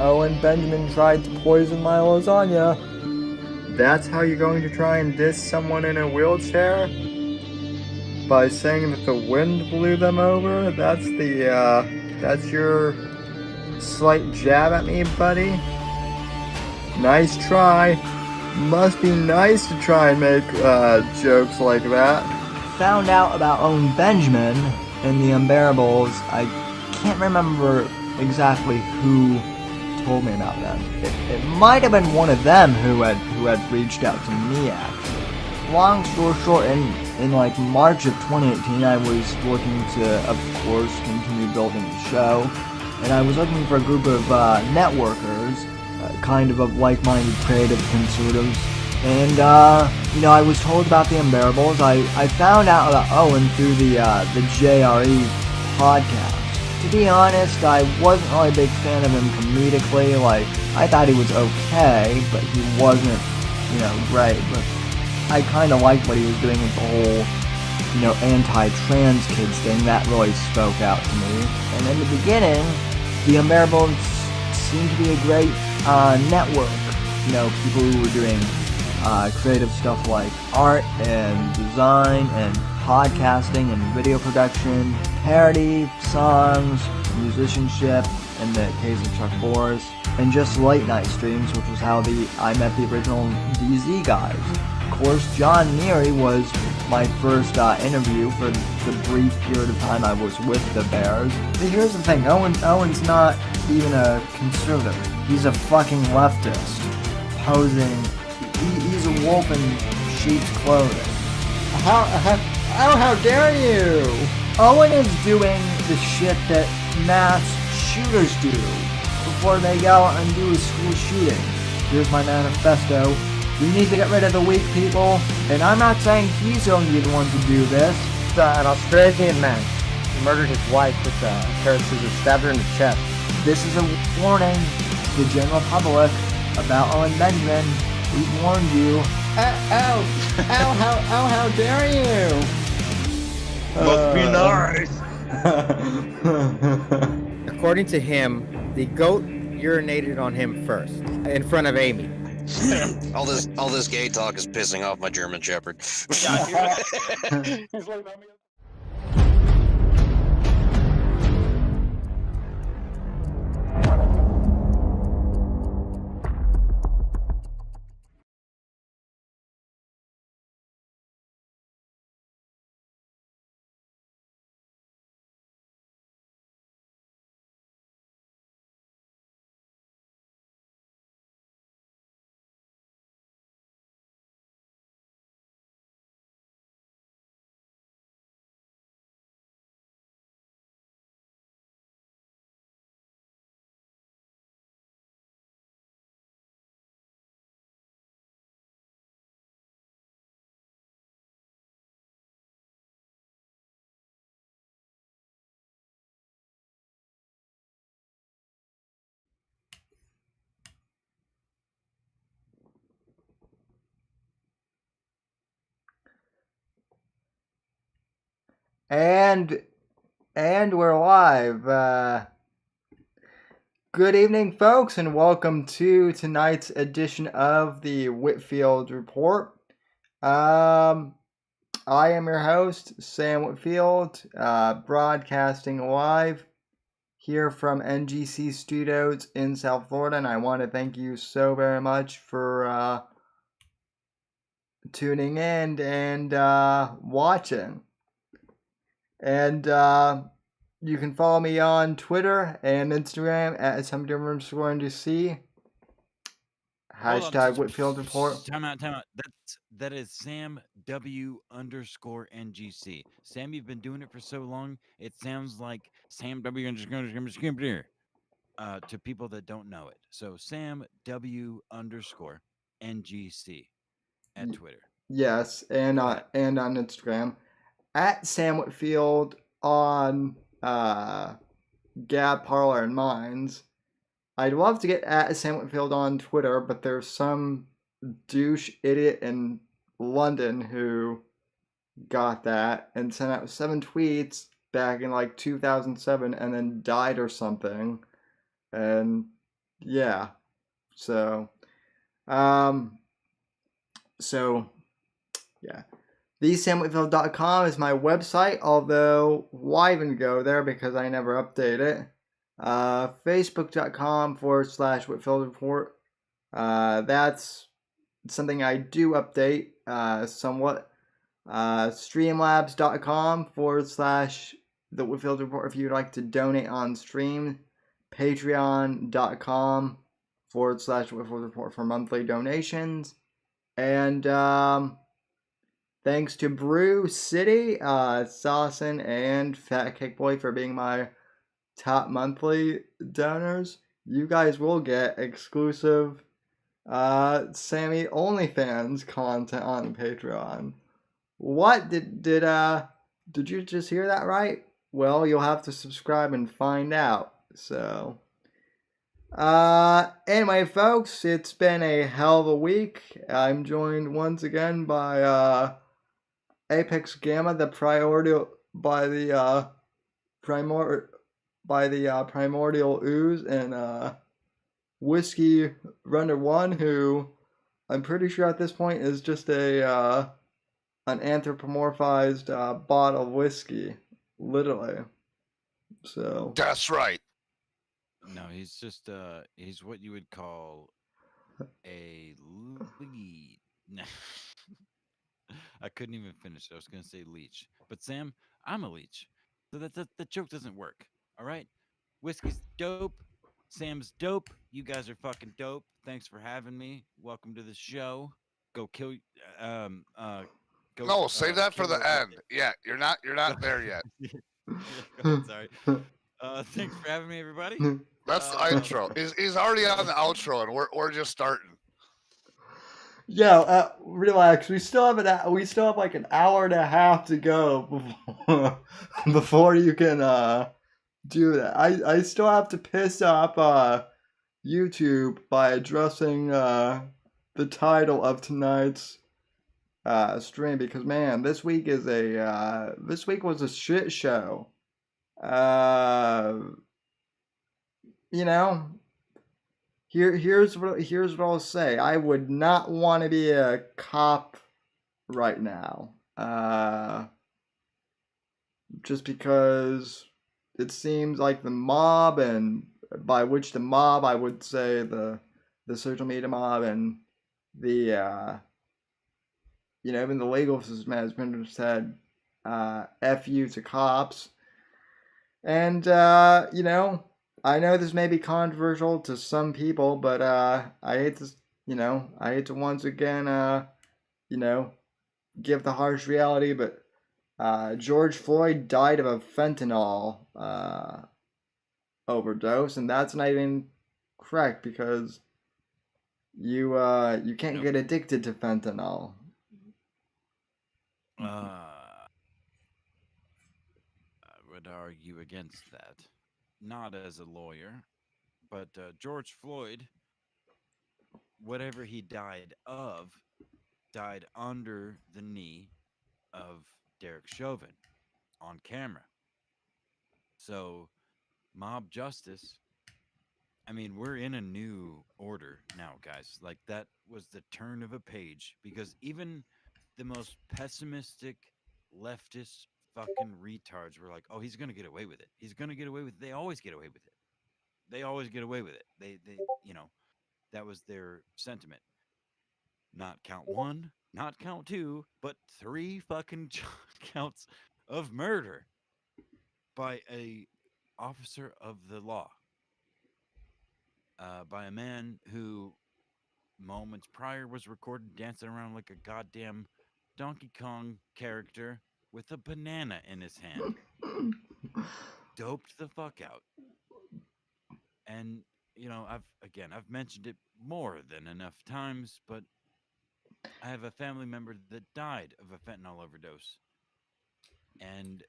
Owen Benjamin tried to poison my lasagna. That's how you're going to try and diss someone in a wheelchair? By saying that the wind blew them over? That's your slight jab at me, buddy? Nice try. Must be nice to try and make jokes like that. Found out about Owen Benjamin and the Unbearables. I can't remember exactly who told me about them. It might have been one of them who had reached out to me, actually. Long story short, in like March of 2018, I was looking to, of course, continue building the show, and I was looking for a group of networkers, kind of like-minded creative conservatives, and I was told about the Unbearables. I found out about Owen through the JRE podcast. To be honest, I wasn't really a big fan of him comedically. Like, I thought he was okay, but he wasn't, great. But I kind of liked what he was doing with the whole, anti-trans kids thing. That really spoke out to me. And in the beginning, the Unbearables seemed to be a great network. People who were doing creative stuff like art and design and podcasting and video production, parody, songs, musicianship, in the case of Chuck Boris, and just late night streams, which was how I met the original DZ guys. Of course, John Neary was my first interview for the brief period of time I was with the Bears. But here's the thing, Owen's not even a conservative. He's a fucking leftist, posing. He's a wolf in sheep's clothing. How dare you! Owen is doing the shit that mass shooters do before they go out and do a school shooting. Here's my manifesto. We need to get rid of the weak people, and I'm not saying he's going to be the one to do this. An Australian man murdered his wife with a pair of scissors, stabbed her in the chest. This is a warning to the general public about Owen Benjamin. We warned you. How dare you! Must be nice. According to him, the goat urinated on him first, in front of Amy. all this gay talk is pissing off my German Shepherd. And we're live. Good evening, folks, and welcome to tonight's edition of the Whitfield Report. I am your host, Sam Whitfield, broadcasting live here from NGC Studios in South Florida, and I want to thank you so very much for tuning in and watching. And you can follow me on Twitter and Instagram at @SamDimmer_NGC. Hashtag Whitfield Report. Time out. That is Sam W_NGC. Sam, you've been doing it for so long, it sounds like Sam W_NGC to people that don't know it. So Sam W_NGC at Twitter. Yes, and on Instagram. At Sam Whitfield on Gab, Parler, and Minds. I'd love to get at Sam Whitfield on Twitter, but there's some douche idiot in London who got that and sent out 7 tweets back in like 2007 and then died or something. And yeah. So, um, so yeah. TheSamWhitfield.com is my website, although why even go there because I never update it. Facebook.com/Whitfield Report. That's something I do update somewhat. Streamlabs.com/The Whitfield Report if you'd like to donate on stream. Patreon.com/Whitfield Report for monthly donations. And thanks to Brew City, Sawson, and Fat Cake Boy for being my top monthly donors. You guys will get exclusive Sammy OnlyFans content on Patreon. What did you just hear that right? Well, you'll have to subscribe and find out. So anyway, folks, it's been a hell of a week. I'm joined once again by Apex Gamma, the primordial by the primordial ooze, and Whiskey Runner One, who I'm pretty sure at this point is just an anthropomorphized bottle of whiskey, literally. So That's right. No, he's just he's what you would call a lead. Nah. I couldn't even finish. I was gonna say leech, but Sam, I'm a leech, so that joke doesn't work. All right, whiskey's dope. Sam's dope. You guys are fucking dope. Thanks for having me. Welcome to the show. Go kill. Um. Uh. Go. No, save that for Kill the your. end. Yeah, you're Go, not there yet. yeah, go ahead. Sorry. Thanks for having me, everybody. That's the intro. He's already on the outro, and we're just starting. yeah, relax. We still have like an hour and a half to go before you can do that. I still have to piss off YouTube by addressing the title of tonight's stream because man, this week was a shit show. Uh, you know, here's what I'll say. I would not want to be a cop right now. Just because it seems like the mob, and by which the mob I would say the social media mob and the even the legal system has been said F you to cops. And I know this may be controversial to some people, but I hate to I hate to once again you know give the harsh reality, but George Floyd died of a fentanyl overdose, and that's not even correct because you can't Nope. get addicted to fentanyl. I would argue against that. Not as a lawyer, but George Floyd, whatever he died of, died under the knee of Derek Chauvin on camera. So, mob justice, I mean, we're in a new order now, guys. Like, that was the turn of a page because even the most pessimistic leftist fucking retards were like, oh, he's going to get away with it. He's going to get away with it. They always get away with it. They always get away with it. You know, that was their sentiment. Not count one, not count two, but three fucking counts of murder by a officer of the law, by a man who moments prior was recorded dancing around like a goddamn Donkey Kong character with a banana in his hand. Doped the fuck out. And I've mentioned it more than enough times, but I have a family member that died of a fentanyl overdose, and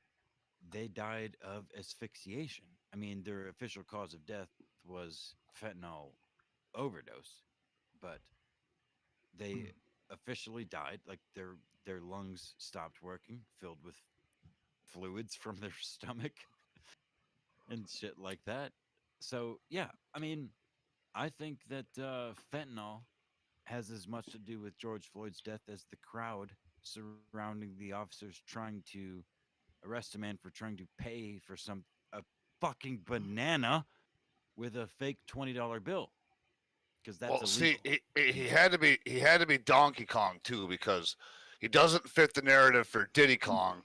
they died of asphyxiation. I mean, their official cause of death was fentanyl overdose, but they officially died like their lungs stopped working, filled with fluids from their stomach and shit like that. So, yeah, I mean, I think that fentanyl has as much to do with George Floyd's death as the crowd surrounding the officers trying to arrest a man for trying to pay for some a fucking banana with a fake $20 bill because that's Well, see, illegal in he had Georgia. to be Donkey Kong too because he doesn't fit the narrative for Diddy Kong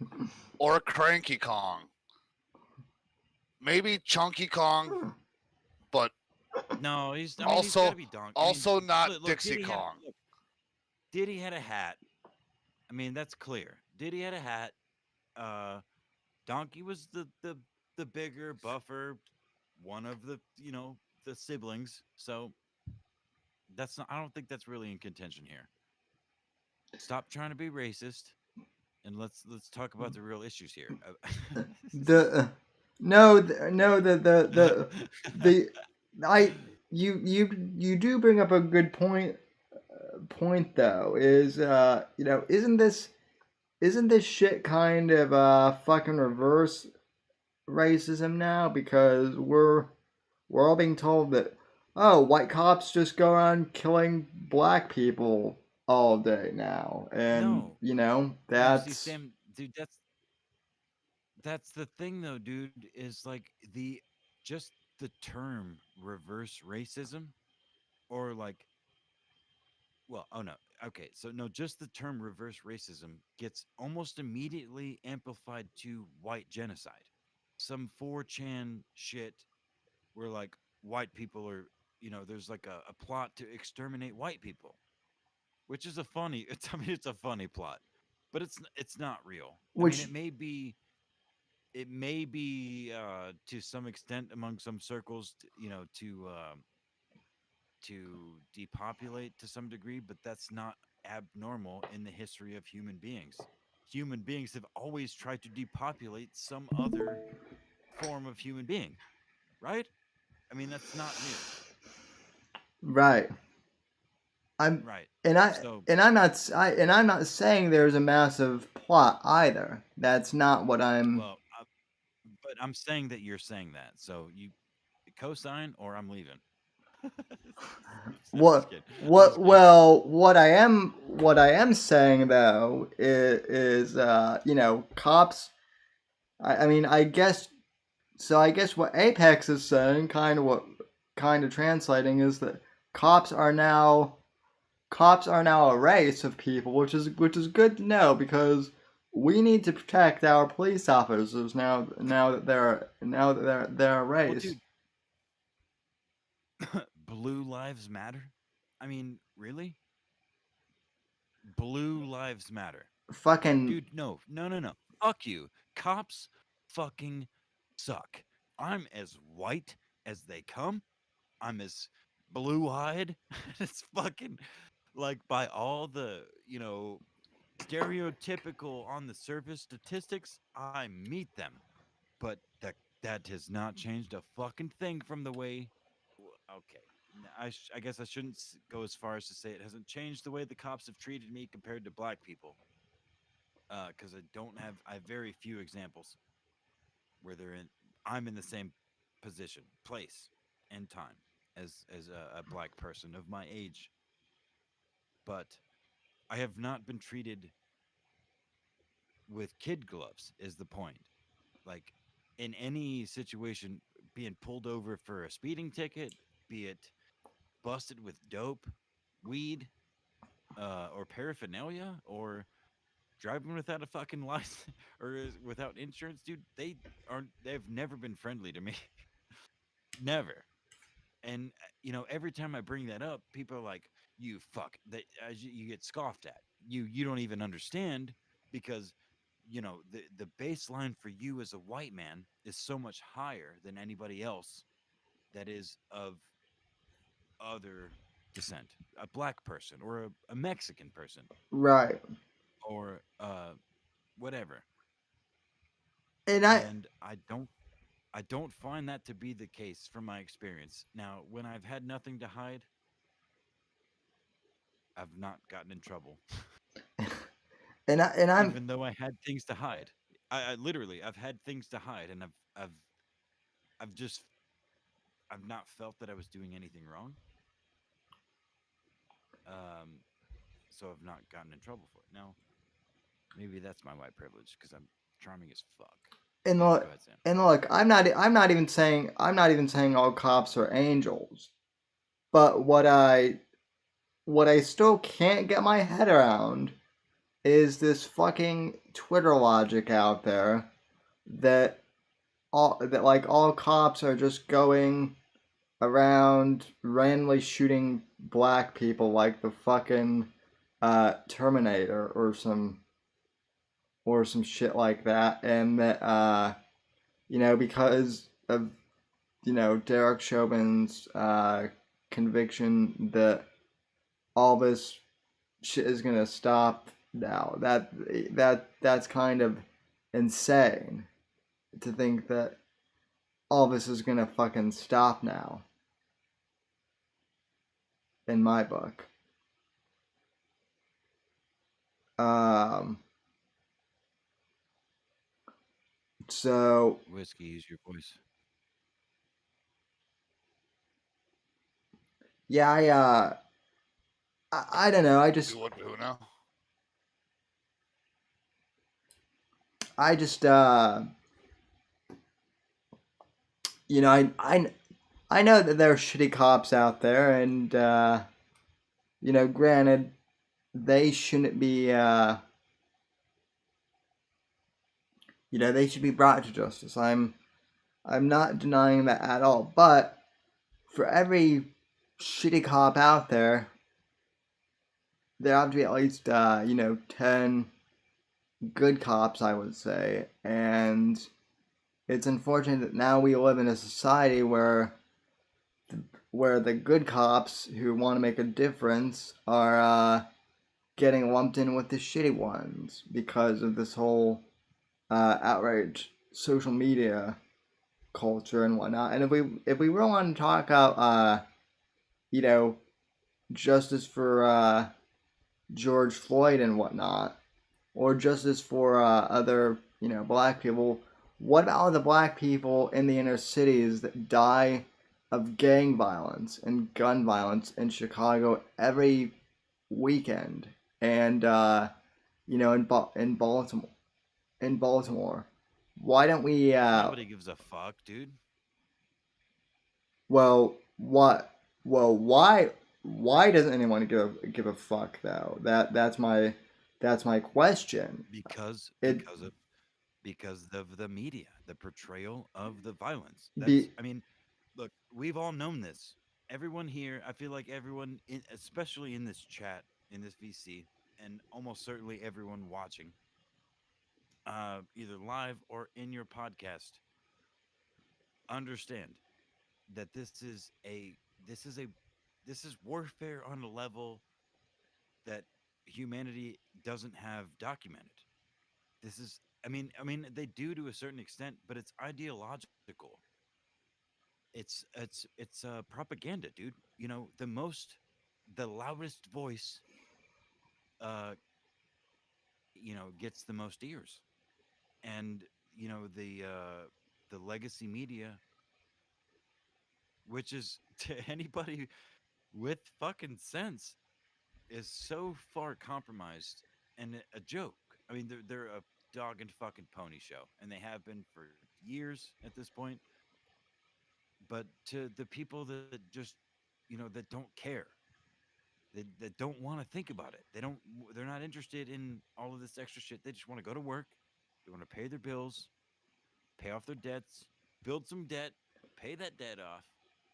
or Cranky Kong. Maybe Chunky Kong, but No, he's. I mean, he's got also to be donk. I mean, also not look. Dixie Kong. Diddy had a hat. I mean, that's clear. Diddy had a hat. Uh, Donkey was the bigger, buffer, one of the the siblings. So that's not. I don't think that's really in contention here. Stop trying to be racist and let's talk about the real issues here. The no, no, the I you do bring up a good point though is isn't this shit kind of fucking reverse racism now because we're all being told that oh white cops just go around killing black people all day now and No, no. See, that's Sam, dude, that's the thing, though, dude. Is like the just the term reverse racism, or like, well, oh no, okay, so no, just the term reverse racism gets almost immediately amplified to white genocide. Some 4chan shit where like white people are, there's like a plot to exterminate white people, which is a funny. It's I mean it's a funny plot, but it's not real. I mean which it may be to some extent among some circles, to depopulate to some degree, but that's not abnormal in the history of human beings. Human beings have always tried to depopulate some other form of human being, right? I mean that's not new, right I'm right? and I So and I'm not saying there's a massive plot either. That's not what I'm. well, but I'm saying that you're saying that. So you cosign or I'm leaving. I'm just What kidding. I'm what just kidding. well what I am saying though is cops. I mean I guess so. I guess what Apex is saying, kind of translating is that cops are now cops are now a race of people, which is good to know because we need to protect our police officers now that they're a Well, race. dude, blue lives matter. I mean, really? Blue lives matter. Fucking Dude, no, no, no, no. Fuck you. Cops fucking suck. I'm as white as they come. I'm as blue-eyed. It's fucking like by all the, stereotypical on the surface statistics, I meet them. But that has not changed a fucking thing from the way. Okay, I guess I shouldn't go as far as to say it hasn't changed the way the cops have treated me compared to black people. Because I have very few examples where I'm in the same position, place, and time as a black person of my age. But I have not been treated with kid gloves. Is the point? Like in any situation, being pulled over for a speeding ticket, be it busted with dope, weed, or paraphernalia, or driving without a fucking license or without insurance, dude, they've never been friendly to me. Never. And every time I bring that up, people are like, "You fuck," that you get scoffed at. You don't even understand because the baseline for you as a white man is so much higher than anybody else that is of other descent, a black person or a Mexican person right. or whatever. And And I don't find that to be the case from my experience. Now, when I've had nothing to hide, I've not gotten in trouble, I'm even though I had things to hide. I literally I've had things to hide, and I've just I've not felt that I was doing anything wrong. Um, so I've not gotten in trouble for it. Now, maybe that's my white privilege because I'm charming as fuck. And Anyways, look, go ahead, Sam. and look, I'm not even saying all cops are angels. But what I still can't get my head around is this fucking Twitter logic out there that all cops are just going around randomly shooting black people like the fucking Terminator or some shit like that, and that because of Derek Chauvin's conviction that all this shit is gonna stop now. That's kind of insane to think that all this is gonna fucking stop now. In my book, um, so Whiskey, use your voice. yeah, I don't know. Do what? Who now? I just you know I know that there are shitty cops out there, and granted, they shouldn't be they should be brought to justice. I'm not denying that at all. But for every shitty cop out there, there have to be at least 10 good cops, I would say. And it's unfortunate that now we live in a society where the good cops who want to make a difference are getting lumped in with the shitty ones because of this whole outrage social media culture and whatnot. And if we really want to talk about you know justice for George Floyd and whatnot, or justice for other black people, what about all the black people in the inner cities that die of gang violence and gun violence in Chicago every weekend, and in Baltimore? Why don't we? Nobody gives a fuck, dude. Well, what? Well, why? Why doesn't anyone give a fuck though? That's my question. Because It because of the media, the portrayal of the violence. be I mean, look, we've all known this. Everyone here, I feel like everyone, especially in this chat, in this VC, and almost certainly everyone watching, either live or in your podcast, understand that this is a this is warfare on a level that humanity doesn't have documented. This is I mean they do to a certain extent, but it's ideological. It's propaganda, dude. The loudest voice uh gets the most ears. And the legacy media, which is to anybody with fucking sense, is so far compromised and a joke. I mean, they're a dog and fucking pony show, and they have been for years at this point. But to the people that just that don't care, that don't want to think about it, they're not interested in all of this extra shit. They just want to go to work. They want to pay their bills, pay off their debts, build some debt, pay that debt off,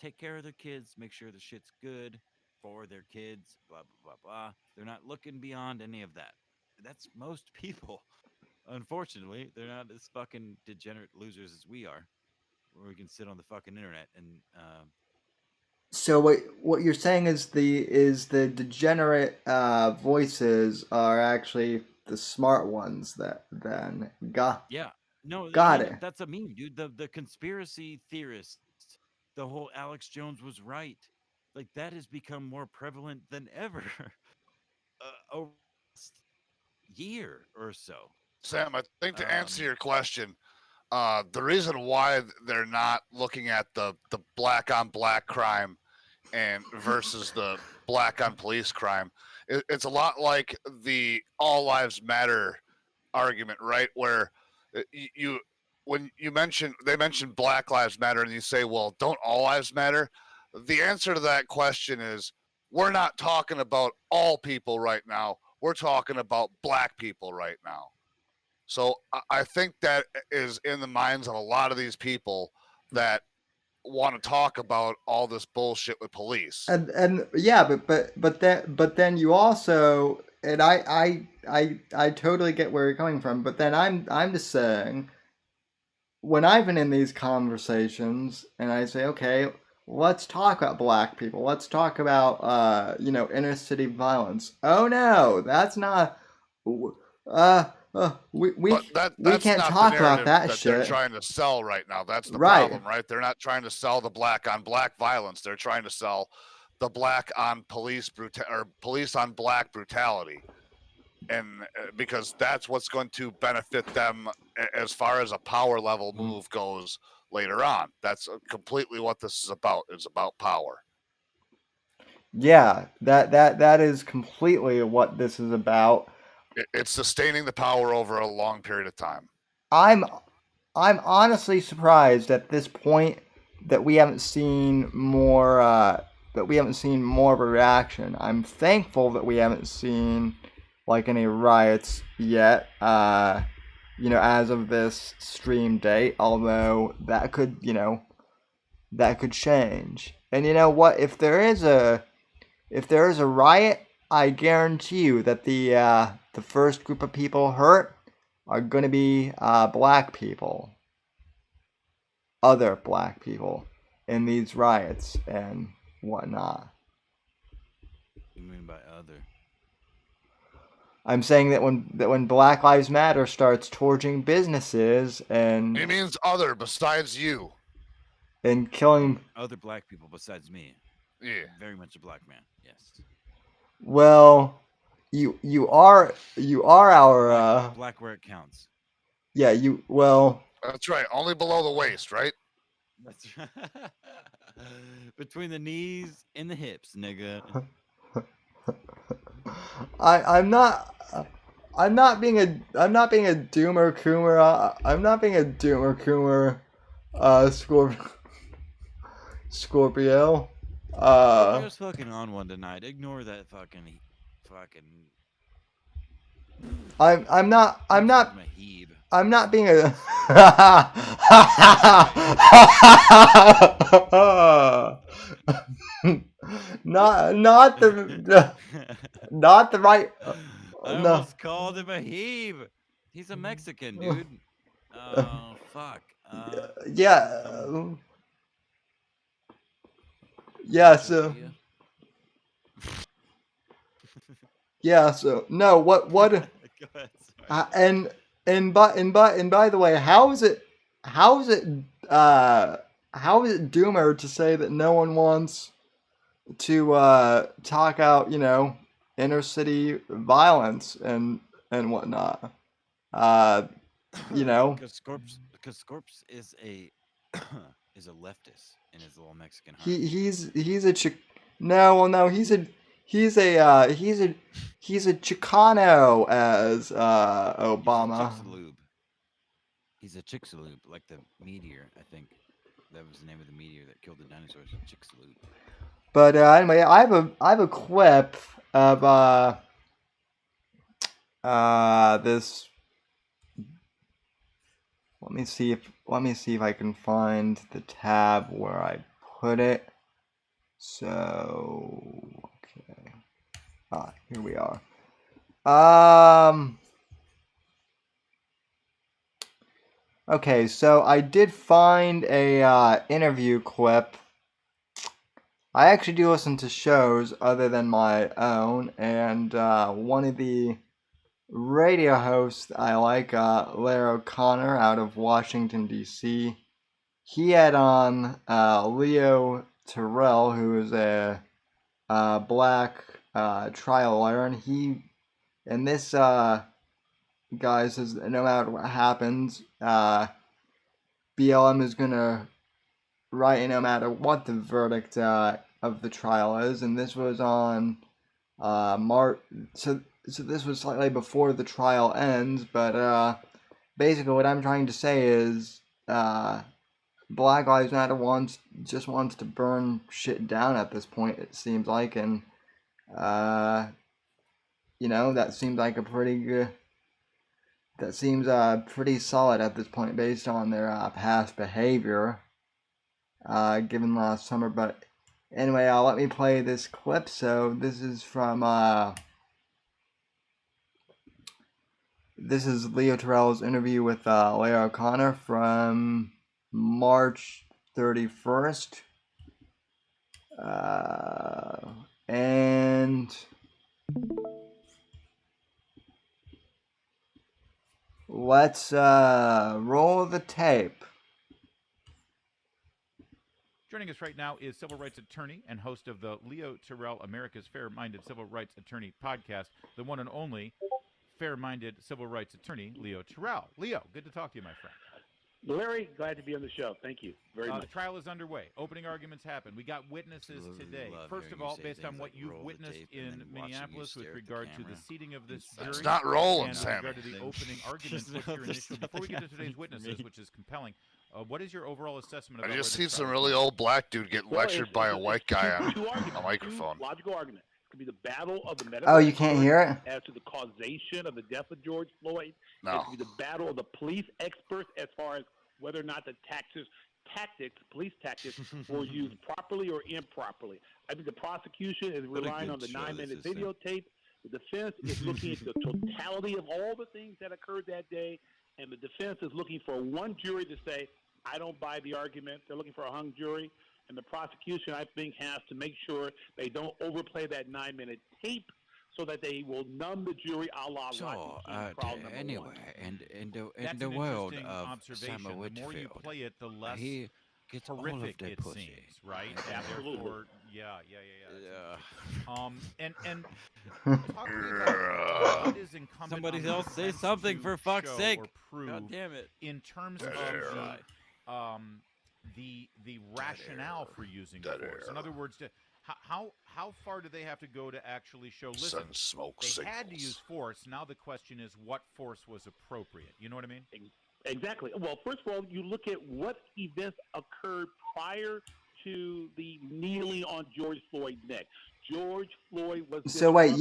take care of their kids, make sure the shit's good for their kids, blah, blah, blah, blah. They're not looking beyond any of that. That's most people. Unfortunately, they're not as fucking degenerate losers as we are, where we can sit on the fucking internet and, so what you're saying is the degenerate voices are actually the smart ones that then yeah. No, I got mean, it. that's a meme, dude. The conspiracy theorists, the whole Alex Jones was right. Like, that has become more prevalent than ever over the last year or so. Sam, I think to answer Um, your question, the reason why they're not looking at the black on black crime and versus the black on police crime, it's a lot like the all lives matter argument, right? Where you when they mention Black Lives Matter, and you say, well, don't all lives matter? The answer to that question is, we're not talking about all people right now. We're talking about black people right now. So I think that is in the minds of a lot of these people that want to talk about all this bullshit with police. And yeah, but then you also, and I totally get where you're coming from, but then I'm just saying, when I've been in these conversations and I say, okay, let's talk about black people, let's talk about inner city violence. Oh no, that's not we That's can't not the talk about narrative that that they're shit. trying to sell right now. That's the Right. problem, right? They're not trying to sell the black on black violence. They're trying to sell the black on police or police on black brutality, and because that's what's going to benefit them as far as a power level move goes later on. That's completely what this is about. It's about power. Yeah, that is completely what this is about. It's sustaining the power over a long period of time. I'm honestly surprised at this point that we haven't seen more of a reaction. I'm thankful that we haven't seen like any riots yet. As of this stream date, although that could change. And you know what? If there is a riot, I guarantee you that the first group of people hurt are going to be black people, other black people in these riots and whatnot. What do you mean by other? I'm saying that when Black Lives Matter starts torching businesses and It means other besides you and killing other black people besides me. Yeah, very much a black man. Yes. Well, you are our black where it counts. Yeah, you well. That's right. Only below the waist, right? That's right. Between the knees and the hips, nigga. I'm not being a doomer coomer. I'm not being a doomer coomer. Scorpio. Scorpio's fucking on one tonight. Ignore that fucking. I'm not Mahib. I'm not being a not the right I no. almost called him a heave. He's a Mexican, dude. Oh, fuck. Yeah. Yeah, so. Yeah, so no, what Go ahead, sorry. And by the way, how is it doomer to say that no one wants to talk out, inner city violence and whatnot? Because Scorps is a is a leftist in his little Mexican heart. He's a he's a Chicano as Obama. He's a Chicxulub, like the meteor. I think that was the name of the meteor that killed the dinosaurs. Chicxulub. But anyway, I have a clip of this. Let me see if I can find the tab where I put it. So okay. Here we are. Okay, so I did find a interview clip. I actually do listen to shows other than my own, and one of the radio hosts I like, Larry O'Connor out of Washington, D.C., he had on Leo Terrell, who is a black trial lawyer, and this guy says no matter what happens, BLM is gonna write no matter what the verdict of the trial is, and this was on March. So this was slightly before the trial ends, but basically what I'm trying to say is Black Lives Matter just wants to burn shit down at this point, it seems like, and that seems like a pretty good. That seems pretty solid at this point based on their past behavior given last summer. But anyway, let me play this clip. So this is from this is Leo Terrell's interview with Leah O'Connor from March 31st. And let's roll the tape. Joining us right now is civil rights attorney and host of the Leo Terrell America's Fair-Minded Civil Rights Attorney podcast, the one and only fair-minded civil rights attorney, Leo Terrell. Leo, good to talk to you, my friend. Larry, glad to be on the show. Thank you very much. The trial is underway. Opening arguments happen. We got witnesses today. First of all, based on what you've witnessed in Minneapolis with regard to the seating of this jury. It's not rolling, and Sammy. with regard to the opening arguments, what's your initial, before we get to today's witnesses, which is compelling, what is your overall assessment of I just see some really old black dude get lectured by a white guy on a microphone. Logical argument. It could be the battle of the medical. Oh, you can't hear it? As to the causation of the death of George Floyd. No. It could be the battle of the police experts as far as whether or not the police tactics were used properly or improperly. I think the prosecution is relying on the 9-minute videotape. The defense is looking at the totality of all the things that occurred that day, and the defense is looking for one jury to say, I don't buy the argument. They're looking for a hung jury. And the prosecution, I think, has to make sure they don't overplay that 9-minute tape so that they will numb the jury a la anyway, in That's the an world interesting of observation. Summer The more you Whitfield, play it, the less he gets all of horrific the it pussy. seems, right? Therefore, yeah. And talk to me about what is incumbent Somebody on the else say defense something, to for fuck's show sake. or prove God damn it. in terms Dead of the rationale for using force. In other words, how far do they have to go to actually show? Listen, Send smoke they signals. had to use force. Now the question is, what force was appropriate? You know what I mean? Exactly. Well, first of all, you look at what events occurred prior to the kneeling on George Floyd's neck. George Floyd was So wait,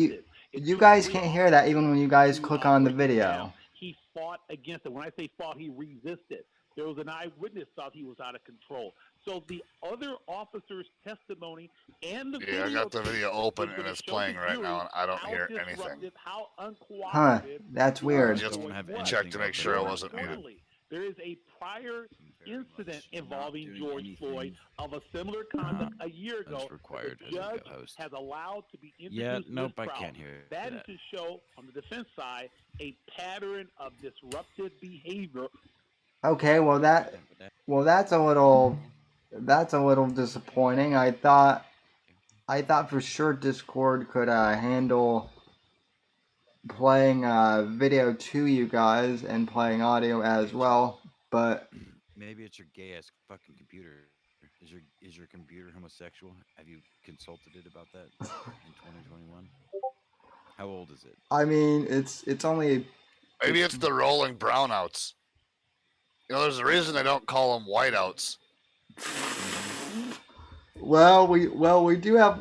you guys can't hear that even when you guys click on the video. He fought against it. When I say fought, he resisted. There was an eyewitness thought he was out of control. So the other officer's testimony and the Yeah, I got the video open and it's playing right now, and I don't hear anything. How Huh, that's weird. Just Don't have check anything to make up sure there. I wasn't muted. There is a prior incident not involving doing George anything Floyd of a similar conduct a year ago. That's required The as a judge co-host. has allowed to be introduced Yeah, in nope, this I trial. can't hear That is that. to show, on the defense side, a pattern of disruptive behavior. Okay, well that's a little disappointing. I thought for sure Discord could handle playing video to you guys and playing audio as well, but Maybe it's your gay ass fucking computer. Is your computer homosexual? Have you consulted it about that in 2021? How old is it? I mean it's only Maybe it's the rolling brownouts. You know, there's a reason they don't call them whiteouts. well we do have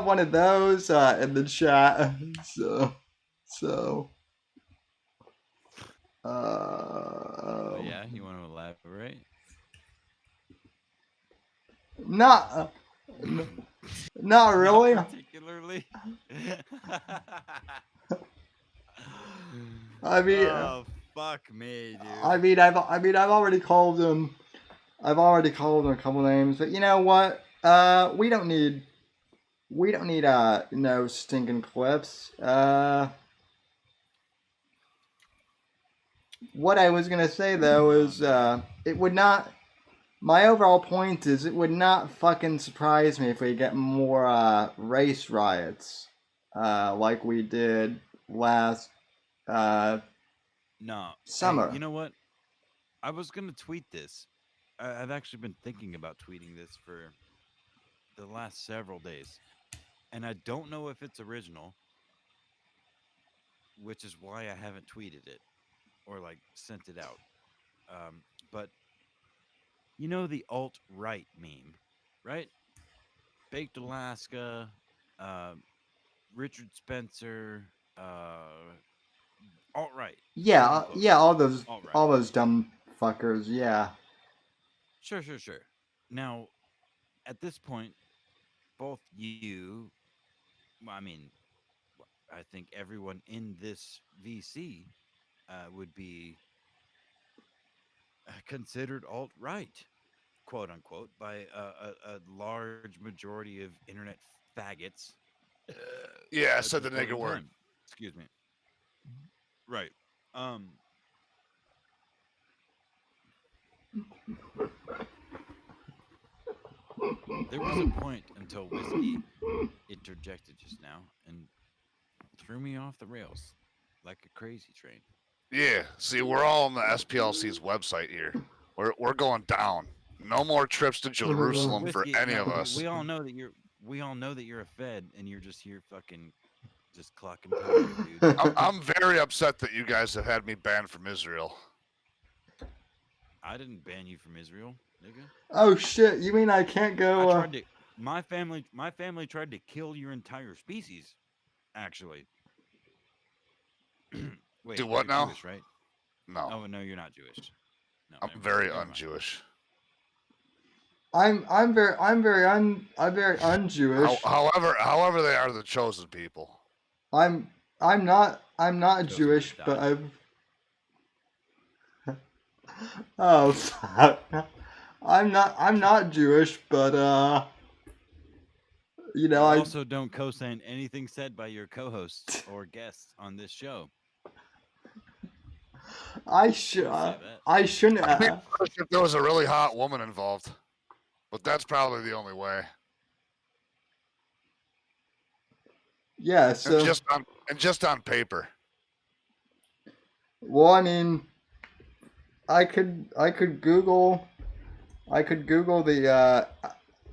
one of those in the chat, so Yeah, you want to elaborate? not really. Particularly. I mean, oh fuck me, dude. I've already called him a couple names, but you know what? We don't need no stinking clips. What I was gonna say though is it would not. My overall point is it would not fucking surprise me if we get more race riots like we did last No. summer. Hey, you know what? I was gonna tweet this, I've actually been thinking about tweeting this for the last several days, and I don't know if it's original, which is why I haven't tweeted it or like sent it out. But you know the alt right meme, right? Baked Alaska, uh, Richard Spencer, alt right, quote unquote, Yeah, alt right. all those dumb fuckers. Yeah. Sure. Now, at this point, both you, well, I mean, I think everyone in this VC would be considered alt right, quote unquote, by a large majority of internet faggots Yeah, I at said this the point nigger in word. time. Excuse me. Right. Um, there was a point until whiskey interjected just now and threw me off the rails like a crazy train. Yeah, see, we're all on the SPLC's website here. We're going down. No more trips to Jerusalem for Whiskey, any no, of us. we all know that you're a Fed and you're just here fucking just clocking time, dude. I'm very upset that you guys have had me banned from Israel. I didn't ban you from Israel, nigga. Oh shit! You mean I can't I go? tried to. My family tried to kill your entire species. Actually, wait, Do what you're now? Jewish, right? No, Oh no, you're not Jewish. No, I'm never, very never mind. un-Jewish. I'm very un-Jewish. However, they are the chosen people. I'm I'm not Chosen to Jewish, but die. oh fuck. I'm not Jewish, but you know You I also don't co-sign anything said by your co-hosts or guests on this show. I should Please say that. I shouldn't. I mean, if there was a really hot woman involved, but that's probably the only way. Yeah. So And just on paper. well, I mean, I could Google the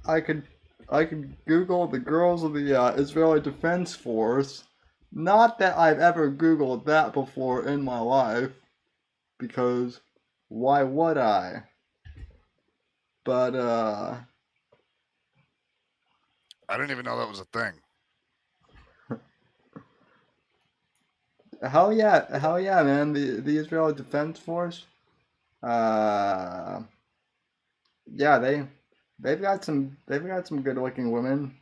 I could Google the girls of the Israeli Defense Force. Not that I've ever Googled that before in my life, because why would I? But I didn't even know that was a thing. hell yeah, man! The Israeli Defense Force. Uh, yeah, they've got some good looking women.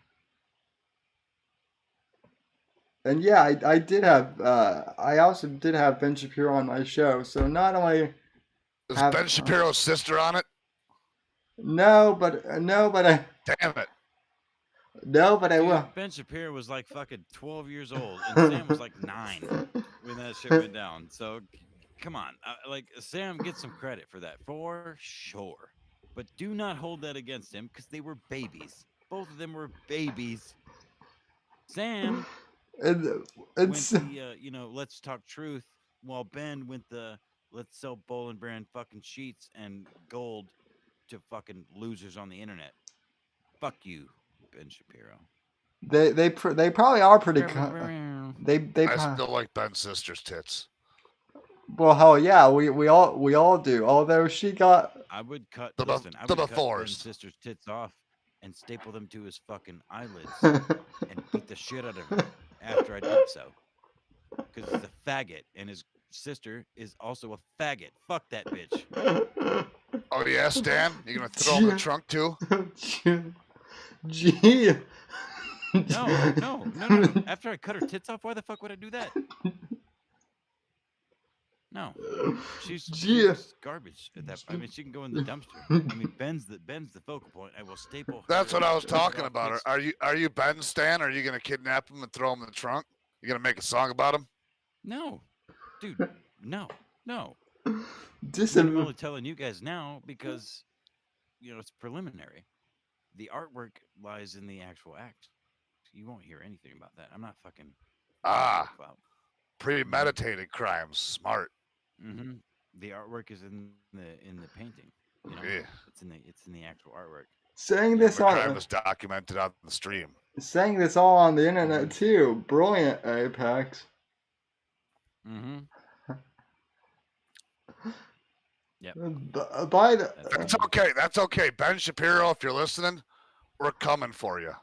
And yeah, I did have I also did have Ben Shapiro on my show. So not only Is have Ben Shapiro's sister on it? no, but I Damn it. no, but I Dude, will. Ben Shapiro was like fucking 12 years old, and Sam was like 9 when that shit went down. So, come on, like Sam gets some credit for that for sure, but do not hold that against him because they were babies. Both of them were babies. Sam And went it's the let's talk truth, while Ben went the let's sell Bowl and Brand fucking sheets and gold to fucking losers on the internet. Fuck you, Ben Shapiro. they probably are pretty. They I pro- still like Ben's sister's tits. well, hell yeah, we all do. Although she got I would cut. The Listen, I the would cut befores. Ben's sister's tits off and staple them to his fucking eyelids yeah, and beat the shit out of him after I did so. Because he's a faggot, and his sister is also a faggot. Fuck that bitch. Oh yeah, Stan? You gonna throw him in the trunk too? Gee. No. After I cut her tits off, why the fuck would I do that? No, she's garbage at that. I mean, she can go in the dumpster. I mean, Ben's the focal point. I will staple. That's her what I was shit talking off about. tits. Are you Ben Stan? Are you gonna kidnap him and throw him in the trunk? You gonna make a song about him? No, dude, no. Dis- I'm only telling you guys now because it's preliminary. The artwork lies in the actual act. You won't hear anything about that. I'm not fucking. Clout. Premeditated crimes. Smart. Mm-hmm. The artwork is in the painting. Yeah. It's in the actual artwork. Saying The this crime on was documented on the stream. saying this all on the internet too. Brilliant, Apex. Mm-hmm. Yep. By the That's okay. That's okay. Ben Shapiro, if you're listening, we're coming for you.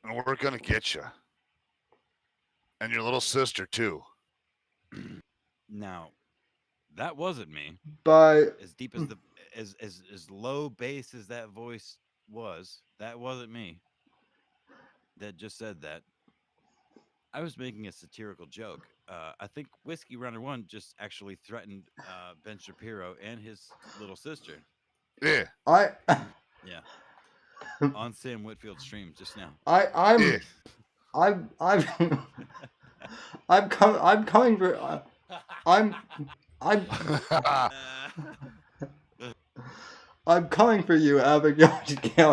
And we're going to get you. And your little sister, too. Now, that wasn't me. by As deep as the as low bass as that voice was, that wasn't me. That just said that. I was making a satirical joke. I think Whiskey Runner One just actually threatened Ben Shapiro and his little sister. Yeah. I Yeah, on Sam Whitfield stream just now. I'm I'm coming for I'm I'm coming for you, Abigail.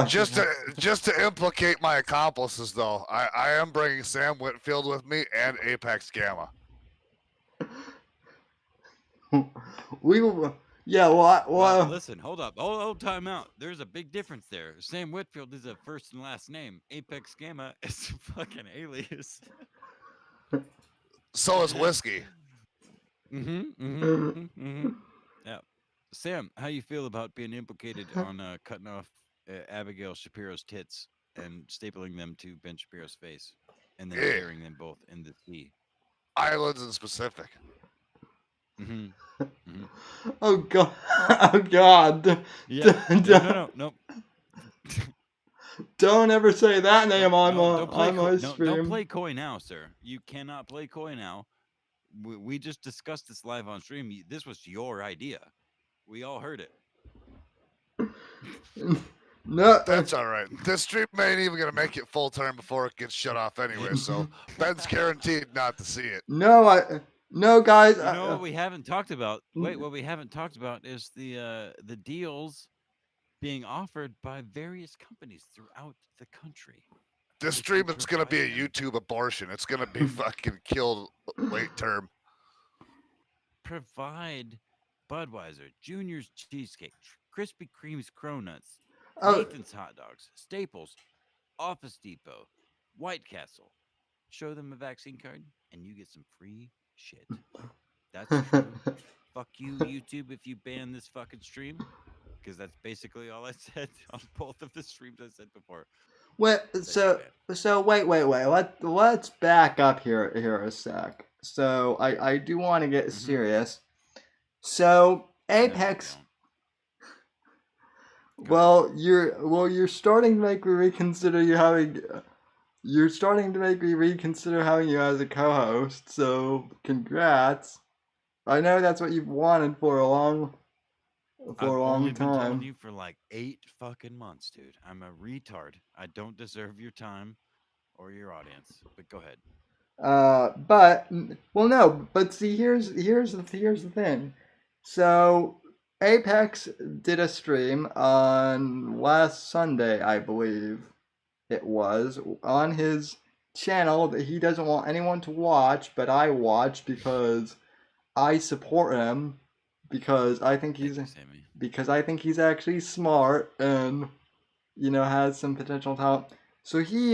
just to implicate my accomplices, though, I am bringing Sam Whitfield with me and Apex Gamma. We will. Yeah. Well. Listen, hold up. Hold time out. There's a big difference there. Sam Whitfield is a first and last name. Apex Gamma is a fucking alias. So is Whiskey. Yeah. Sam, how you feel about being implicated on cutting off Abigail Shapiro's tits and stapling them to Ben Shapiro's face and then burying them both in the sea? Islands in specific. Oh God! Oh God! Yeah. No. Don't ever say that name on my No, stream. don't play coy now, sir. You cannot play coy now. We just discussed this live on stream. This was your idea. We all heard it. No, That's all right. This stream ain't even gonna make it full term before it gets shut off anyway. So Ben's guaranteed not to see it. No, guys. You know what we haven't talked about? Wait, what we haven't talked about is the deals being offered by various companies throughout the country. This stream is gonna be a YouTube abortion. It's gonna be fucking killed late term. Provide Budweiser, Junior's Cheesecake, Krispy Kreme's Cronuts, Oh. Nathan's Hot Dogs, Staples, Office Depot, White Castle. Show them a vaccine card, and you get some free shit. That's true. Fuck you, YouTube, if you ban this fucking stream. Because that's basically all I said on both of the streams I said before. Wait, so wait. Let's back up here a sec. So I do want to get serious. So Apex. Well, you're starting to make me reconsider having you as a co-host. So congrats. I know that's what you've wanted for a long I've only been time. telling you for like 8 fucking months, dude. I'm a retard. I don't deserve your time or your audience. But go ahead. But see, here's the thing. So Apex did a stream on last Sunday, I believe it was, on his channel that he doesn't want anyone to watch, but I watch because I support him, because I think he's actually smart and has some potential talent. So he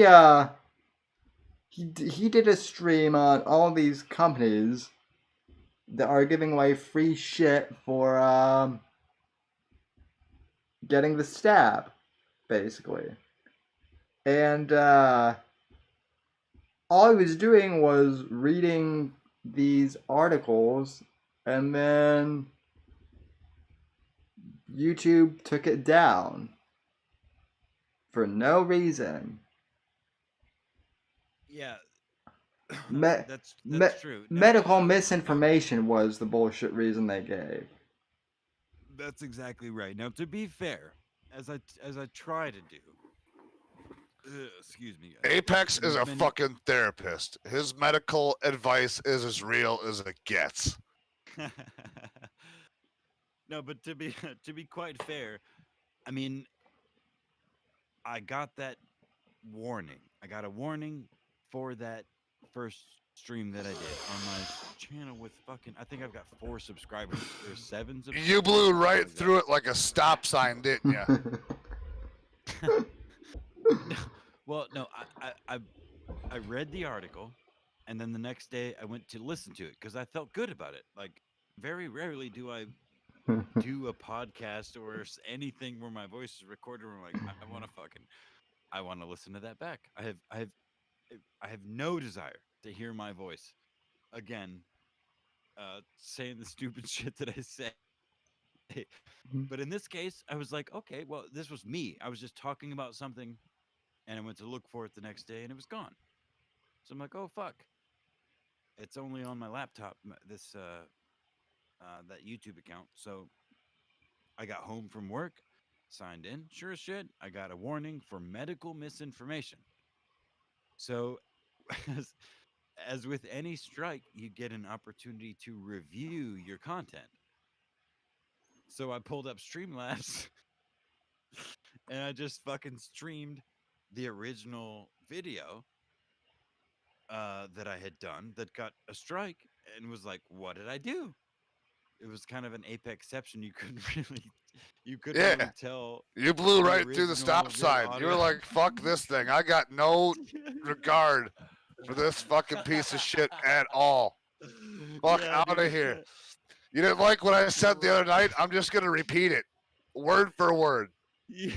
did a stream on all these companies that are giving away free shit for getting the stab, basically. And all he was doing was reading these articles, and then YouTube took it down for no reason. Yeah. That's true. Medical misinformation was the bullshit reason they gave. That's exactly right. Now, to be fair, as I try to do, excuse me, guys. Apex is a fucking therapist. His medical advice is as real as it gets. No, but to be quite fair, I mean, I got that warning. I got a warning for that first stream that I did on my channel with fucking. I think I've got 4 subscribers or 7 subscribers. You blew something right like that. through it like a stop sign, didn't you? Well, no, I read the article, and then the next day I went to listen to it because I felt good about it. Like, very rarely do I do a podcast or anything where my voice is recorded. Where I'm like, I want to listen to that back. I have no desire to hear my voice again, saying the stupid shit that I say. But in this case, I was like, okay, well, this was me. I was just talking about something, and I went to look for it the next day, and it was gone. So I'm like, oh fuck, it's only on my laptop. This that YouTube account. So I got home from work, signed in. Sure as shit, I got a warning for medical misinformation. So, as with any strike, you get an opportunity to review your content. So I pulled up Streamlabs and I just fucking streamed the original video that I had done that got a strike, and was like, what did I do? It was kind of an apexception. You couldn't Yeah. really tell. You blew the right through the stop original sign. You were audio. like, fuck this thing. I got no regard for this fucking piece of shit at all. Fuck Yeah, out of dude. here. You didn't like what I said the other night? I'm just going to repeat it word for word. Yeah.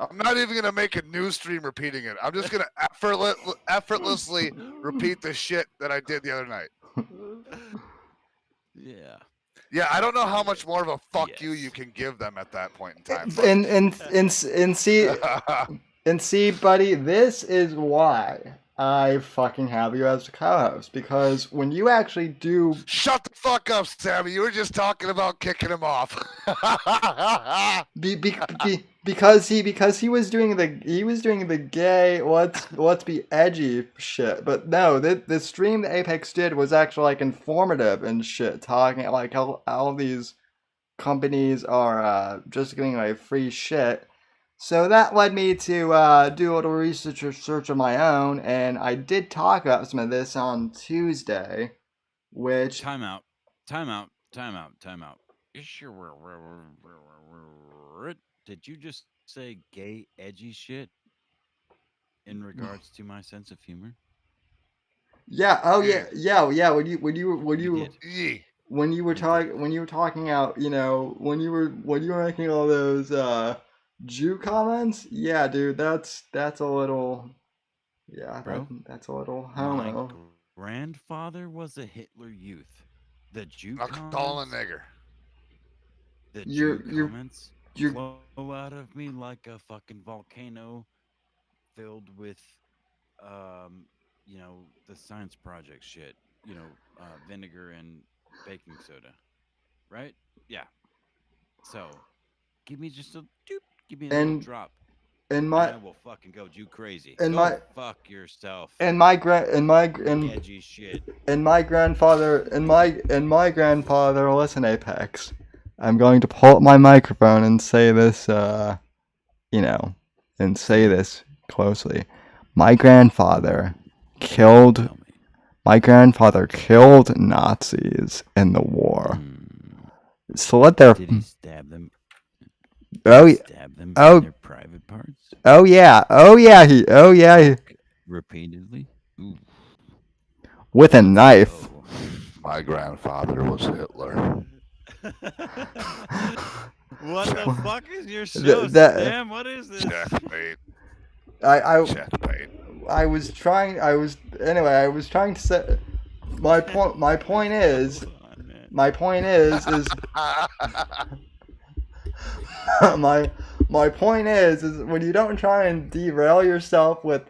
I'm not even going to make a new stream repeating it. I'm just going to effortlessly repeat the shit that I did the other night. Yeah. Yeah, I don't know how much more of a fuck you Yes. can give them at that point in time. And see, buddy, this is why I fucking have you as a co-host, because when you actually do, Shut the fuck up, Sammy. You were just talking about kicking him off. because he was doing the gay let's be edgy shit, but no, the stream that Apex did was actually like informative and shit, talking like how all these companies are just giving away free shit. So that led me to do a little research of my own, and I did talk about some of this on Tuesday, which Time out. Did you just say gay, edgy shit in regards to my sense of humor? yeah, oh yeah. When you did. Yee. when you were talking out, when you were making all those Jew comments, yeah, dude, that's a little, yeah, Bro, that's a little My homo. grandfather was a Hitler Youth. The Jew I'll call him a comments, nigger. the You're- Jew you're- comments you're- flow out of me like a fucking volcano filled with, the science project shit. Vinegar and baking soda, right? Yeah. So, give me just a little And drop. And And my I will fucking go Jew crazy. and Go my- fuck yourself. and my grand and my and edgy shit. and my grandfather and my grandfather, listen, Apex, I'm going to pull up my microphone and say this, and say this closely. My grandfather killed Tell me. Nazis in the war. So Did he stab them? Stab them oh. in their private parts he repeatedly? Ooh. with a knife. Oh. My grandfather was Hitler. What the fuck is your show, that- Sam? What is this? Checkmate. I Checkmate. I was trying to say my point is Hold on, man. my point is my point is when you don't try and derail yourself or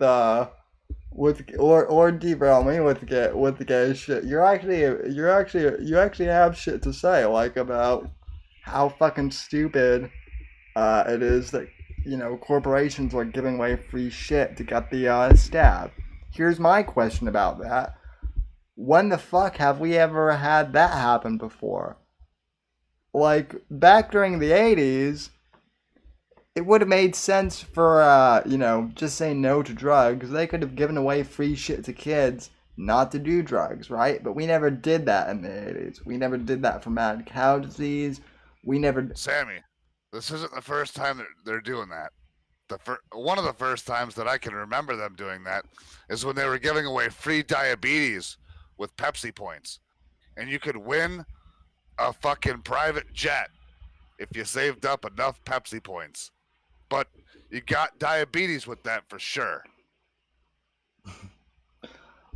derail me with the gay shit, you actually have shit to say, like about how fucking stupid it is that corporations are giving away free shit to get the stab. Here's my question about that. When the fuck have we ever had that happen before? Like, back during the 80s, it would have made sense for, just say no to drugs. They could have given away free shit to kids not to do drugs, right? But we never did that in the 80s. We never did that for mad cow disease. We never. Sammy, this isn't the first time they're doing that. One of the first times that I can remember them doing that is when they were giving away free diabetes with Pepsi points. And you could win a fucking private jet if you saved up enough Pepsi points. But you got diabetes with that for sure.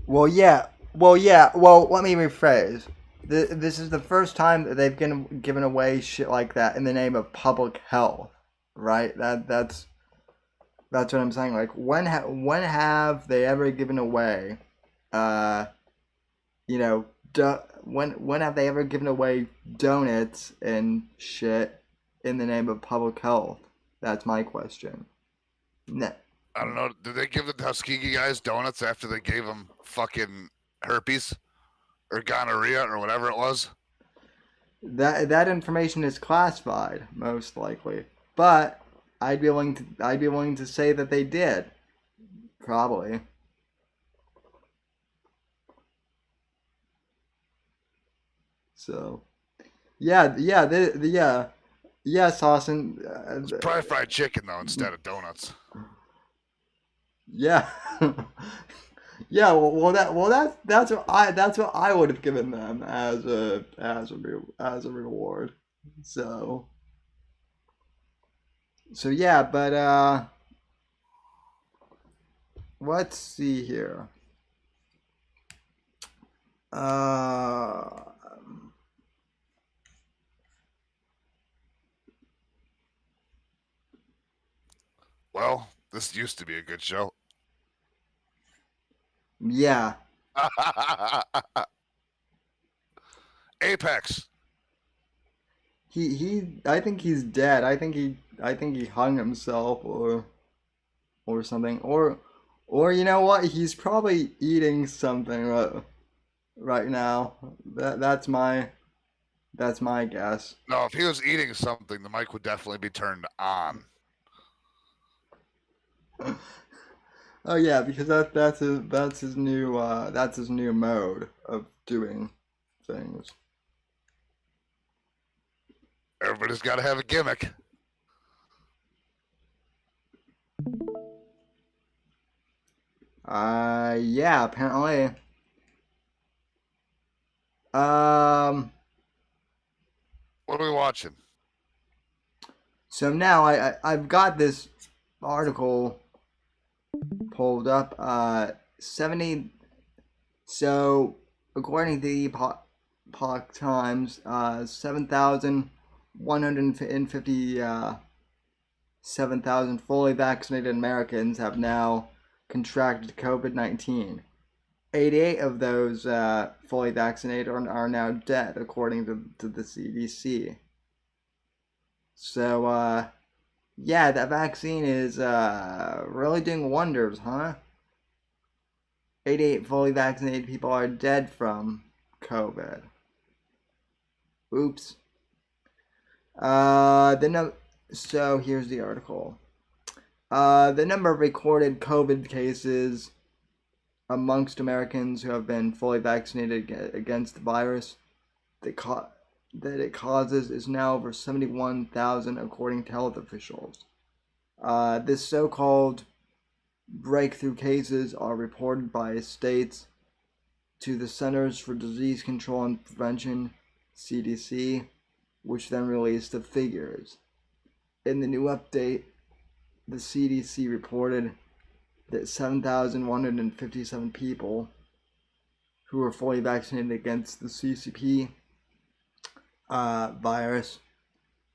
Well, yeah. Well, let me rephrase. This is the first time that they've given away shit like that in the name of public health, right? That's what I'm saying. Like, when have they ever given away, when have they ever given away donuts and shit in the name of public health? That's my question. No. I don't know. Did they give the Tuskegee guys donuts after they gave them fucking herpes or gonorrhea or whatever it was? That information is classified, most likely. But I'd be willing to say that they did. Probably. So, yeah, Austin. It's probably fried chicken though instead of donuts. Yeah, yeah. That's what I would have given them as a reward. So yeah, but let's see here. Well, this used to be a good show. Yeah. Apex. I think he's dead. I think he hung himself or something. Or you know what? He's probably eating something right now. That's my guess. No, if he was eating something, the mic would definitely be turned on. Oh yeah, because that's his new mode of doing things. Everybody's got to have a gimmick. Yeah, apparently. What are we watching? So now I've got this article pulled up. 70. So according to the Epoch Times, 7,157,000 fully vaccinated Americans have now contracted COVID-19. 88 of those fully vaccinated are now dead, according to the CDC. So, yeah, that vaccine is really doing wonders, huh? 88 fully vaccinated people are dead from COVID. Oops. So here's the article. The number of recorded COVID cases amongst Americans who have been fully vaccinated against the virus that it causes is now over 71,000, according to health officials. This so-called breakthrough cases are reported by states to the Centers for Disease Control and Prevention, CDC, which then released the figures. In the new update, the CDC reported that 7,157 people who were fully vaccinated against the CCP virus,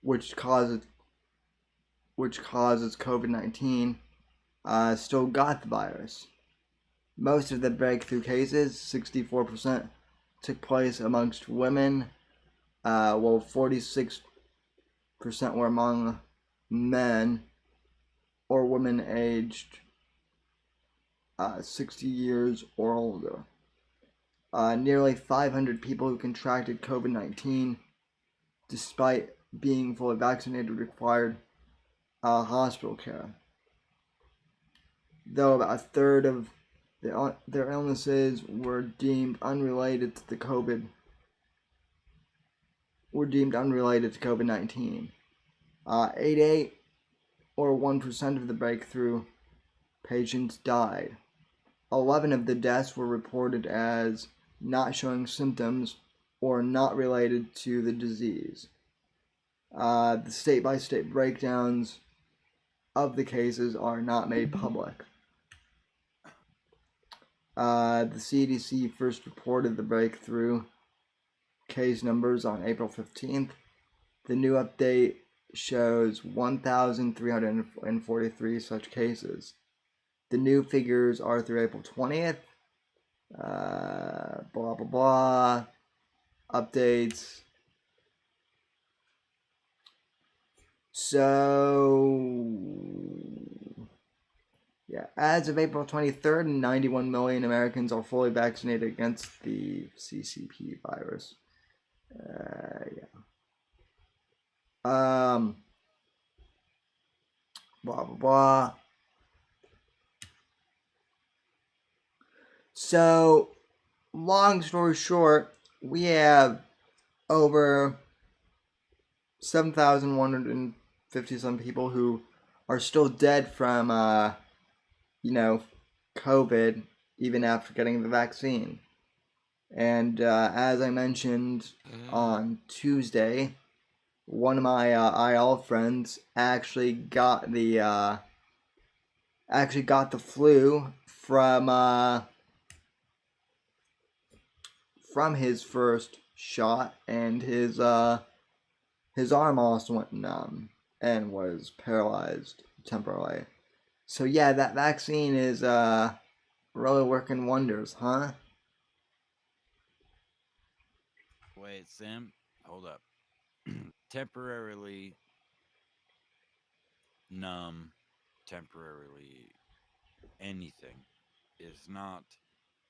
which causes COVID-19, still got the virus. Most of the breakthrough cases, 64%, took place amongst women, while 46% were among men or women aged 60 years or older. Nearly 500 people who contracted COVID-19, despite being fully vaccinated, required hospital care. Though about a third of Their illnesses were deemed unrelated to COVID-19. 88 or 1% of the breakthrough patients died. 11 of the deaths were reported as not showing symptoms or not related to the disease. The state-by-state breakdowns of the cases are not made public. The CDC first reported the breakthrough case numbers on April 15th. The new update shows 1,343 such cases. The new figures are through April 20th. Blah, blah, blah. Updates. So, yeah, as of April 23rd, 91 million Americans are fully vaccinated against the CCP virus. Yeah. Blah, blah, blah. So, long story short, we have over 7,150 some people who are still dead from, COVID, even after getting the vaccine. And as I mentioned on Tuesday, one of my IL friends actually got the flu from his first shot, and his arm also went numb and was paralyzed temporarily. So yeah, that vaccine is really working wonders, huh? Wait, Sam, hold up. Temporarily numb, temporarily anything is not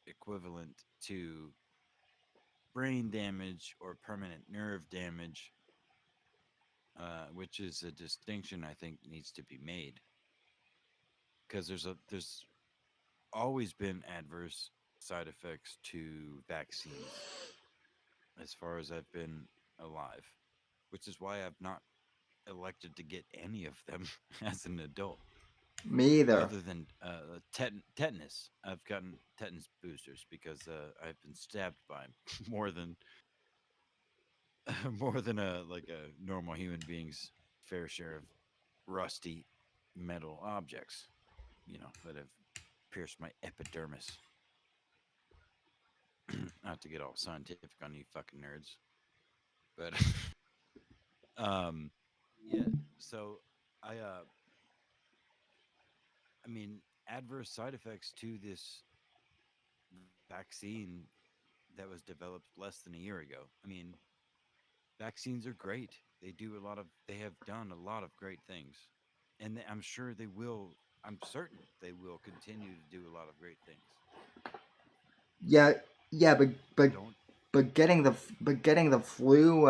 equivalent to brain damage or permanent nerve damage, which is a distinction I think needs to be made, because there's always been adverse side effects to vaccines as far as I've been alive, which is why I've not elected to get any of them as an adult. Me either. Other than tetanus, I've gotten tetanus boosters because I've been stabbed by more than more than a normal human being's fair share of rusty metal objects, that have pierced my epidermis. Not to get all scientific on you fucking nerds, but yeah. So I mean, adverse side effects to this vaccine that was developed less than a year ago. I mean, vaccines are great. They have done a lot of great things. And I'm sure they will, I'm certain they will continue to do a lot of great things. Yeah, but Don't getting the flu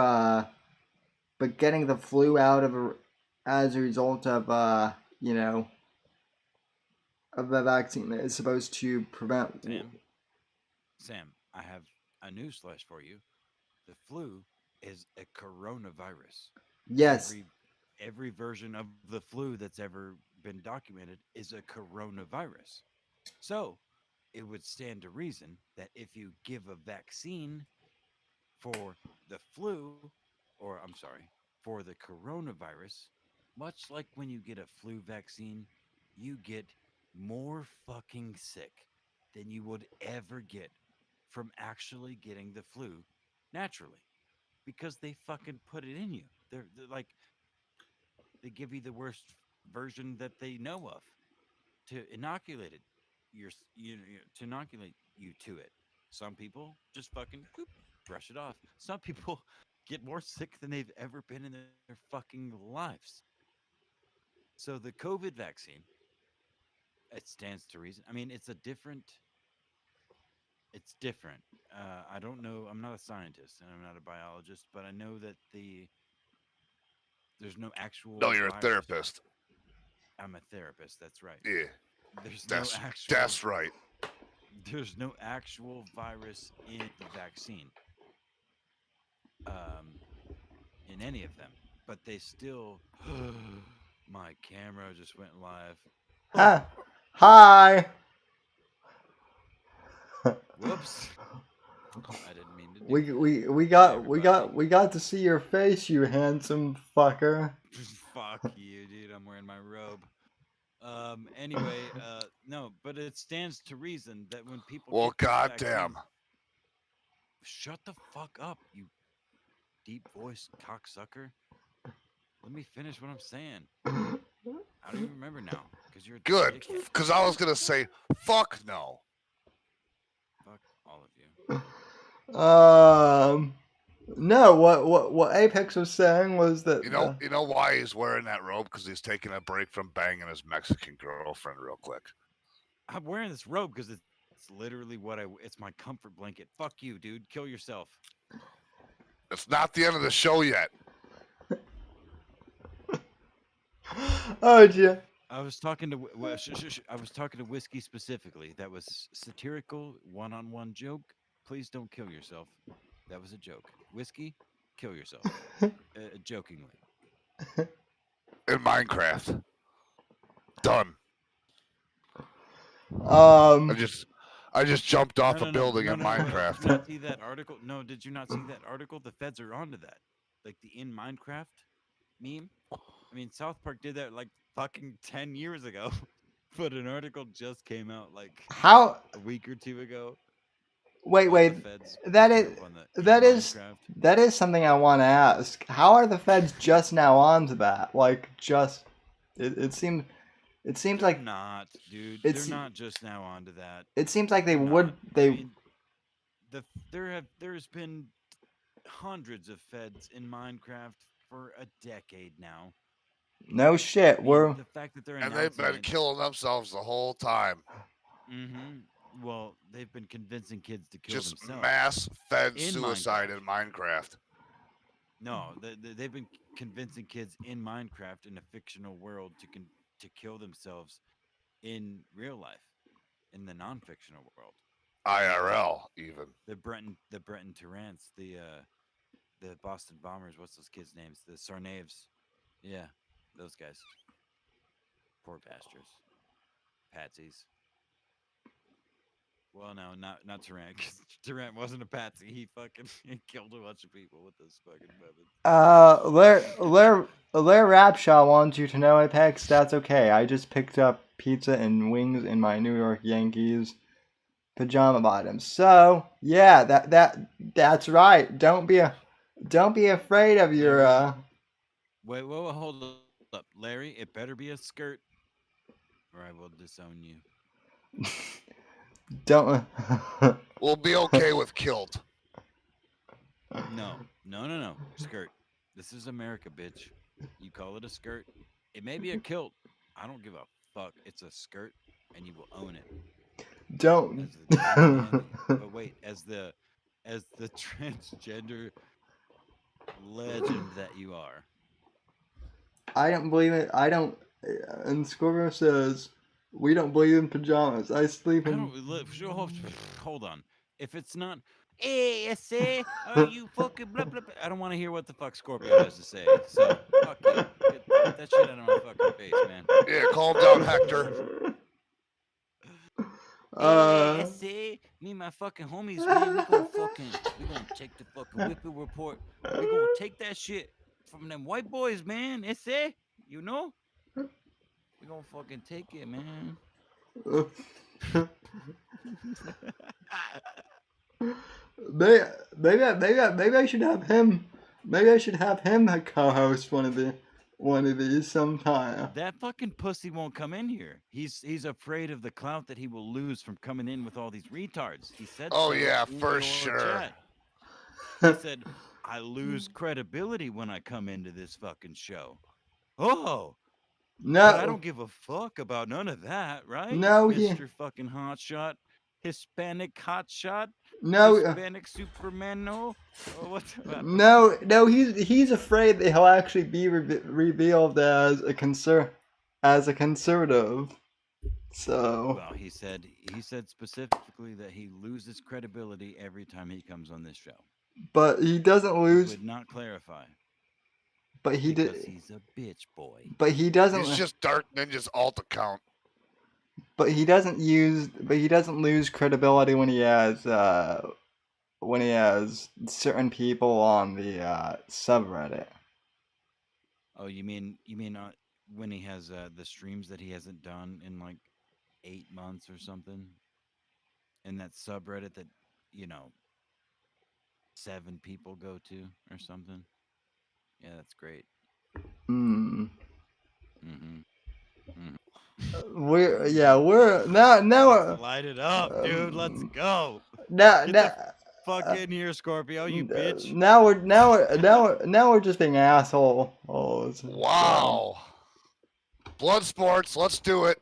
out of as a result of of the vaccine that is supposed to prevent. Sam, I have a newsflash for you. The flu is a coronavirus. Yes. Every version of the flu that's ever been documented is a coronavirus. So it would stand to reason that if you give a vaccine for the flu, or I'm sorry, for the coronavirus, much like when you get a flu vaccine, you get more fucking sick than you would ever get from actually getting the flu naturally, because they fucking put it in you. They're like, they give you the worst version that they know of to inoculate it, to inoculate you to it. Some people just fucking whoop, brush it off. Some people get more sick than they've ever been in their fucking lives. So the COVID vaccine, it stands to reason. I mean, it's different. I don't know. I'm not a scientist and I'm not a biologist, but I know that there's no actual. No, you're a virus. therapist. I'm a therapist. That's right. Yeah, There's no actual. That's right. there's no actual virus in the vaccine, in any of them, but they still. My camera just went live. Hi. Whoops. I didn't mean to do We got to see your face, you handsome fucker. Fuck you, dude. I'm wearing my robe. Anyway, no, but it stands to reason that when people Well, get this goddamn. vaccine, shut the fuck up, you deep voiced cocksucker. Let me finish what I'm saying. I don't even remember now because you're a Good, dickhead. because I was gonna say, fuck no. Fuck all of you. No. What Apex was saying was that You know why he's wearing that robe? Because he's taking a break from banging his Mexican girlfriend real quick. I'm wearing this robe because it's literally it's my comfort blanket. Fuck you, dude. Kill yourself. It's not the end of the show yet. Oh, gee. I was talking to I was talking to Whiskey specifically. That was satirical, one-on-one joke. Please don't kill yourself. That was a joke. Whiskey, kill yourself. Jokingly. In Minecraft. Done. I just jumped off a building in Minecraft. Did you not see that article? No, did you not see that article? The feds are onto that. Like the in Minecraft meme. I mean, South Park did that like fucking 10 years ago. But an article just came out like How a week or two ago. Wait. That is something I want to ask. How are the feds just now onto that? Like, just it seems like not, dude. They're not just now onto that. It seems like they would. I mean, there's been hundreds of feds in Minecraft for a decade now. No shit. The fact that they're and they've been killing themselves the whole time. Mm-hmm. Well, they've been convincing kids to kill Just themselves. mass fed suicide in Minecraft. No, they've been convincing kids in Minecraft in a fictional world to kill themselves in real life, in the non-fictional world. IRL even. The Breton Tarrants, the Boston Bombers. What's those kids' names? The Sarnaves. Yeah, those guys. Poor bastards. Patsies. Well, no, not Tarrant. Because Tarrant wasn't a patsy. He killed a bunch of people with those fucking weapons. Lair Rapshaw wants you to know, Apex, that's okay. I just picked up pizza and wings in my New York Yankees pajama bottoms. So yeah, that's right. Don't be afraid of your Wait, hold up, Larry. It better be a skirt, or I will disown you. Don't. We'll be okay with kilt. No. Skirt. This is America, bitch. You call it a skirt. It may be a kilt. I don't give a fuck. It's a skirt, and you will own it. Don't. But wait, as the transgender legend that you are. I don't believe it. I don't. And Scorpio says, we don't believe in pajamas. I sleep in. Hold on. If it's not, hey, say, are you fucking blah, blah, blah. I don't want to hear what the fuck Scorpio has to say. So, fuck you. Get that shit out of my fucking face, man. Yeah, calm down, Hector. Say, me and my fucking homies, man, we gonna take the fucking Whitfield report. We gonna take that shit from them white boys, man. Say, you know? We gonna fucking take it, man. Maybe I should have him. Maybe I should have him co-host one of these sometime. That fucking pussy won't come in here. He's afraid of the clout that he will lose from coming in with all these retards. He said. Oh so yeah, for sure. He said, I lose credibility when I come into this fucking show. Oh. No, but I don't give a fuck about none of that, right? No, Mr. Fucking hotshot, Hispanic hotshot, no, Hispanic Superman, no. No, he's afraid that he'll actually be revealed as a conservative. So, Well, he said specifically that he loses credibility every time he comes on this show. but he doesn't He lose. would not clarify But he because did. he's a bitch boy. But he doesn't. He's just Dark Ninja's alt account. But he doesn't use. But he doesn't lose credibility when he has. When he has certain people on the subreddit. Oh, you mean when he has the streams that he hasn't done in like 8 months or something, and that subreddit that you know 7 people go to or something? Yeah, that's great. Hmm. Mm-hmm. We're now Light it up, dude. Let's go. now Get now. the fuck in here, Scorpio, you bitch. Now we're just being assholes. Wow. Blood sports. Let's do it.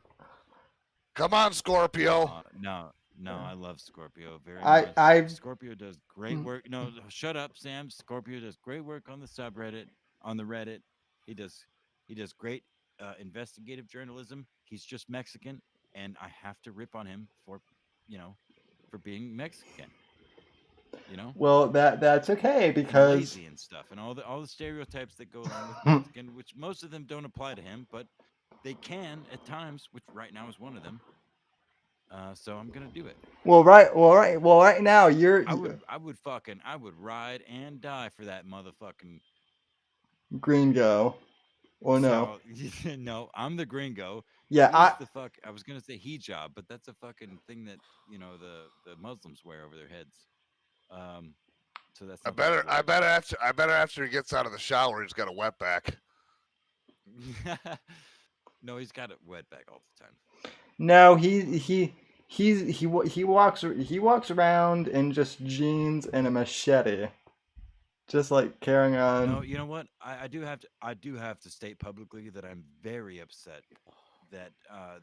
Come on, Scorpio. No, I love Scorpio very I- much. Scorpio does great work. No, shut up, Sam. Scorpio does great work on the subreddit, on the Reddit. He does great investigative journalism. He's just Mexican, and I have to rip on him for, for being Mexican. Well, that's okay And because lazy and stuff, and all the stereotypes that go along with Mexican, which most of them don't apply to him, but they can at times. Which right now is one of them. So I'm gonna do it. right now you're I would ride and die for that motherfucking gringo, or no? no, I'm the gringo. Yeah, He's the fuck. I was gonna say hijab, but that's a fucking thing that the Muslims wear over their heads. So that's I not gonna bet work. after he gets out of the shower, he's got a wetback. No, he's got it wet back all the time. no, he walks around in just jeans and a machete, just like carrying on. No, you know what? I do have to state publicly that I'm very upset that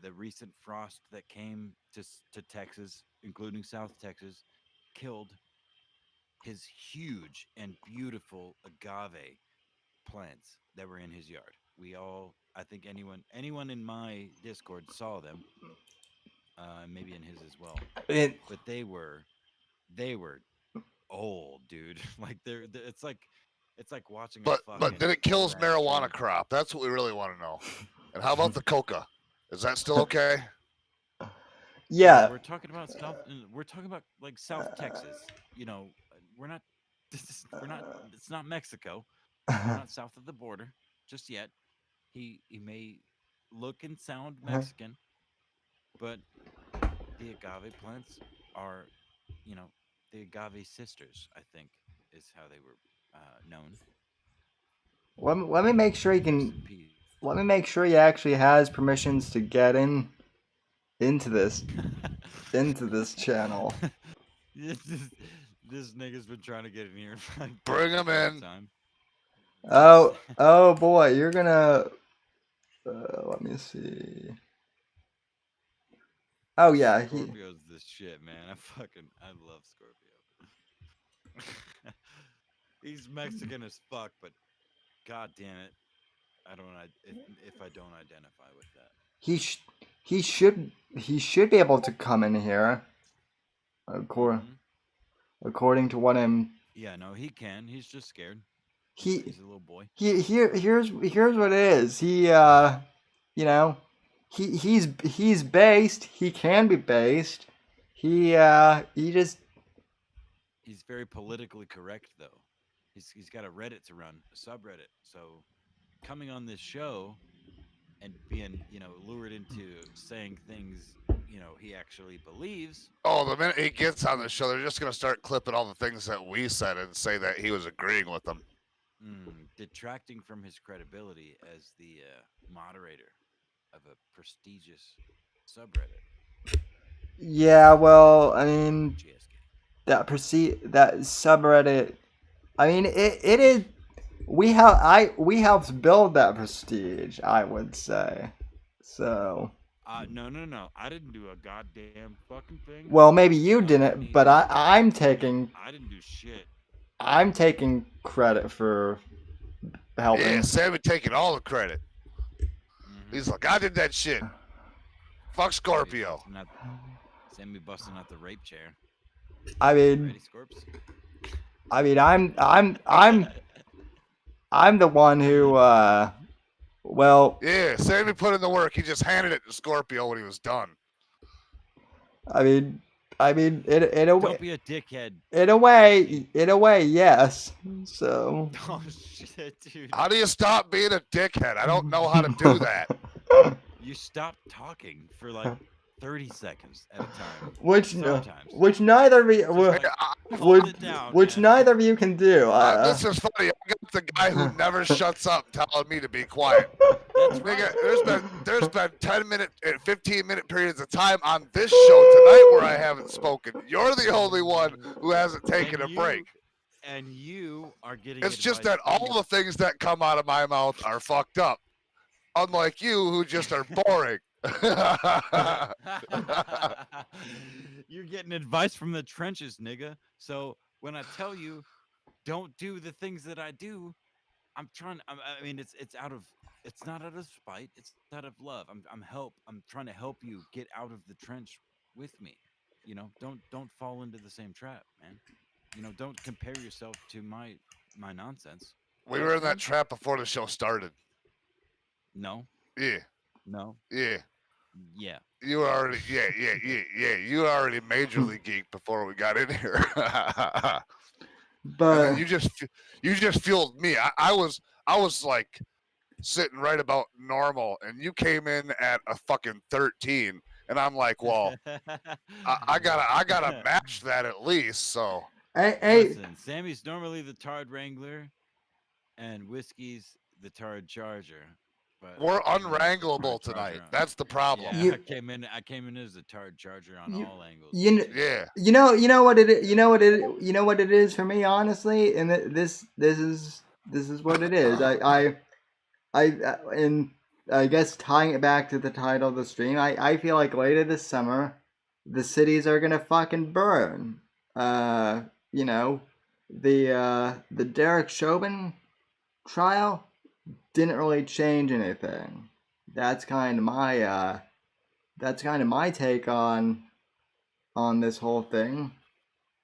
the recent frost that came to Texas, including South Texas, killed his huge and beautiful agave plants that were in his yard. I think anyone in my Discord saw them, maybe in his as well. But they were old, dude. Like it's like watching But a fucking then it kills grass marijuana tree. crop. That's what we really want to know. And how about the coca? Is that still okay? Yeah, We're talking about South. We're talking about like South Texas. We're not. We're not. It's not Mexico. We're not south of the border just yet. He may look and sound Mexican, but the agave plants are, the agave sisters. I think is how they were known. let me make sure he Rest in can. peace. Let me make sure he actually has permissions to get into this channel. This nigga's been trying to get in here. Bring him in. Time. Oh boy, you're gonna. Let me see. Oh yeah, Scorpio's the shit, man. I love Scorpio. He's Mexican as fuck, but god damn it, I don't. If I don't identify with that, he should be able to come in here. According to what I'm. Yeah, no, he can. He's just scared. He's a little boy. Here's what it is. He's based. He can be based. He just. He's very politically correct, though. He's got a Reddit to run, a subreddit. So coming on this show and being, lured into saying things, he actually believes. Oh, the minute he gets on the show, they're just going to start clipping all the things that we said and say that he was agreeing with them. Detracting from his credibility as the moderator of a prestigious subreddit. Yeah, well, I mean, GSK. that subreddit. I mean, it is. We helped build that prestige, I would say. So. No. I didn't do a goddamn fucking thing. Well, maybe you didn't, but I'm taking. I didn't do shit. I'm taking credit for helping. Yeah, Sammy taking all the credit. He's like, I did that shit. Fuck Scorpio. Sammy busting out the rape chair. I mean, Ready, Scorps? I'm the one who, well, Yeah, Sammy put in the work. He just handed it to Scorpio when he was done. I mean, in a Don't way, be a dickhead. in a way, yes. So. Oh shit, dude. How do you stop being a dickhead? I don't know how to do that. You stop talking for like 30 seconds at a time. Which neither of you, Hold it down, man. neither of you can do. This is funny. I got the guy who never shuts up telling me to be quiet. That's right. Nigga, there's been 10-minute and 15-minute periods of time on this show tonight where I haven't spoken. You're the only one who hasn't taken a break. And you are getting. It's just that all the things that come out of my mouth are fucked up. Unlike you, who just are boring. You're getting advice from the trenches, nigga. So when I tell you, don't do the things that I do, I'm trying. I mean, it's out of. It's not out of spite. It's out of love. I'm trying to help you get out of the trench with me. You know, don't fall into the same trap, man. You know, don't compare yourself to my nonsense. We were in that trap before the show started. No. Yeah. No. Yeah. Yeah. You were already You were already majorly geek before we got in here. But you just fueled me. I was like sitting right about normal, and you came in at a fucking 13, and I'm like, well, I gotta match that at least. So hey, Listen, Sammy's normally the Tard Wrangler, and Whiskey's the Tard Charger. But we're I came in as the unwrangleable Tard Charger tonight. on- That's the problem. Yeah, I came in as the Tard Charger on all angles. Yeah. You know what it is for me, honestly, and this is what it is. And I guess tying it back to the title of the stream, I feel like later this summer, the cities are gonna fucking burn. You know, the Derek Chauvin trial didn't really change anything. That's kind of my take on this whole thing.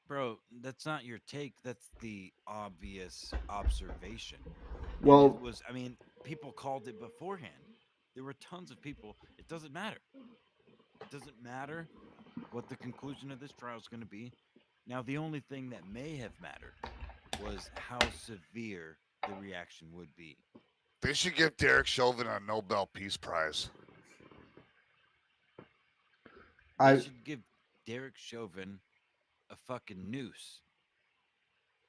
Bro, that's not your take. That's the obvious observation. And Well, it was, I mean, people called it beforehand. There were tons of people. It doesn't matter. It doesn't matter what the conclusion of this trial is going to be. Now, the only thing that may have mattered was how severe the reaction would be. They should give Derek Chauvin a Nobel Peace Prize. They should give Derek Chauvin a fucking noose.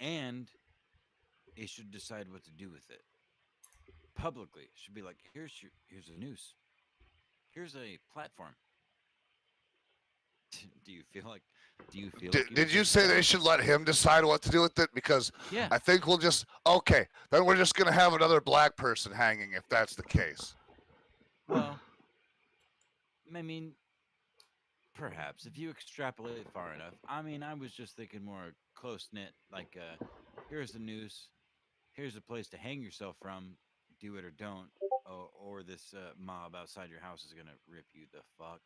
And they should decide what to do with it. Publicly, should be like, here's a noose. Here's a platform. Do you feel like Did you say they should let him decide what to do with it? Because Yeah. I think we'll just then we're just gonna have another black person hanging if that's the case. Well, I mean, perhaps if you extrapolate far enough. I mean, I was just thinking more close knit. Like, here's the noose. Here's a place to hang yourself from. Do it or don't. Or this mob outside your house is gonna rip you the fuck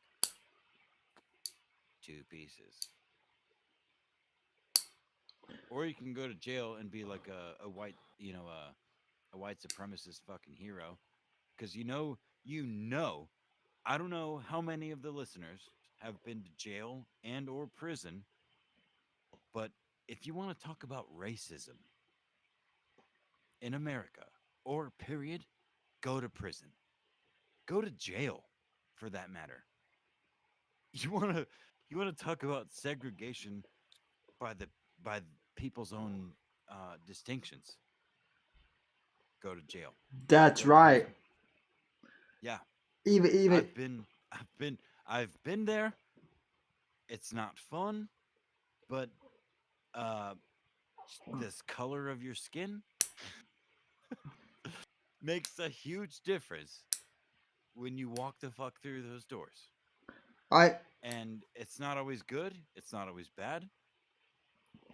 to pieces. Or you can go to jail and be like a white, a white supremacist fucking hero, because you know, I don't know how many of the listeners have been to jail and or prison, but if you want to talk about racism in America or period, go to prison, go to jail, for that matter. You want to talk about segregation by people's own distinctions. Go to jail. That's right. Yeah. Even I've been there. It's not fun, but this color of your skin makes a huge difference when you walk the fuck through those doors. And it's not always good, it's not always bad,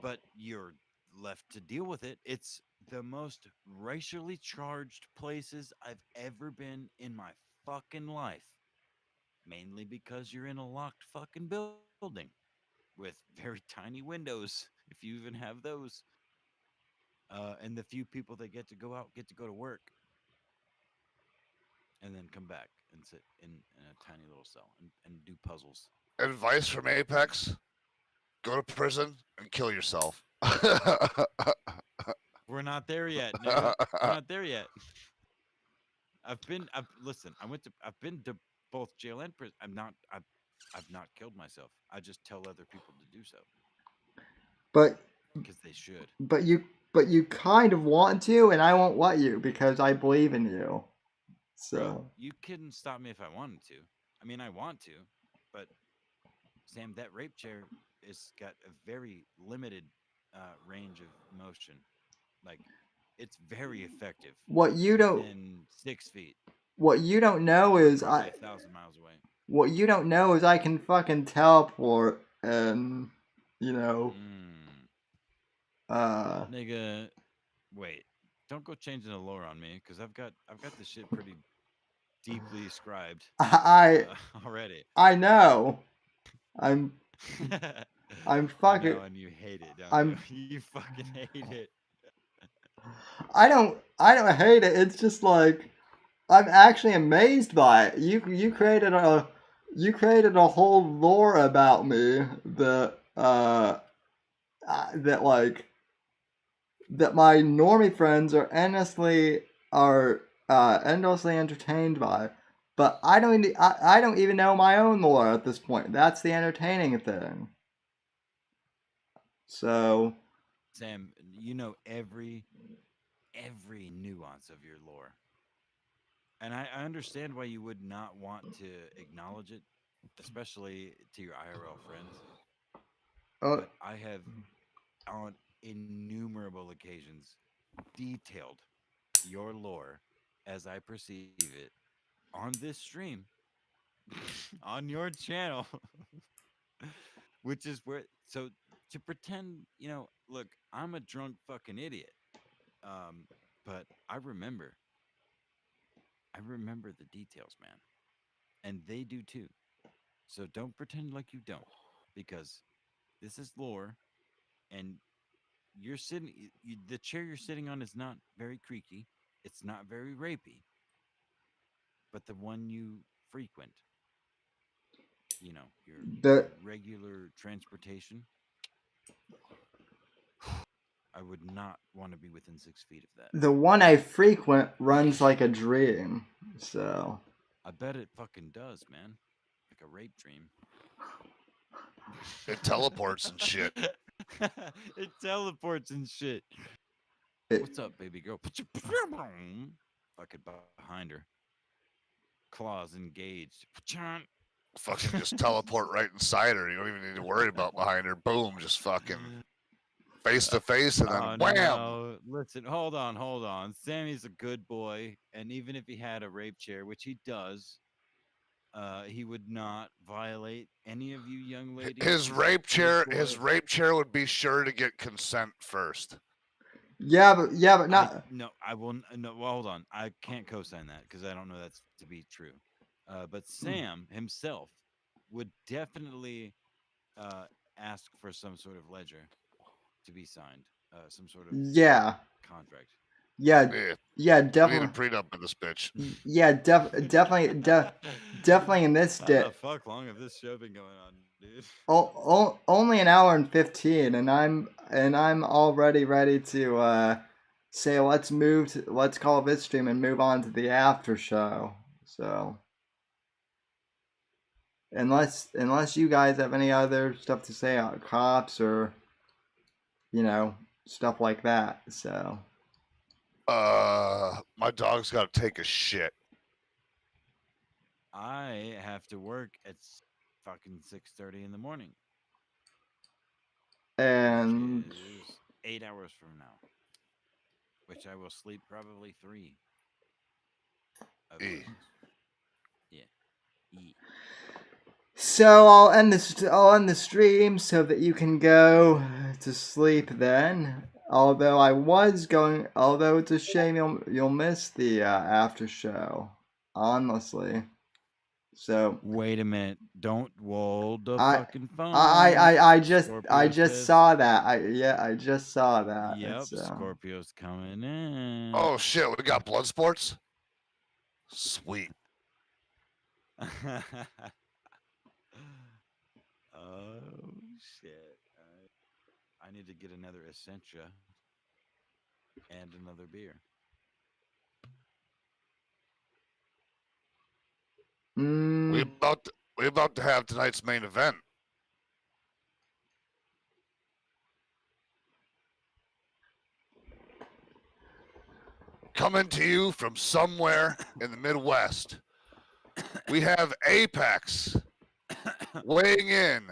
but you're left to deal with it. It's the most racially charged places I've ever been in my fucking life. mainly because you're in a locked fucking building with very tiny windows, if you even have those. And the few people that get to go out get to go to work and then come back and sit in a tiny little cell and do puzzles. Advice from Apex: go to prison and kill yourself. We're not there yet, nigga. We're not there yet. Listen, I've been to both jail and prison. I've not killed myself. I just tell other people to do so But because they should. but you kind of want to, and I won't let you because I believe in you. So Bro, you couldn't stop me if I wanted to. I mean, I want to, but Sam, that rape chair is got a very limited range of motion. Like, it's very effective what you don't within 6 feet, what you don't know is probably 1,000 miles away. what you don't know is I can fucking teleport and Nigga, wait, don't go changing the lore on me because I've got this shit pretty deeply scribed I already. I know. I'm I fucking know, and you hate it, don't I'm you? You fucking hate it. I don't hate it. It's just like I'm actually amazed by it. You created a whole lore about me that that like that my normie friends are endlessly entertained by. But I don't even know my own lore at this point. That's the entertaining thing. So Sam, you know every nuance of your lore. And I understand why you would not want to acknowledge it, especially to your IRL friends. But I have, on innumerable occasions, detailed your lore as I perceive it on this stream, on your channel, which is where. So to pretend, look, I'm a drunk fucking idiot, but I remember the details, man, and they do too. So don't pretend like you don't, because this is lore, and you're sitting. The chair you're sitting on is not very creaky. It's not very rapey, but the one you frequent, your the regular transportation, I would not want to be within 6 feet of that. the one I frequent runs like a dream. So I bet it fucking does, man. Like a rape dream. It teleports and shit. It teleports and shit. it, What's up, baby girl? Fucking behind her. Claws engaged. Fucking just teleport right inside her. You don't even need to worry about behind her. Boom, just fucking face to face, and then wham. No. Listen, hold on. Sammy's a good boy, and even if he had a rape chair, which he does, he would not violate any of you young ladies. His rape chair would be sure to get consent first. yeah, but not. I will. No, well, hold on. I can't co-sign that because I don't know that's to be true. But Sam himself would definitely ask for some sort of ledger to be signed, some sort of contract. Yeah, definitely. We need a prenup with this bitch. Yeah, definitely in this day. How the fuck long have this show been going on, dude? Only an hour and 15, and I'm already ready to say let's call this stream and move on to the after show. So unless you guys have any other stuff to say on cops or stuff like that. So my dog's got to take a shit. I have to work at fucking 6:30 in the morning. And which is 8 hours from now, which I will sleep probably 3. Yeah. So I'll end the stream so that you can go to sleep then. Although it's a shame you'll miss the after show. Honestly. So Wait a minute. Don't hold the I- fucking phone. I just Scorpio says- saw that. I just saw that. Yep, So. Scorpio's coming in. Oh shit, we got blood sports. Sweet. Oh shit! I need to get another Essentia and another beer. We about to have tonight's main event. Coming to you from somewhere in the Midwest, we have Apex weighing in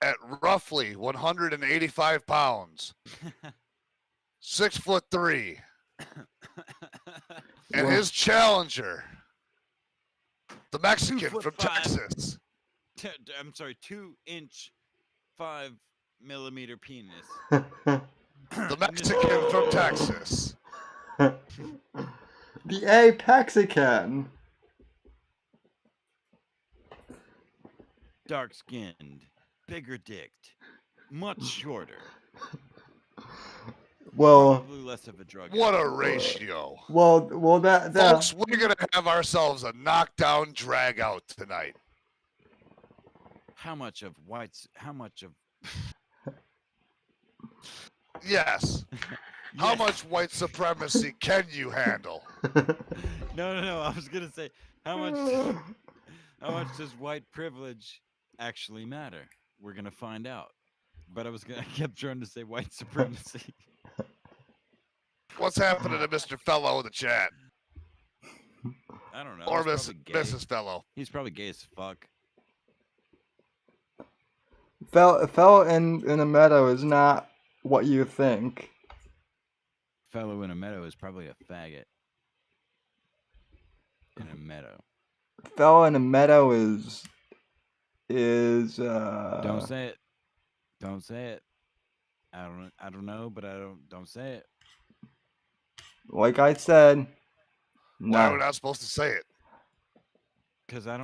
at roughly 185 pounds, 6'3", and his challenger, the Mexican from 2'5". Texas. I'm sorry, 2-inch, 5mm penis. The Mexican from Texas. The Apexican. Dark skinned, bigger dicked, much shorter. Well, Probably less of a drug. What a addict. ratio. well, that Folks, we're going to have ourselves a knockdown drag out tonight. How much of whites? How much of? Yes. How Yes. much white supremacy can you handle? No. I was gonna say how much. How much does white privilege actually matter? We're gonna find out. But I kept trying to say white supremacy. What's happening to Mr. Fellow in the chat? I don't know. Or he's probably gay. Mrs. Fellow? He's probably gay as fuck. Fellow in a meadow is not what you think. Fellow in a meadow is probably a faggot. In a meadow. Fellow in a meadow is Don't say it. Don't say it. I don't know, but don't say it. like I said. Why are we No. not supposed to say it? Because I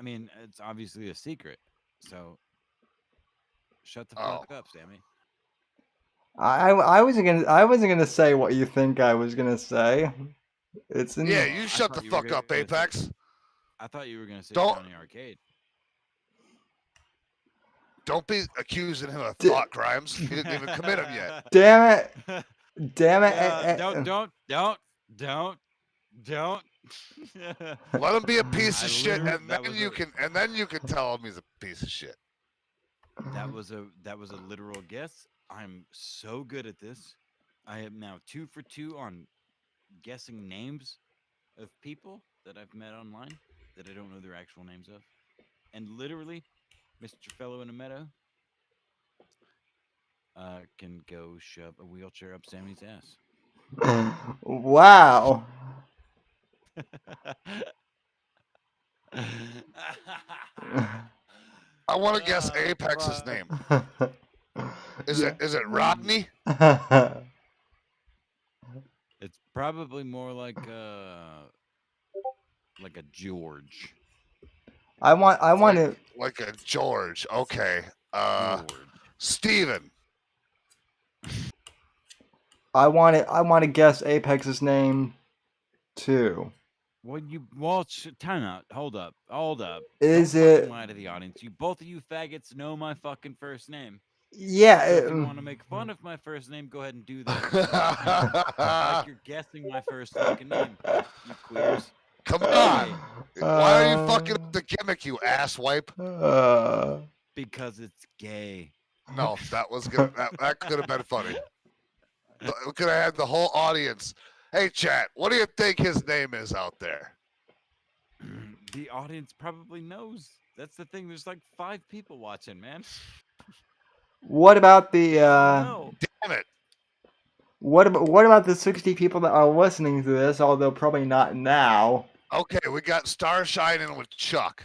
mean, it's obviously a secret. So shut the Oh. fuck up, Sammy. I wasn't gonna say what you think I was gonna say. It's in Yeah, the- you I shut thought the you were fuck gonna up, say- Apex. I thought you were gonna say Don't- Johnny Arcade. Don't be accusing him of D- thought crimes. He didn't even commit them yet. Damn it! Damn it! Don't. Let him be a piece I of shit, literally- and that then was you a- can tell him he's a piece of shit. That was a literal guess. I'm so good at this. I am now 2 for 2 on guessing names of people that I've met online that I don't know their actual names of. And literally, Mr. Fellow in a Meadow can go shove a wheelchair up Sammy's ass. Wow. I want to guess Oh, Apex's fuck. name. Is it Rodney? It's probably more like a George. I want to. Like a George. Okay. George. Steven. I want to guess Apex's name too. Time out. Hold up. Is Don't it- fucking lie to the audience? You both of you faggots know my fucking first name. Yeah. So if you want to make fun of my first name, go ahead and do that. Like you're guessing my first fucking name, you queers. Come on. Why are you fucking Uh, up the gimmick, you asswipe? Because it's gay. No, that could have been funny. We could have had the whole audience. Hey, chat, what do you think his name is out there? The audience probably knows. That's the thing. There's like 5 people watching, man. What about the No. Damn it. what about the 60 people that are listening to this? Although probably not now. Okay, we got Starshine in with Chuck.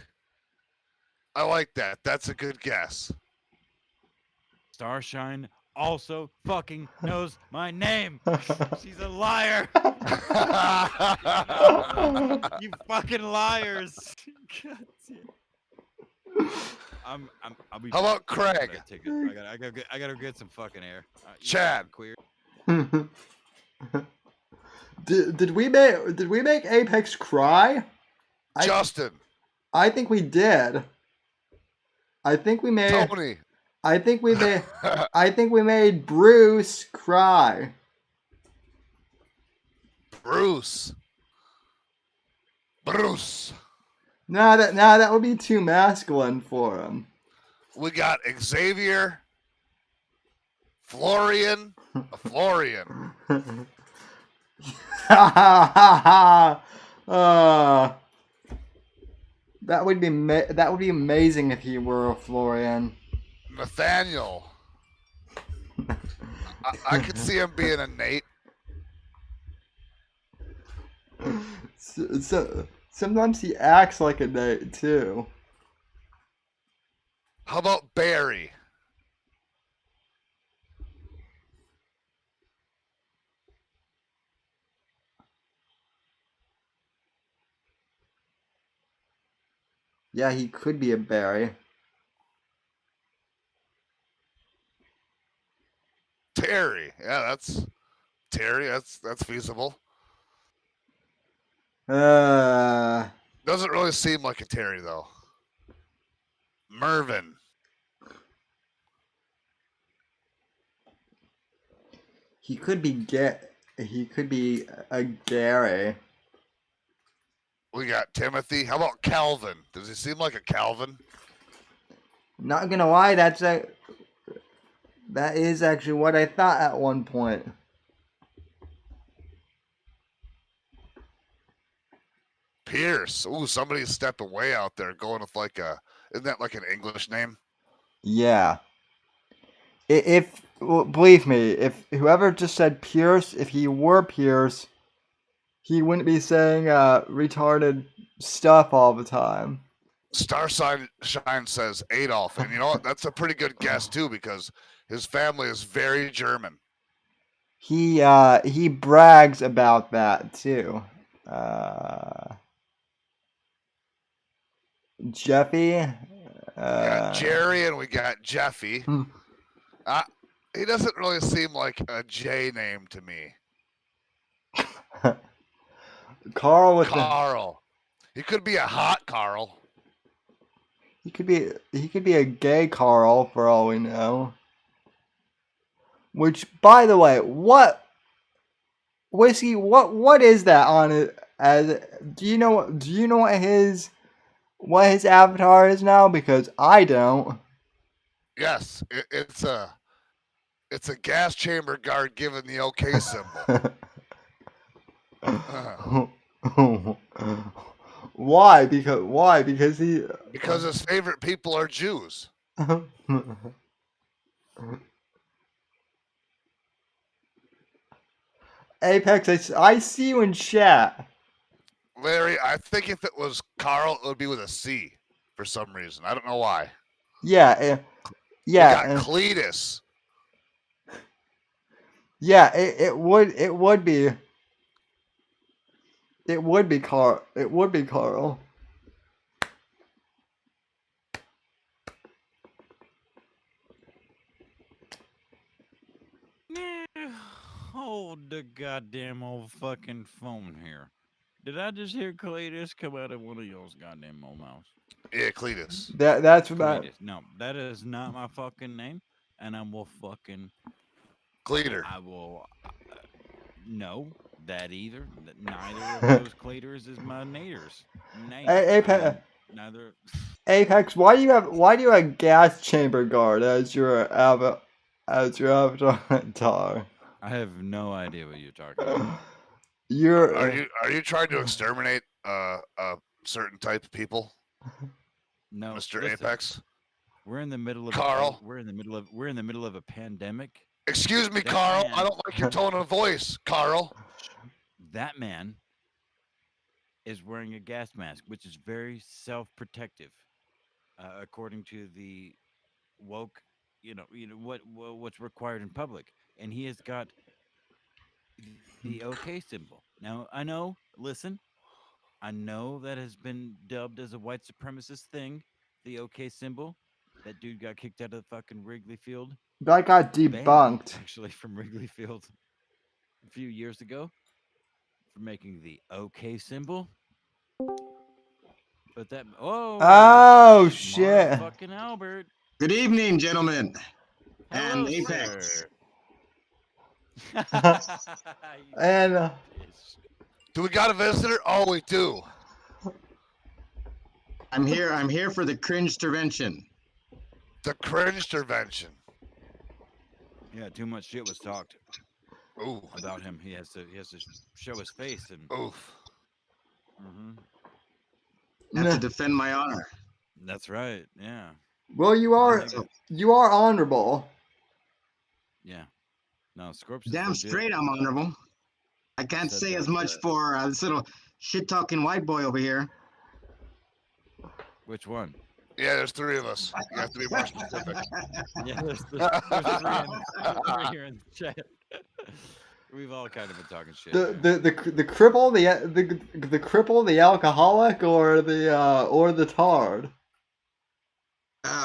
I like that. That's a good guess. Starshine also fucking knows my name. She's a liar. You fucking liars. God damn. I'll be How back. about Craig? I gotta get some fucking air. You Chad. fucking queer. Did we make Apex cry? Justin. I think we did. I think we made Tony. I think we made Bruce cry. Bruce. No, that would be too masculine for him. We got Xavier. Florian. That would be amazing if he were a Florian. Nathaniel. I could see him being a Nate. So sometimes he acts like a Nate too. How about Barry? Yeah, he could be a Barry. Terry. Yeah, that's Terry. That's feasible. Doesn't really seem like a Terry though. Mervin. He could be a Gary. We got Timothy. How about Calvin? Does he seem like a Calvin? Not gonna lie, that is actually what I thought at one point. Pierce. Ooh, somebody's stepping way out there, going with isn't that like an English name? Yeah. Believe me, if whoever just said Pierce, if he were Pierce, he wouldn't be saying retarded stuff all the time. Starshine says Adolf, and you know what? That's a pretty good guess too, because his family is very German. He brags about that too. Jeffy. We got Jerry and we got Jeffy. He doesn't really seem like a J name to me. Carl. He could be a hot Carl. He could be a gay Carl for all we know. Which, by the way, what is that on it? Do you know what his avatar is now? Because I don't. Yes, it's a gas chamber guard giving the OK symbol. Why? Because his favorite people are Jews. Apex, I see you in chat. Larry, I think if it was Carl, it would be with a C for some reason. I don't know why. Yeah. We got Cletus. Yeah, it would be. It would be Carl. Hold the goddamn old fucking phone here. Did I just hear Cletus come out of one of y'all's goddamn old mouths? Yeah, Cletus. That's about. Cletus. No, that is not my fucking name, and I will fucking. Cleater. I will. No, that either. Neither of those Cleaters is my nader's name. Apex. Neither. Apex, why do you have gas chamber guard as your avatar? I have no idea what you're talking about. Are you trying to exterminate a certain type of people? No, Mr. listen, Apex. We're in the middle of Carl. we're in the middle of a pandemic. Excuse me, Carl. I don't like your tone of voice, Carl. That man is wearing a gas mask, which is very self-protective, according to the woke. What's required in public, and he has got the OK symbol. Now I know. Listen, I know that has been dubbed as a white supremacist thing, the OK symbol. That dude got kicked out of the fucking Wrigley Field. That got Banned, debunked. actually, from Wrigley Field a few years ago for making the OK symbol. But that Oh shit! fucking Albert. Good evening, gentlemen. Hello, And Apex. sir. And Bitch. Do we got a visitor? Oh, we do. I'm here for the cringe intervention. The cringe intervention. Yeah, too much shit was talked Ooh. about him. He has to show his face and. Oof. I have to defend my honor. That's right. Yeah. well, you are honorable. Yeah. No, Scorpion's Damn legit. straight I'm honorable. I can't Said say that, as much for this little shit-talking white boy over here. Which one? Yeah, there's 3 of us. You have to be more specific. Yeah, there's 3 here in the chat. We've all kind of been talking shit. The cripple, the cripple, the alcoholic, or the tard.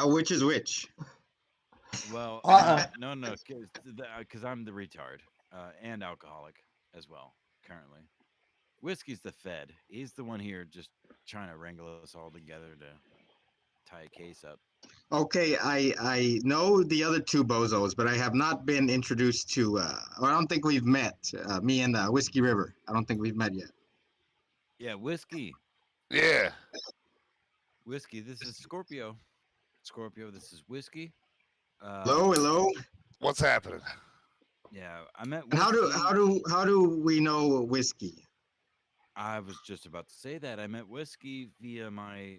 Which is which? Well, no, because I'm the retard and alcoholic as well currently. Whiskey's the Fed. He's the one here just trying to wrangle us all together to tie a case up. Okay, I know the other 2 bozos, but I have not been introduced to. I don't think we've met. Me and Whiskey River. I don't think we've met yet. Yeah, Whiskey. Yeah. Whiskey. This is Scorpio. Scorpio. This is Whiskey. Hello. What's happening? Yeah, I met. And Whiskey. how do we know Whiskey? I was just about to say that. I met Whiskey via my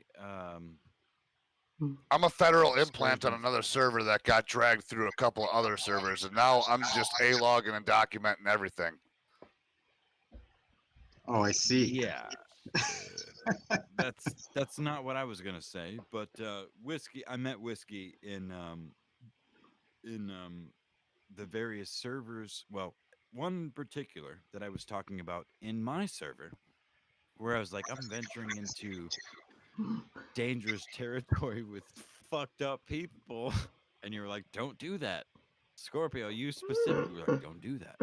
I'm a federal implant on another server that got dragged through a couple of other servers, and now I'm just A-logging and documenting everything. Oh, I see. Yeah. That's not what I was gonna say, but Whiskey. I met Whiskey in the various servers. Well, one in particular that I was talking about in my server, where I was like, I'm venturing into dangerous territory with fucked up people, and you were like, don't do that. Scorpio, you specifically were like, don't do that.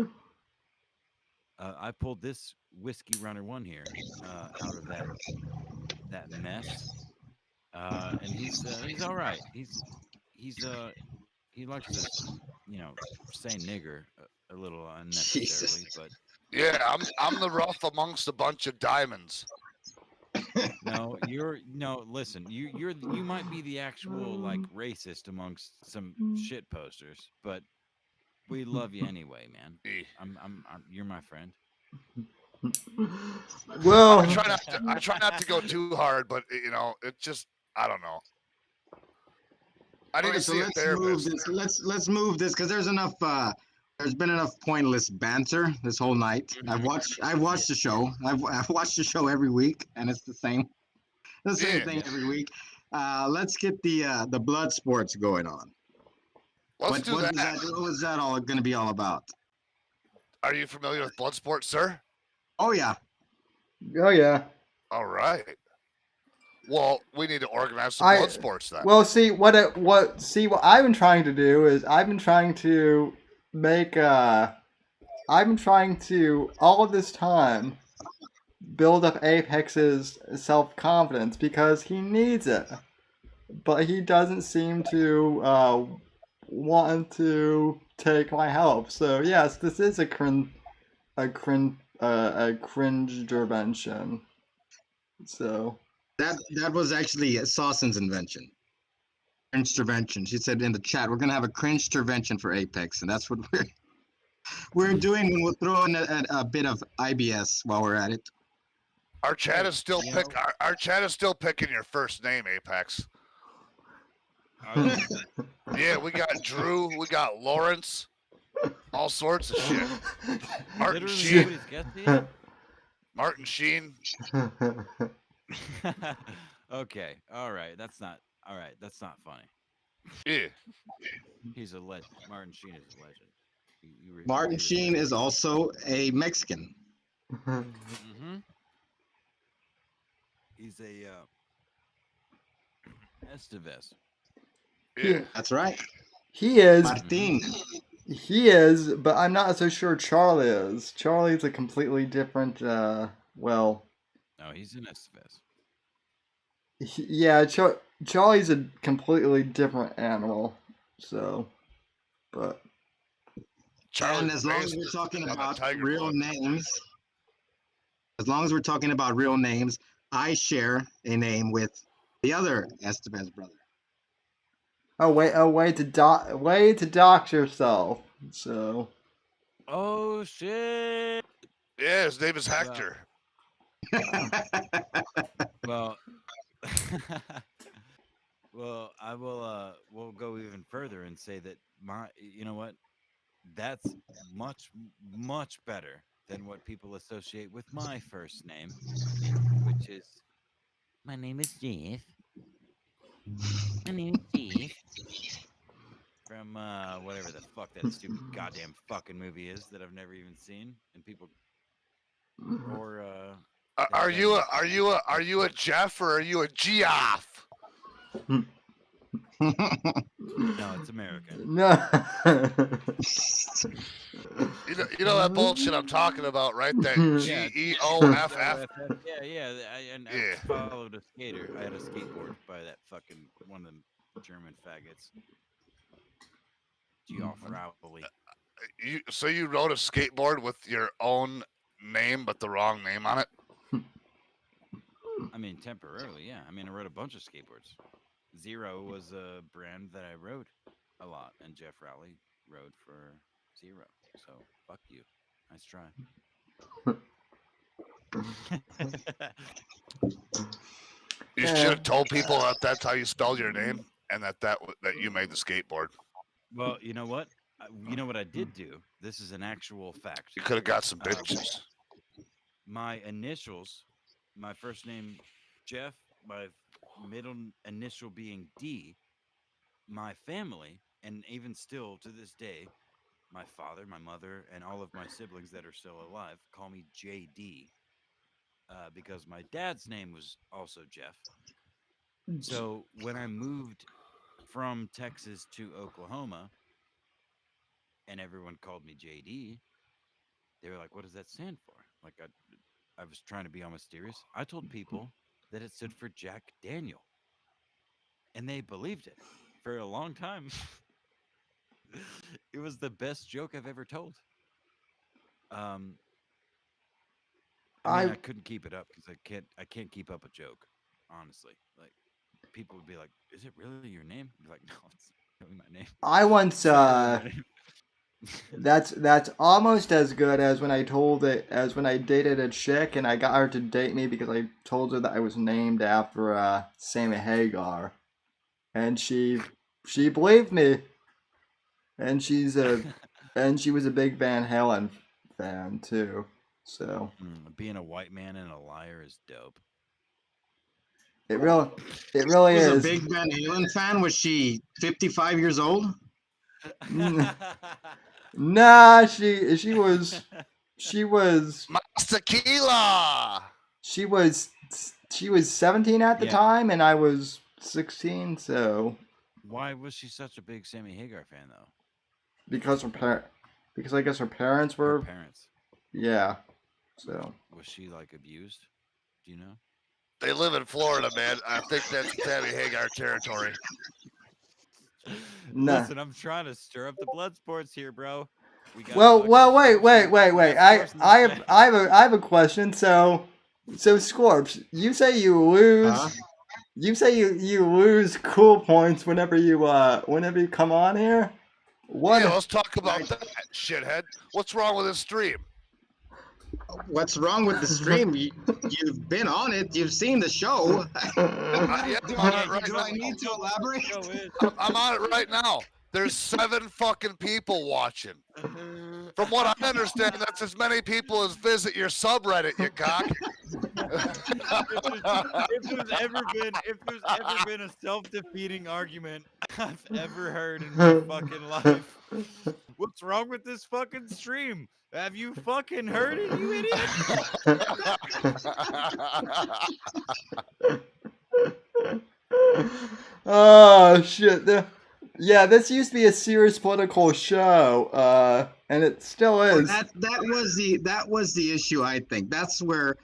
I pulled this Whiskey Runner 1 here out of that mess, and he's all right. He likes to say nigger a little unnecessarily, Jesus. but Yeah, I'm the rough amongst a bunch of diamonds. Listen, you might be the actual like racist amongst some shit posters, but we love you anyway, man. You're my friend. Well, I try not to go too hard, but it just I don't know. I need to see a therapist. Let's move this because there's enough. There's been enough pointless banter this whole night. I've watched the show. I've watched the show every week, and it's the same thing every week. Let's get the blood sports going on. Let's do that. What was that all going to be all about? Are you familiar with blood sports, sir? Oh yeah. oh yeah. All right. Well, we need to organize some blood sports then. Well, what I've been trying to do is I've been trying to all of this time build up Apex's self-confidence because he needs it, but he doesn't seem to want to take my help. So yes, this is a cringe intervention. So. That was actually Sawson's invention. Cringe intervention. She said in the chat, we're gonna have a cringe intervention for Apex, and that's what we're doing when we'll throw in a bit of IBS while we're at it. Our chat is still our chat is still picking your first name, Apex. Yeah, we got Drew, we got Lawrence, all sorts of shit. Martin Sheen. Martin Sheen. Okay, all right, that's not funny. Yeah. He's a legend. Martin Sheen is a legend. Martin Sheen is also a Mexican. Mm-hmm. He's a Estevez. Yeah. That's right. He is. Martin. He is, but I'm not so sure Charlie is. Charlie's a completely different. Well, No, he's an Estevez. yeah, Charlie's a completely different animal. So, but And as long as we're talking about real names, as long as we're talking about real names, I share a name with the other Estevez brother. way to dox yourself. So, Oh shit! Yeah, his name is Hector. Well, well, I will. We'll go even further and say that you know what? That's much better than what people associate with my first name, which is my name is Jeff. My name is Jeff. From whatever the fuck that stupid goddamn fucking movie is that I've never even seen, and people or Are you a Jeff or are you a Geoff? No, it's American. no. You know that bullshit I'm talking about, right? That Geoff. Yeah. I followed a skater. I had a skateboard by that fucking one of them German faggots. Geoff Rowley. So you rode a skateboard with your own name but the wrong name on it? I mean, temporarily, yeah. I mean, I rode a bunch of skateboards. Zero was a brand that I rode a lot, and Jeff Rowley rode for Zero. So, fuck you. Nice try. You should have told people that that's how you spelled your name and that you made the skateboard. Well, you know what? You know what I did do? This is an actual fact. You could have got some bitches. My initials, my first name, Jeff, my middle initial being D, my family, and even still to this day, my father, my mother, and all of my siblings that are still alive call me JD because my dad's name was also Jeff. So when I moved from Texas to Oklahoma and everyone called me JD, they were like, what does that stand for? Like, I was trying to be all mysterious. I told people that it stood for Jack Daniel, and they believed it for a long time. It was the best joke I've ever told. I mean, I couldn't keep it up because I can't keep up a joke, honestly. Like, people would be like, "Is it really your name?" I'd be like, "No, it's really my name." I once that's almost as good as when I dated a chick and I got her to date me because I told her that I was named after Sammy Hagar, and she believed me, and she was a big Van Halen fan too. So being a white man and a liar is dope. It really is. Is A big Van Halen fan. Was she 55 years old? Nah, she was tequila. She was 17 at the time, and I was 16. So why was she such a big Sammy Hagar fan though? Because I guess her parents were her parents. Yeah. So was she like abused? Do you know? They live in Florida, man. I think that's Sammy Hagar territory. Nah. Listen, I'm trying to stir up the blood sports here, bro. Wait. I have a question. So Scorps, you say you lose. You say you lose cool points whenever you come on here. What? Yeah, let's talk about that, shithead. What's wrong with this stream? What's wrong with the stream? You've been on it. You've seen the show. Do I need to elaborate? I'm on it right now. There's 7 fucking people watching. From what I understand, that's as many people as visit your subreddit, you cock. If there's ever been a self-defeating argument I've ever heard in my fucking life, What's wrong with this fucking stream? Have you fucking heard it, you idiot? Oh shit! Yeah, this used to be a serious political show, and it still is. That was the issue. I think that's where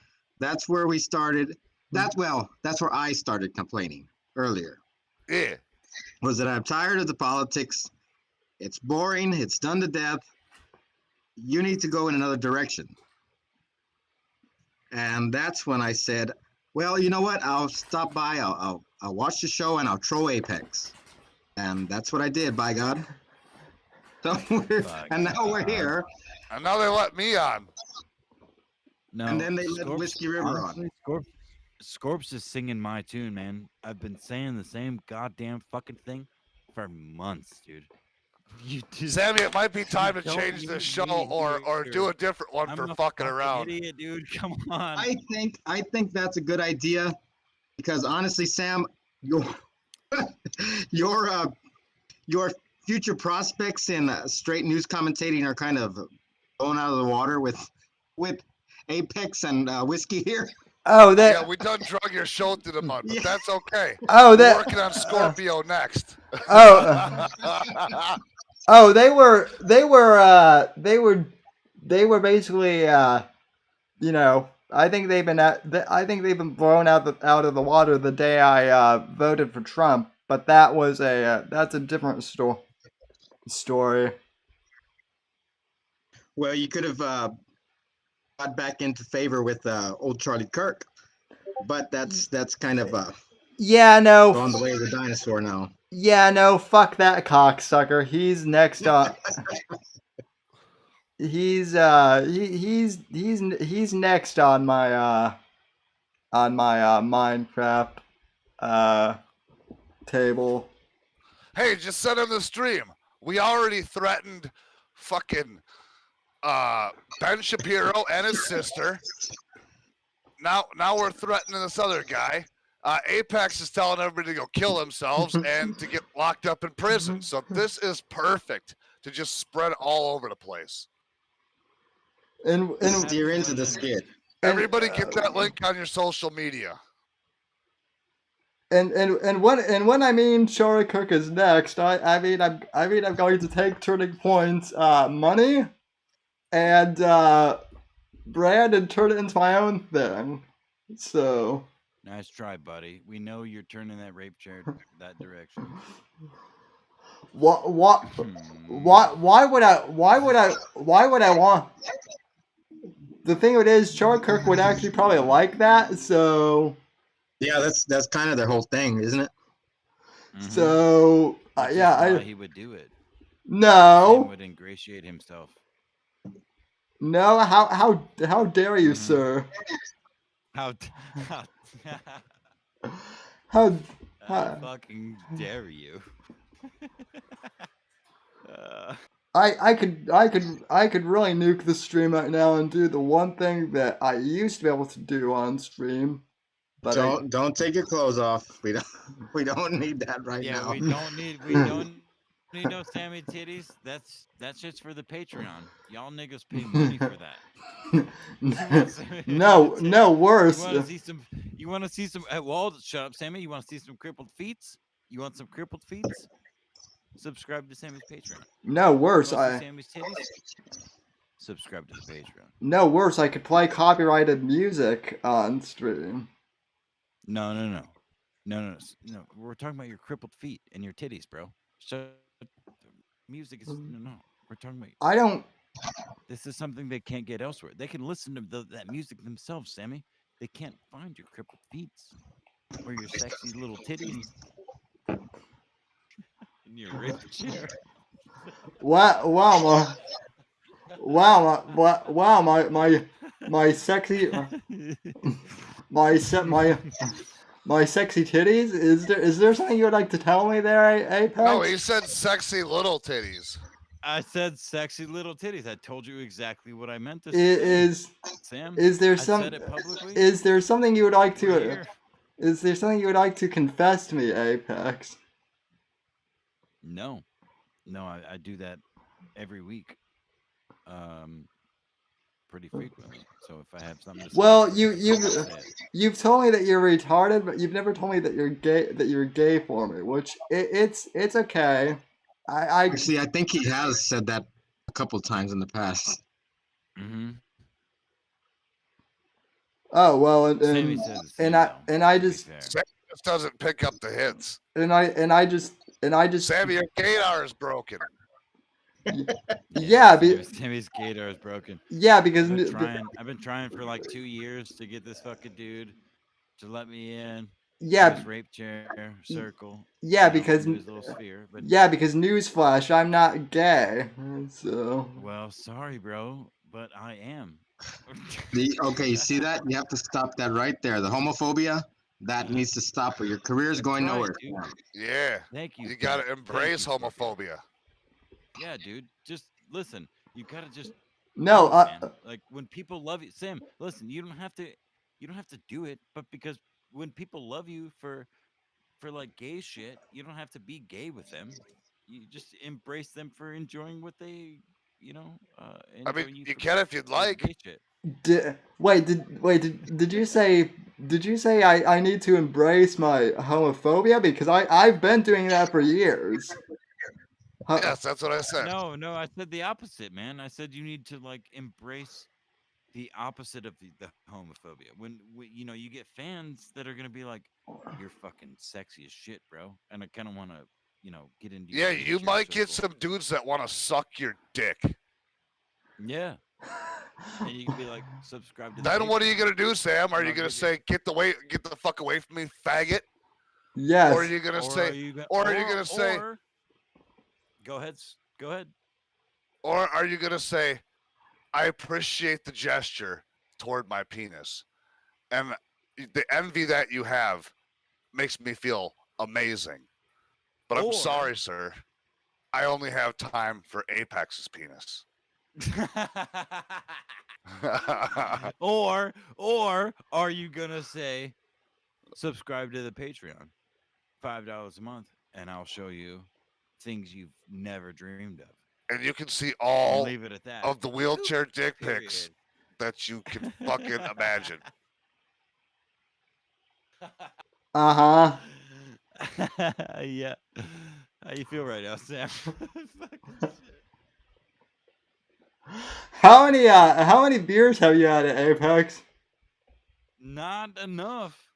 we started. That's where I started complaining earlier. Yeah. Was that I'm tired of the politics. It's boring. It's done to death. You need to go in another direction. And that's when I said, well, you know what? I'll stop by. I'll watch the show and I'll troll Apex. And that's what I did, by God. So now we're here. And now they let me on. No, And then they let Whiskey River on. Scorps is singing my tune, man. I've been saying the same goddamn fucking thing for months, dude. Sammy, it might be time to Don't change the leave show me or here. do a different one I'm for a fucking around. Idiot, dude. Come on. I think that's a good idea because honestly, Sam, your future prospects in straight news commentating are kind of blown out of the water with Apex and Whiskey here. Oh, that. Yeah, we done drug your show through the mud, but Yeah. that's okay. Oh, We're that. working on Scorpio next. Oh. Oh, they were basically, you know, I think they've been blown out of the water the day I voted for Trump, but that's a different story. Well, you could have got back into favor with old Charlie Kirk, but that's kind of Yeah, no. gone the way of the dinosaur now. Yeah, no, fuck that cocksucker. He's next on. He's next on my Minecraft table. Hey, just send him the stream. We already threatened fucking Ben Shapiro and his sister. Now we're threatening this other guy. Apex is telling everybody to go kill themselves and to get locked up in prison. So this is perfect to just spread all over the place. And Steer into the skid. Everybody get that link on your social media. And when I mean Charlie Kirk is next, I mean I'm going to take Turning Point's money and brand and turn it into my own thing. So Nice try, buddy. We know you're turning that rape chair that direction. Why would I want? The thing of it is, Charlie Kirk would actually probably like that. So Yeah, that's kind of their whole thing, isn't it? Mhm. so Which is yeah, why he would do it. Sam no. would ingratiate himself. No, how dare you, Mhm. sir? How How fucking dare you? I could really nuke the stream right now and do the one thing that I used to be able to do on stream, but Don't take your clothes off. We don't need that right Yeah, now. we don't need no Sammy titties. That's just for the Patreon. Y'all niggas pay money for that. no worse. You want to see some? Well, shut up, Sammy. You want to see some crippled feets? You want some crippled feets? Subscribe to Sammy's Patreon. No worse. You want to see Sammy's titties? Subscribe to the Patreon. No worse. I could play copyrighted music on stream. No. We're talking about your crippled feet and your titties, bro. Music is no. We're talking about. I don't. This is something they can't get elsewhere. They can listen to that music themselves, Sammy. They can't find your crippled feet or your sexy little titties in your ripped chair. Wow, my sexy my sexy titties. Is there something you would like to tell me there, Apex? No, he said sexy little titties. I said sexy little titties. I told you exactly what I meant to say. Sam, Is there I said it publicly. Is there something you would like We're to? here. Is there something you would like to confess to me, Apex? No, I do that every week, pretty frequently. So if I have something to say, Well, I'll say it. you've told me that you're retarded, but you've never told me that you're gay. That you're gay for me, which it's okay. I Actually, I think he has said that a couple times in the past. Mm-hmm. oh well, Sammy said the same, and I to be just fair. Sam just doesn't pick up the hits. and I just Sammy, your gaydar is broken. yeah, Sammy's gaydar is broken. yeah, because I've been trying for like 2 years to get this fucking dude to let me in. Yeah. To his rape chair circle. Yeah, because to his little sphere. But yeah, because newsflash, I'm not gay. So well, sorry, bro, but I am. Okay, you see that? You have to stop that right there. The homophobia that needs to stop, or your career is going nowhere. Dude. Yeah. Thank you. You gotta embrace homophobia. Yeah, dude. Just listen. You gotta just no, man. Like when people love you, Sam. Listen, you don't have to do it, but because when people love you for like gay shit, you don't have to be gay with them. You just embrace them for enjoying what they, I mean, enjoy you can if you'd like. Gay shit. Did you say I need to embrace my homophobia? Because I've been doing that for years. Yes, that's what I said. No, I said the opposite, man. I said you need to like embrace the opposite of the homophobia. When you get fans that are gonna be like, "You're fucking sexy as shit, bro," and I kind of want to, get into. Yeah, you might get some dudes that want to suck your dick. Yeah. And you can be like, subscribe to. Then what are you gonna do, Sam? Are you gonna say, "Get the fuck away from me, faggot"? Yes. Or are you gonna say? Go ahead. Go ahead. Or are you gonna say, "I appreciate the gesture toward my penis, and the envy that you have makes me feel amazing, but I'm sorry, sir. I only have time for Apex's penis." or are you gonna say, subscribe to the Patreon, $5 a month, and I'll show you things you've never dreamed of, and you can see all leave it at that. of the wheelchair dick pics that you can fucking imagine. Uh-huh. Yeah. How you feel right now, Sam? How many beers have you had at Apex? Not enough.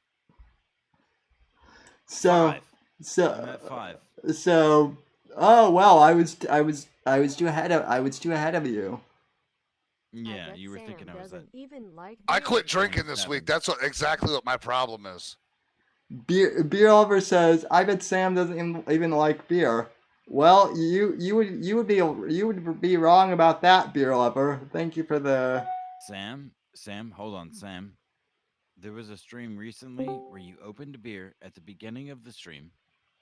So 5. So I'm at 5. So oh well, I was too ahead of you. Yeah, you were thinking I was that. I quit drinking this week. That's exactly what my problem is. Beer lover says, I bet Sam doesn't even like beer. Well, you would be wrong about that, beer lover. Thank you for the Sam, hold on, Sam. There was a stream recently where you opened a beer at the beginning of the stream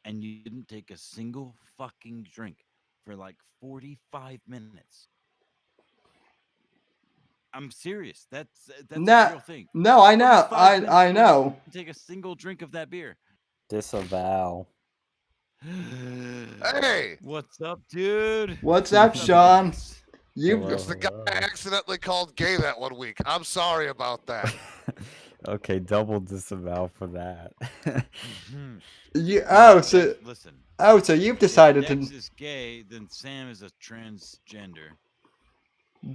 and you didn't take a single fucking drink for like 45 minutes. I'm serious. That's a real thing. No, I know. I know. Take a single drink of that beer. Disavow. Hey, what's up, dude? What's up, Sean? It's the guy I accidentally called gay that one week. I'm sorry about that. Okay, double disavow for that. Listen. Oh, so you've decided if Dex is gay, then Sam is a transgender.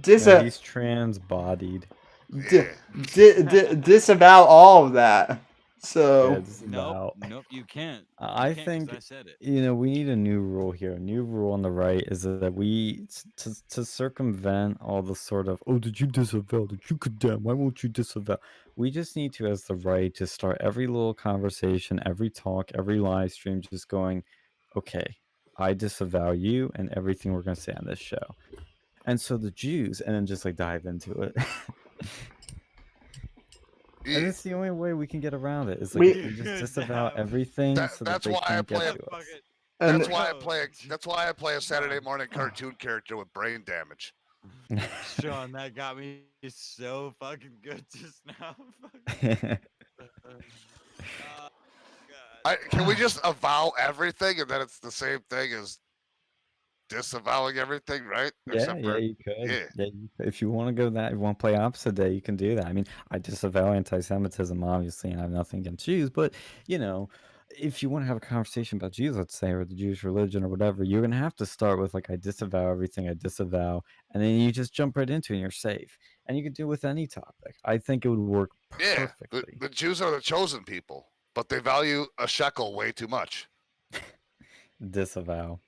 He's trans-bodied. Disavow all of that. So nope, you can't. I think I said it. We need a new rule here. A new rule on the right is that we to circumvent all the sort of did you disavow? Did you condemn? Why won't you disavow? We just need to, as the right, to start every little conversation, every talk, every live stream, just going, okay, I disavow you and everything we're gonna say on this show. And so the Jews, and then just like dive into it. And it's the only way we can get around it. Is like we just disavow everything so that they can't get to us. That's why I play a Saturday morning cartoon character with brain damage. Sean, that got me so fucking good just now. Can we just avow everything and then it's the same thing as disavowing everything, right? Yeah, yeah, you could. Yeah. Yeah, you could. If you want to go that, if you want to play opposite day, you can do that. I mean, I disavow anti-Semitism, obviously, and I have nothing against Jews, but you know, if you want to have a conversation about Jews, let's say, or the Jewish religion or whatever, you're gonna have to start with like, I disavow everything, I disavow, and then you just jump right into it and you're safe. And you can do it with any topic. I think it would work Yeah, perfectly. the Jews are the chosen people, but they value a shekel way too much. Disavow.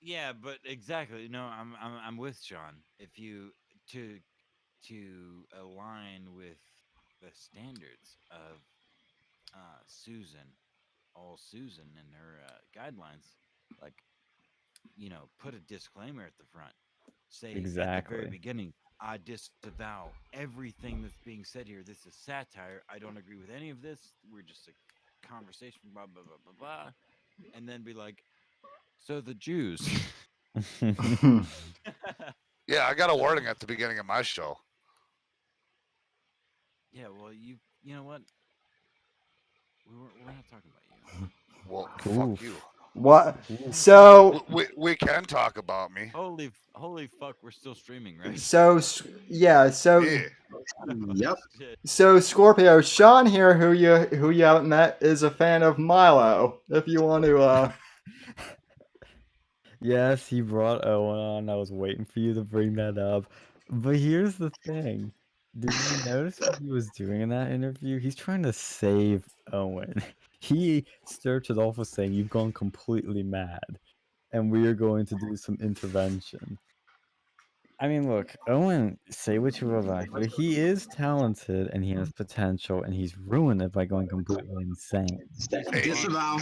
Yeah, but exactly. No, I'm with Sean. If you to align with the standards of Susan, all Susan and her guidelines, like put a disclaimer at the front. Say at the very Exactly. beginning, I disavow everything that's being said here. This is satire. I don't agree with any of this. We're just a conversation, blah blah blah blah blah, and then be like, so the Jews. Yeah, I got a warning at the beginning of my show. Yeah, well, you know what? We're not talking about you. Well, Oof. fuck you. What? So We can talk about me. Holy fuck, we're still streaming, right? yeah. Yeah. Yep. Shit. So Scorpio, Sean here, who you haven't met, is a fan of Milo. If you want to, Yes, he brought Owen on. I was waiting for you to bring that up. But here's the thing. Did you notice what he was doing in that interview? He's trying to save Owen. He started off with saying, "You've gone completely mad, and we are going to do some intervention." I mean, look, Owen, say what you will like, but he is talented and he has potential, and he's ruined it by going completely insane. Hey, Disavow.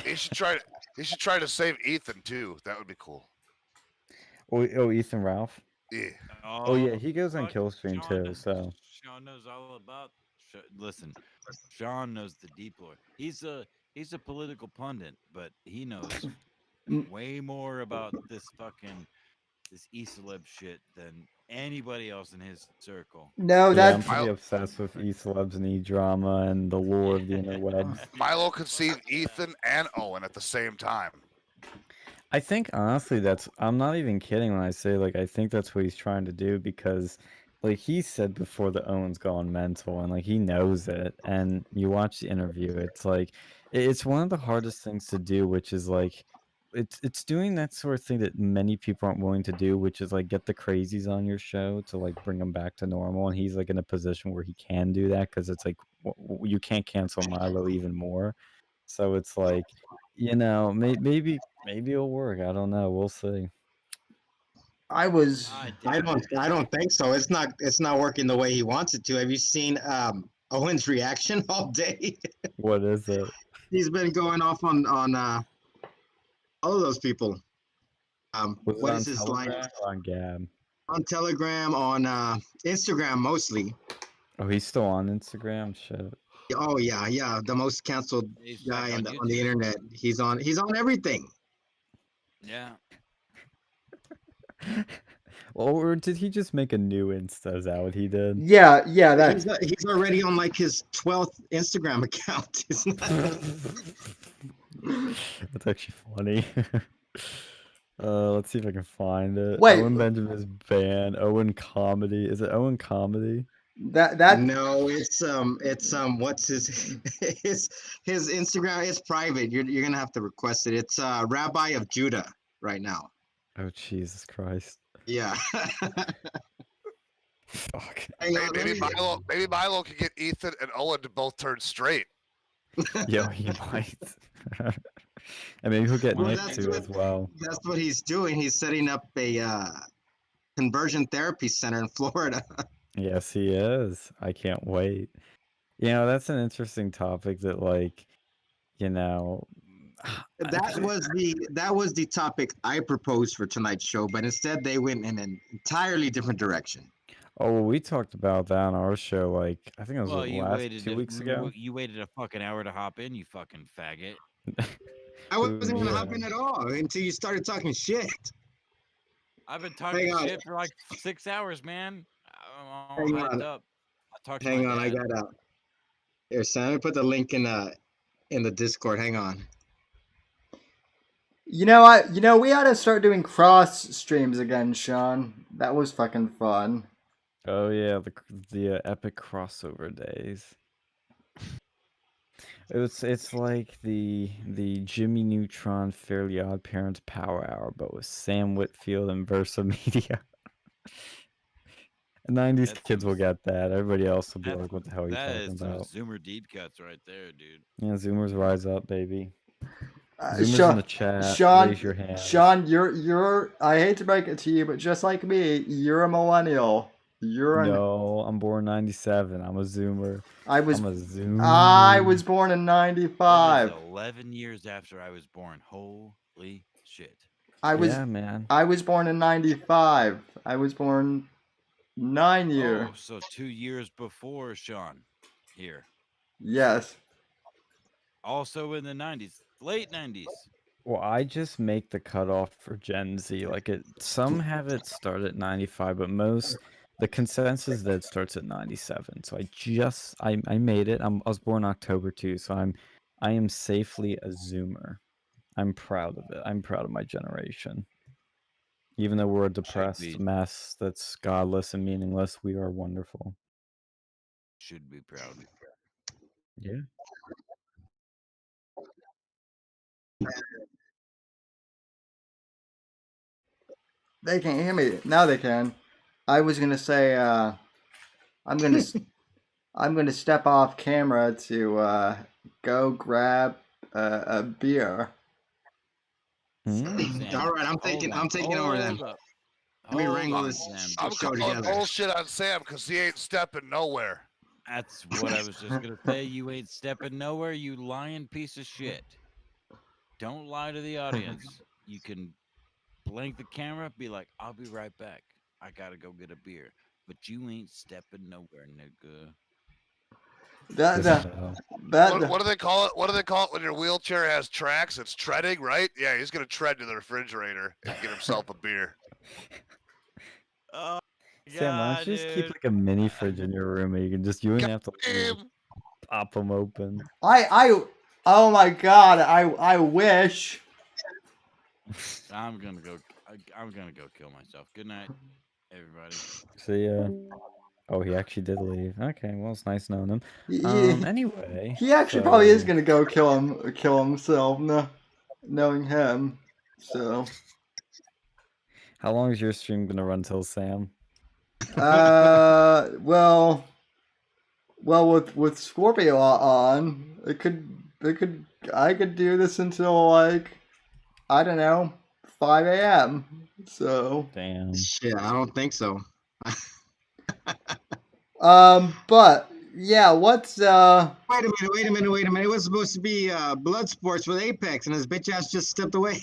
he should try. He should try to save Ethan too. That would be cool. Oh, Ethan Ralph? Yeah. Oh, yeah, he goes on fuck, Killstream Sean- too, so. Sean knows all about. Listen, Sean knows the deep lore. He's a political pundit, but he knows way more about this e-celeb shit than anybody else in his circle. no, Yeah, I'm that pretty obsessed with e-celebs and e-drama and the lore of the interwebs. Milo could save Ethan and Owen at the same time. I think honestly I'm not even kidding when I say like I think that's what he's trying to do, because like he said before that Owen's gone mental, and like he knows it, and you watch the interview, it's like it's one of the hardest things to do, which is like it's doing that sort of thing that many people aren't willing to do, which is like get the crazies on your show to like bring them back to normal, and he's like in a position where he can do that because it's like you can't cancel Milo even more. So it's like, maybe it'll work. I don't know. We'll see. I was. I don't think so. It's not working the way he wants it to. Have you seen Owen's reaction all day? What is it? He's been going off on all of those people. Was it What on is his line? Telegram or on Gab? On Telegram, on Instagram mostly. Oh, he's still on Instagram. Shit. Oh yeah, the most canceled He's guy back on on the YouTube. internet. He's on everything. Yeah. Or did he just make a new Insta? Is that what he did? Yeah, that. He's already on like his 12th Instagram account. That's actually funny. Let's see if I can find it. Wait. Owen Benjamin's band. Owen Comedy. Is it Owen Comedy? That No, it's what's his his Instagram is private. You're gonna have to request it. It's Rabbi of Judah right now. Oh, Jesus Christ. Yeah. Fuck. Maybe Milo could get Ethan and Owen to both turn straight. Yo, he might. And maybe he'll get Well, Nick that's too what- as well. That's what he's doing. He's setting up a conversion therapy center in Florida. Yes, he is. I can't wait. That's an interesting topic that, like, That was the topic I proposed for tonight's show, but instead they went in an entirely different direction. Oh, well, we talked about that on our show, like, I think it was Well, like you last waited 2 weeks ago. You waited a fucking hour to hop in, you fucking faggot. I wasn't gonna Yeah. hop in at all until you started talking shit. I've been talking Hang on. shit for like 6 hours, man. I'm all Hang hyped on. up. I talked to Hang my on, I dad. got here, Sam. Let me put the link in the Discord. Hang on. You know, we ought to start doing cross streams again, Sean. That was fucking fun. Oh yeah, the epic crossover days. It's like the Jimmy Neutron Fairly Odd Parents Power Hour, but with Sam Whitfield and Versa Media. 90s kids will get that. Everybody else will be like, "What the hell are you That talking is some about?" Zoomer deep cuts right there, dude. Yeah, Zoomers rise up, baby. Zoomers in the chat, raise your hands. Sean, you're. I hate to break it to you, but just like me, you're a millennial. No, I'm born 97. I'm a Zoomer. I'm a Zoomer. I was born in That 95. is 11 years after I was born. Holy shit. Yeah, man. I was born in 95. I was born 9 years. Oh, so 2 years before Sean here. Yes. Also in the 90s, late 90s. Well, I just make the cutoff for Gen Z. Like some have it start at 95, but the consensus that it starts at 97. So I made it. I was born October 2, so I am safely a Zoomer. I'm proud of it. I'm proud of my generation. Even though we're a depressed mess that's godless and meaningless, we are wonderful. Should be proud. Yeah. They can't hear me. Now they can. I was gonna say, I'm gonna step off camera to go grab a beer. All right, I'm taking over then. Let me wrangle this I'm show calling together. bullshit on Sam because he ain't stepping nowhere. That's what I was just gonna say. You ain't stepping nowhere, you lying piece of shit. Don't lie to the audience. You can blank the camera, be like, "I'll be right back. I gotta go get a beer." But you ain't stepping nowhere, nigga. What do they call it? What do they call it when your wheelchair has tracks? It's treading, right? Yeah, he's gonna tread to the refrigerator and get himself a beer. Oh, Sam, why don't you just keep like a mini fridge in your room and you can just you wouldn't have to pop them open. Oh my god, I wish. I'm gonna go kill myself. Good night, everybody. See ya. Oh, he actually did leave. Okay, well, it's nice knowing him. Anyway, he actually probably is gonna go kill himself, knowing him. So, how long is your stream gonna run till, Sam? well, with Scorpio on, I could do this until like, I don't know, 5 a.m. So. Damn. Shit, I don't think so. But yeah, what's Wait a minute. It was supposed to be blood sports with Apex, and his bitch ass just stepped away.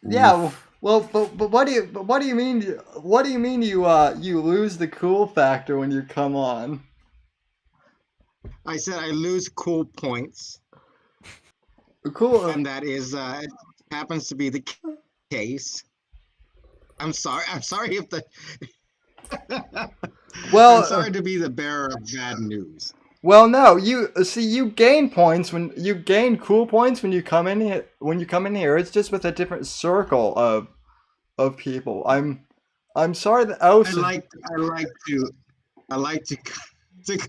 Yeah, well, but what do you mean? What do you mean you lose the cool factor when you come on? I said I lose cool points. Cool, and that is it happens to be the case. I'm sorry if the. Well, I'm sorry to be the bearer of bad news. Well, no, you gain points when you gain cool points when you come in here. When you come in here, it's just with a different circle of people. I'm sorry that I like to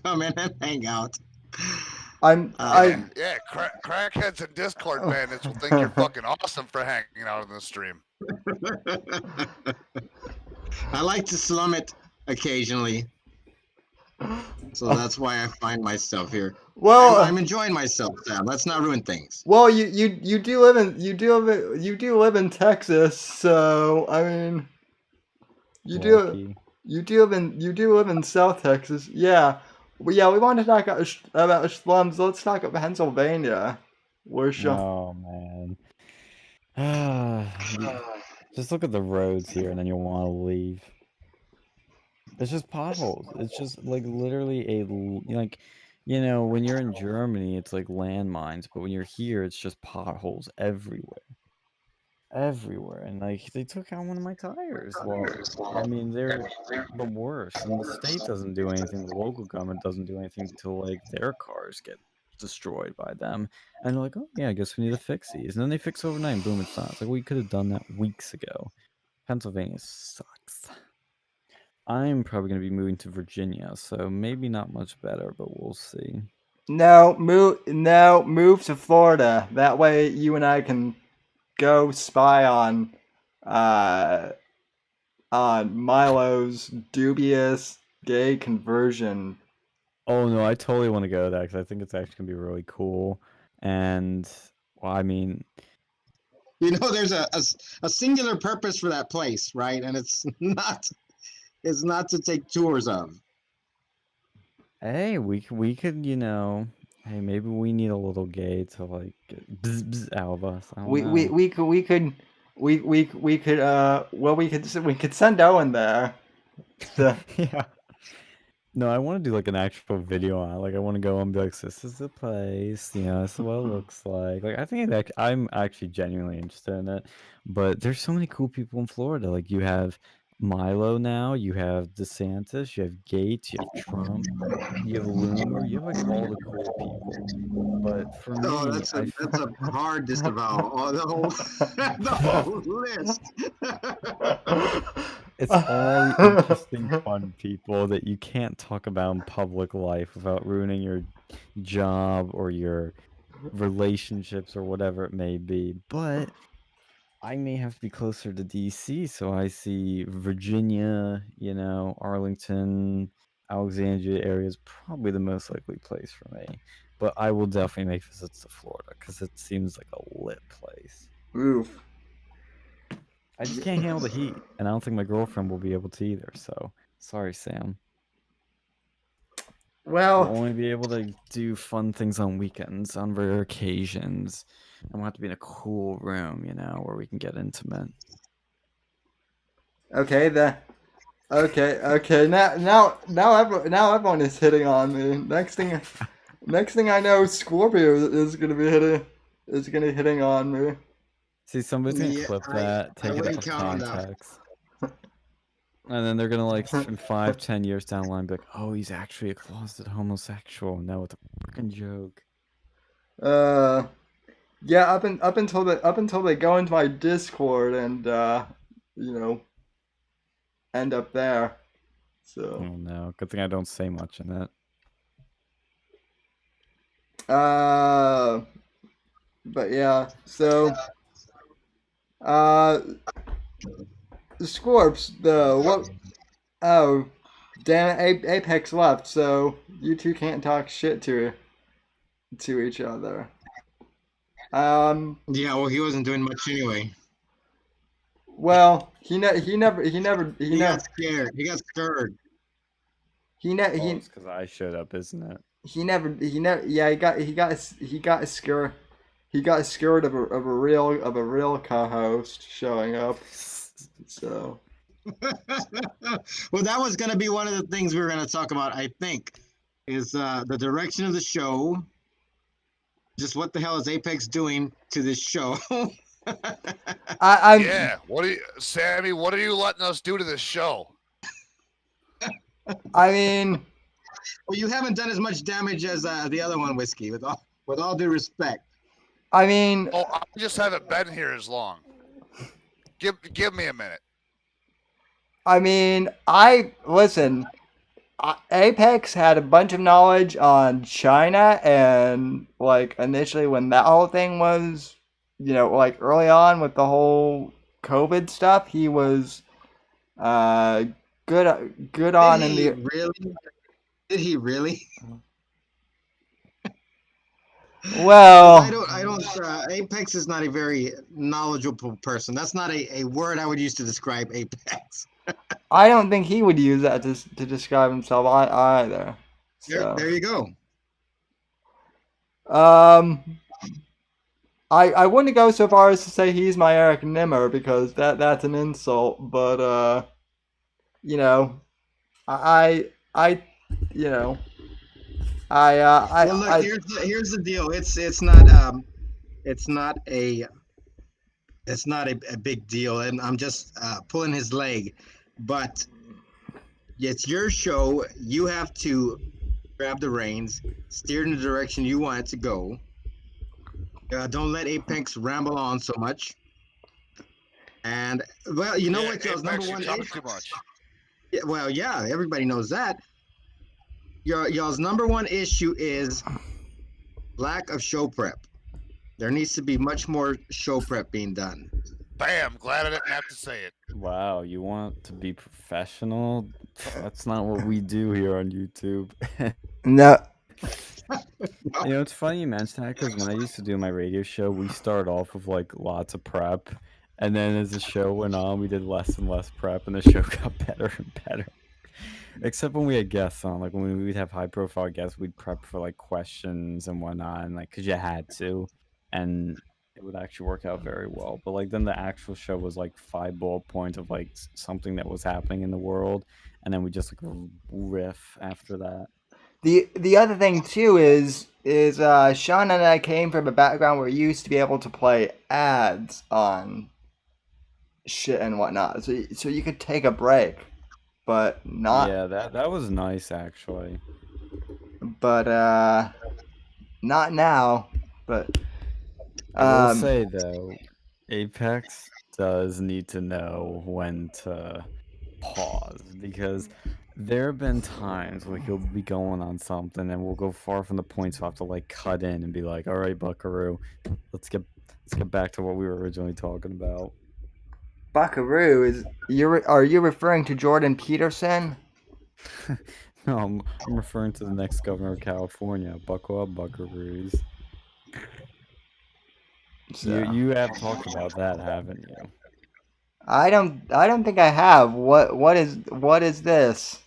come in and hang out. Crackheads and Discord bandits will think you're fucking awesome for hanging out in the stream. I like to slum it occasionally, so that's why I find myself here. Well, I'm enjoying myself, Sam. Let's not ruin things. Well, you do live in Texas, so I mean, you do live in South Texas, yeah. Well, yeah, we want to talk about slums. Let's talk about Pennsylvania. Oh man. Just look at the roads here, and then you'll want to leave. It's just potholes. It's just like literally when you're in Germany, it's like landmines, but when you're here, it's just potholes everywhere. And like they took out one of my tires. Well, I mean they're the worst, and the state doesn't do anything. The local government doesn't do anything until like their cars get destroyed by them. And they're like, oh yeah, I guess we need to fix these. And then they fix overnight, and boom, it's done. It's like we could have done that weeks ago. Pennsylvania sucks. I'm probably gonna be moving to Virginia, so maybe not much better, but we'll see. No, move to Florida. That way you and I can go spy on Milo's dubious gay conversion. Oh no, I totally want to go there because I think it's actually gonna be really cool. And well, I mean, You know, there's a singular purpose for that place, right? And it's not to take tours of. hey, we could, hey, maybe we need a little gay to like get bzz out of us. I don't know. We could send Owen there. So, Yeah. No, I want to do like an actual video on it. Like, I want to go and be like, this is the place, this is what it looks like. Like, I think I'm actually genuinely interested in it. But there's so many cool people in Florida. Like, you have Milo now, you have DeSantis, you have Gates, you have Trump, you have Loomer, you have like all the cool people. But for me, Oh, that's a hard disavow. Oh, the whole list. it's all the interesting, fun people that you can't talk about in public life without ruining your job or your relationships or whatever it may be. But I may have to be closer to DC, so I see Virginia, Arlington, Alexandria area is probably the most likely place for me. But I will definitely make visits to Florida because it seems like a lit place. Oof. I just can't handle the heat, and I don't think my girlfriend will be able to either. So sorry, Sam. Well, We'll only be able to do fun things on weekends, on rare occasions, and we'll have to be in a cool room, where we can get intimate. Okay, now everyone is hitting on me. Next thing I know, Scorpio is gonna be hitting on me. See, somebody's gonna clip that, take it out of context. And then they're gonna like in 5-10 years down the line be like, oh, he's actually a closeted homosexual. No, it's a freaking joke. Yeah, up until they go into my Discord and end up there. So oh no, good thing I don't say much in it. But yeah, so Scorps, what? Oh, damn it, Apex left, so you two can't talk shit to each other. Yeah, well, he wasn't doing much anyway. Well, he got scared. He got scared. It's because I showed up, isn't it? He got scared. He got scared of a real co-host showing up. So. Well, that was going to be one of the things we were going to talk about, I think, is the direction of the show. Just what the hell is Apex doing to this show? Yeah. Sammy? What are you letting us do to this show? I mean, well, you haven't done as much damage as the other one, Whiskey. With all due respect. I mean, I just haven't been here as long. Give me a minute. I mean, listen. Apex had a bunch of knowledge on China, and like initially when that whole thing was, like early on with the whole COVID stuff, he was good on in the. Really? Did he really? Well, I don't. Apex is not a very knowledgeable person. That's not a word I would use to describe Apex. I don't think he would use that to describe himself either. So. There you go. I wouldn't go so far as to say he's my Eric Nimmer because that's an insult, but well, look, here's the deal. It's not a big deal, and I'm just pulling his leg. But it's your show. You have to grab the reins, steer in the direction you want it to go. Don't let Apex ramble on so much. And well, you know what y'all's number Apex, one you talk issue? too much. Yeah, well, yeah, everybody knows that. Y'all's number one issue is lack of show prep. There needs to be much more show prep being done. Bam! Glad I didn't have to say it. Wow, you want to be professional? That's not what we do here on YouTube. No. You know, it's funny you mention that because when I used to do my radio show, we started off with like lots of prep, and then as the show went on, we did less and less prep, and the show got better and better. Except when we had guests on, like when we'd have high-profile guests, we'd prep for like questions and whatnot, and like because you had to, and it would actually work out very well. But like then the actual show was like 5 bullet points of like something that was happening in the world, and then we just like riff after that. The other thing too is Sean and I came from a background where we used to be able to play ads on shit and whatnot, so you could take a break, but not. Yeah, that was nice actually. But not now. But I will say though, Apex does need to know when to pause because there have been times where he'll be going on something and we'll go far from the point, so I have to like cut in and be like, "All right, Buckaroo, let's get back to what we were originally talking about." Buckaroo are you referring to Jordan Peterson? No, I'm referring to the next governor of California. Buckle up, Buckaroos. So. You have talked about that, haven't you? I don't think I have. What is this?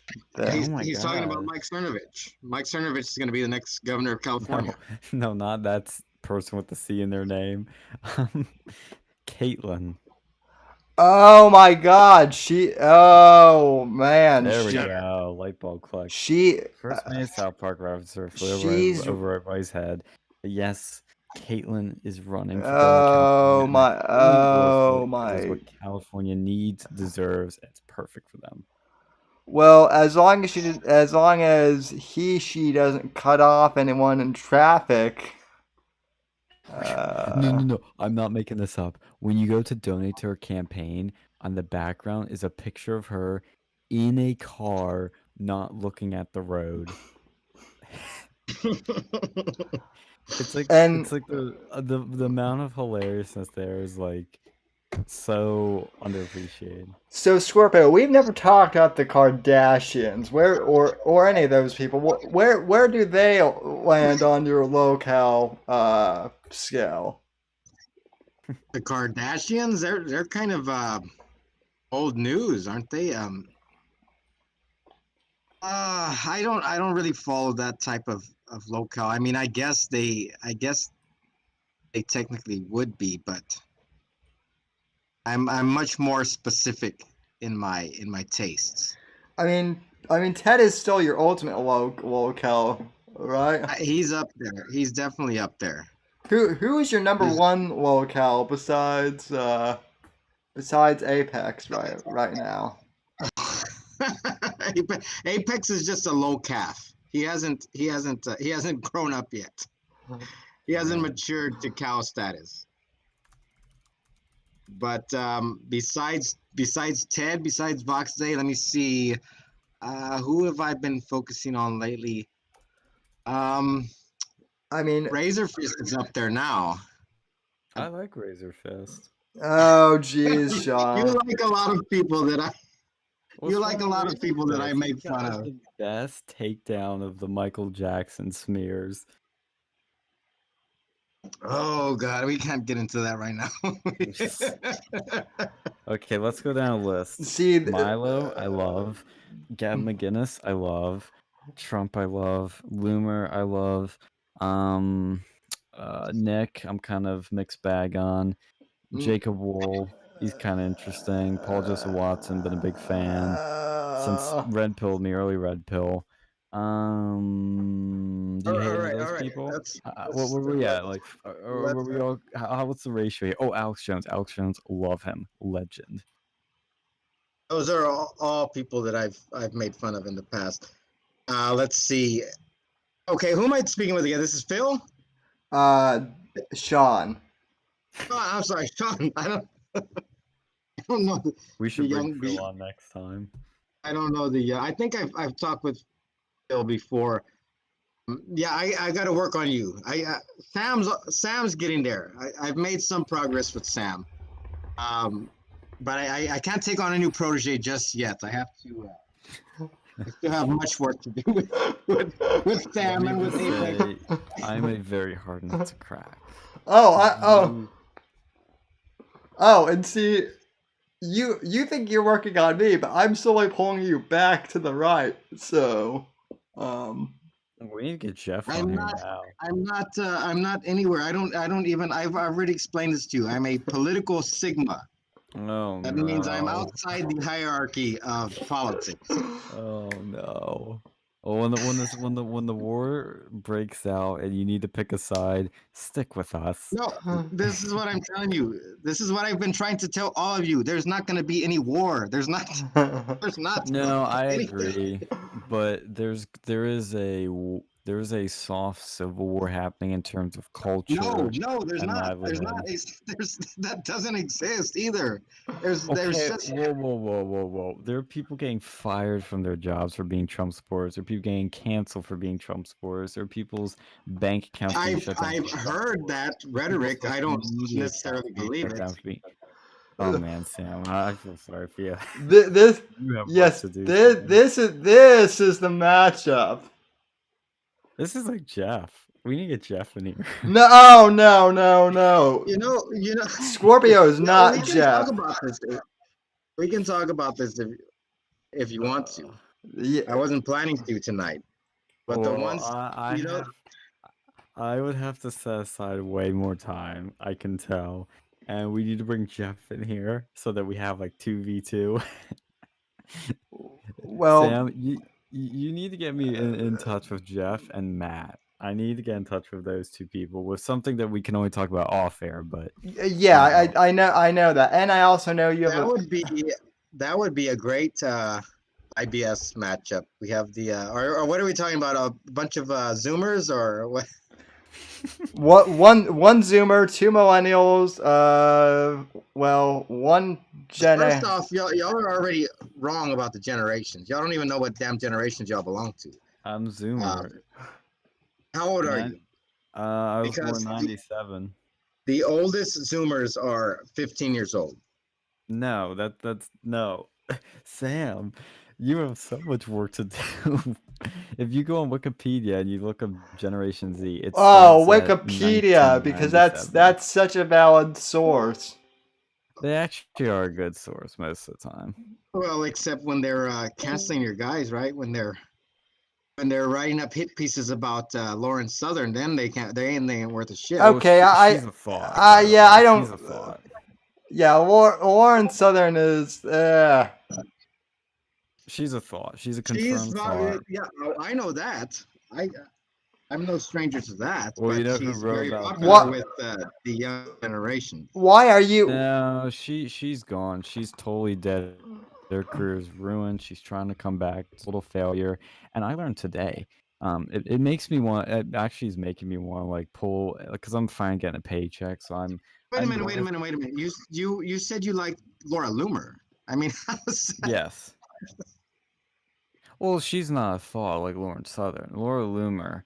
He's talking about Mike Cernovich. Mike Cernovich is going to be the next governor of California. No, not that person with the C in their name. Caitlin. Oh my God! Oh man! There we go. Light bulb click. First made South Park referencer she's over everybody's head. But yes, Caitlin is running for governor of California. Oh my! This is what California needs, deserves. It's perfect for them. Well, as long as she doesn't cut off anyone in traffic. No, I'm not making this up. When you go to donate to her campaign, on the background is a picture of her in a car, not looking at the road. It's like the amount of hilariousness there is like so underappreciated. So Scorpio, we've never talked about the Kardashians, or any of those people. Where do they land on your locale scale? The Kardashians, they're kind of old news, aren't they? I don't really follow that type of locale. I mean, I guess they technically would be, but I'm much more specific in my tastes. I mean, Ted is still your ultimate locale, right? He's up there. He's definitely up there. Who is your number one locale besides Apex right now? Apex is just a low calf. He hasn't grown up yet. He hasn't matured to cow status. But besides Ted, besides Vox Day, let me see. Who have I been focusing on lately? I mean, Razor Fist is up there now. I like Razor Fist. Oh, jeez, Sean. You like a lot of people that I. You like a lot of people that I make fun of. The best takedown of the Michael Jackson smears. Oh God, we can't get into that right now. Okay, let's go down a list. See, Milo, I love. Gavin McGinnis, I love. Trump, I love. Loomer, I love. Nick, I'm kind of mixed bag on. Jacob Wool, he's kind of interesting. Paul Joseph Watson, been a big fan since Red Pill, me early Red Pill. Do you hate any of those people? What were we at? Like, were we all? What's the ratio here? Oh, Alex Jones. Alex Jones, love him, legend. Those are all people that I've made fun of in the past. Let's see. Okay, who am I speaking with again? This is Phil. Sean. Oh, I'm sorry, Sean. I don't know We the should bring young. Phil on next time. I don't know the. I think I've talked with Phil before. Yeah, I got to work on you. Sam's getting there. I've made some progress with Sam, but I can't take on a new protege just yet. I have to. I still have much work to do with Sam and with Apex. I'm a very hard nut to crack. Oh, and see, you think you're working on me, but I'm slowly pulling you back to the right. So, We need to get Jeff on I'm here not. now. I'm not anywhere. I don't even. I've already explained this to you. I'm a political sigma. Oh That no. means I'm outside the hierarchy of politics. Oh no. Well, when the war breaks out and you need to pick a side, stick with us. No, this is what I'm telling you. This is what I've been trying to tell all of you. There's not going to be any war. There's not. There's not. No, I anything. agree, but there is a soft civil war happening in terms of culture. No, there's and not. There's not. livelihood. There's that doesn't exist either. There's Okay, such. whoa. There are people getting fired from their jobs for being Trump supporters. There are people getting canceled for being Trump supporters. There are people's bank accounts being shut down. I've heard that rhetoric. I don't necessarily believe it. Oh man, Sam, I feel sorry for you. This You have work yes, to do, this Sam. this is the matchup. This is like Jeff. We need to get Jeff in here. No. You know. Scorpio is not we can Jeff. talk about this. We can talk about this if you want to. Yeah. I wasn't planning to tonight, but the ones I would have to set aside way more time. I can tell, and we need to bring Jeff in here so that we have like 2v2. Well, Sam, you need to get me in touch with Jeff and Matt. I need to get in touch with those two people with something that we can only talk about off air. But yeah, I know that, and I also know you have. That would be a great IBS matchup. We have the or what are we talking about? A bunch of Zoomers or what? One Zoomer, two millennials. One Gen. First off, y'all are already wrong about the generations. Y'all don't even know what damn generations y'all belong to. I'm Zoomer. How old are you? I was born 97. The oldest Zoomers are 15 years old. No, that's no. Sam, you have so much work to do. If you go on Wikipedia and you look up Generation Z, it's Wikipedia, because that's such a valid source. They actually are a good source most of the time. Well, except when they're canceling your guys, right? When they're writing up hit pieces about Lawrence Southern, then they ain't worth a shit. Okay, she's a thought. Yeah, I don't. She's a thought. Yeah, Lawrence Southern is. She's a thought. She's a confirmed thought. Yeah, I know that. I'm no stranger to that. Well, but you know she's who wrote very about popular with the young generation. Why are you? No, she's gone. She's totally dead. Their career is ruined. She's trying to come back. It's a little failure. And I learned today. It makes me want. It actually is making me want to like pull because I'm finally getting a paycheck. So I'm. Wait a minute. You said you liked Laura Loomer. I mean, yes. Well, she's not a thought like Lawrence Southern. Laura Loomer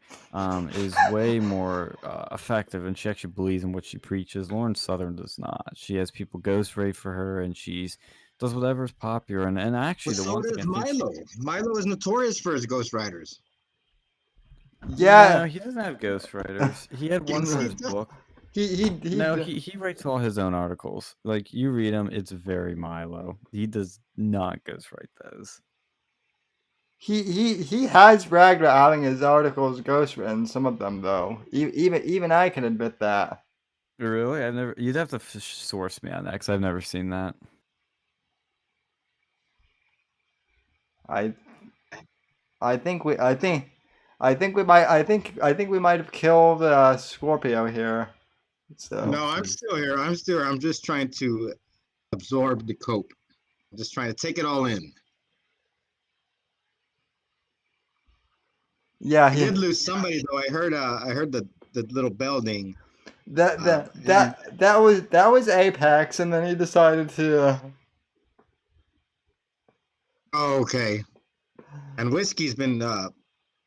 is way more effective, and she actually believes in what she preaches. Lawrence Southern does not. She has people ghost rape for her, and does whatever is popular. And actually, the one thing Milo. Milo is notorious for his ghostwriters. Yeah, no, he doesn't have ghostwriters. He had one for his book. He writes all his own articles. Like you read them, it's very Milo. He does not ghostwrite those. He has bragged about having his articles ghostwritten. Some of them, though, even I can admit that. Really, I've never. You'd have to source me on that because I've never seen that. I think we might have killed Scorpio here. So. No, I'm still here. I'm just trying to absorb the cope. I'm just trying to take it all in. Yeah, I he did lose somebody though. I heard the little bell ding. that was Apex, and then he decided to. Oh, okay. And Whiskey's been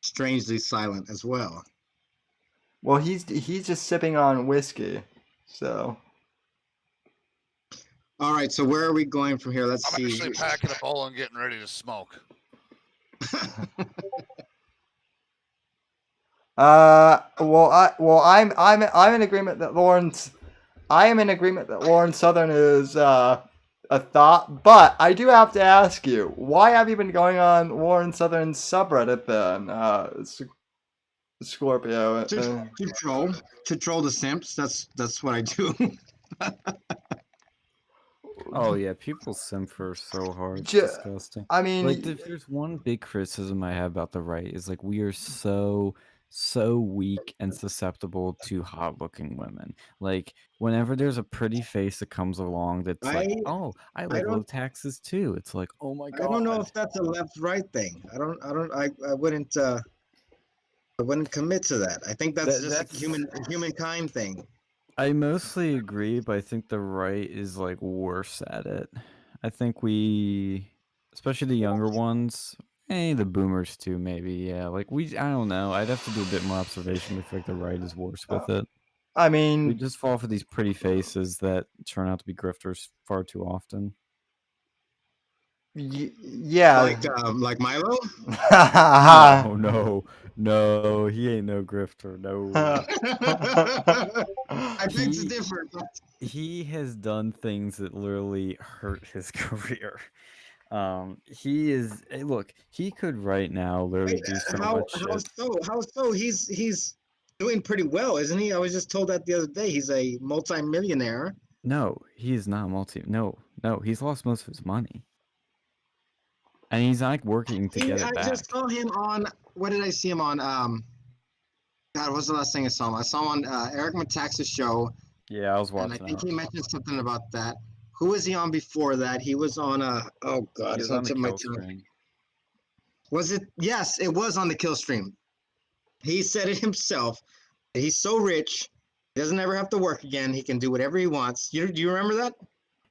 strangely silent as well. Well, he's just sipping on whiskey, so. All right, so where are we going from here? Let's I'm see. actually packing a bowl and getting ready to smoke. I'm in agreement that I am in agreement that Lauren Southern is a thought, but I do have to ask you, why have you been going on Lauren Southern's subreddit then, Scorpio? To troll the simps. That's what I do. Oh yeah, people simper so hard. It's Ju- disgusting. I mean, Like, if there's one big criticism I have about the right is like we are so weak and susceptible to hot-looking women. Like, whenever there's a pretty face that comes along that's like, I oh, I I like low don't taxes too. It's like, oh my I don't know god. if that's a left-right thing. I wouldn't commit to that. I think that's just That's a humankind thing. I mostly agree, but I think the right is like worse at it. I think we, especially the younger ones, the boomers too, maybe. Yeah, like I don't know. I'd have to do a bit more observation. But I feel like the right is worse with it. I We mean, just fall for these pretty faces that turn out to be grifters far too often. yeah. Like Milo. No, he ain't no grifter. No. I beg to differ. He has done things that literally hurt his career. He is look. He could right now literally do so How much shit. so? He's doing pretty well, isn't he? I was just told that the other day. He's a multi-millionaire. No, he is not No, he's lost most of his money, and he's like working to get it I back. just saw him on. What did I see him on? God, what's the last thing I saw him? I saw him on Eric Metaxas show. Yeah, I was watching. And I think he mentioned something about that. Who was he on before that? He was on oh god, He was on the kill stream. Was it? Yes, it was on the kill stream. He said it himself. He's so rich, he doesn't ever have to work again. He can do whatever he wants. Do you remember that?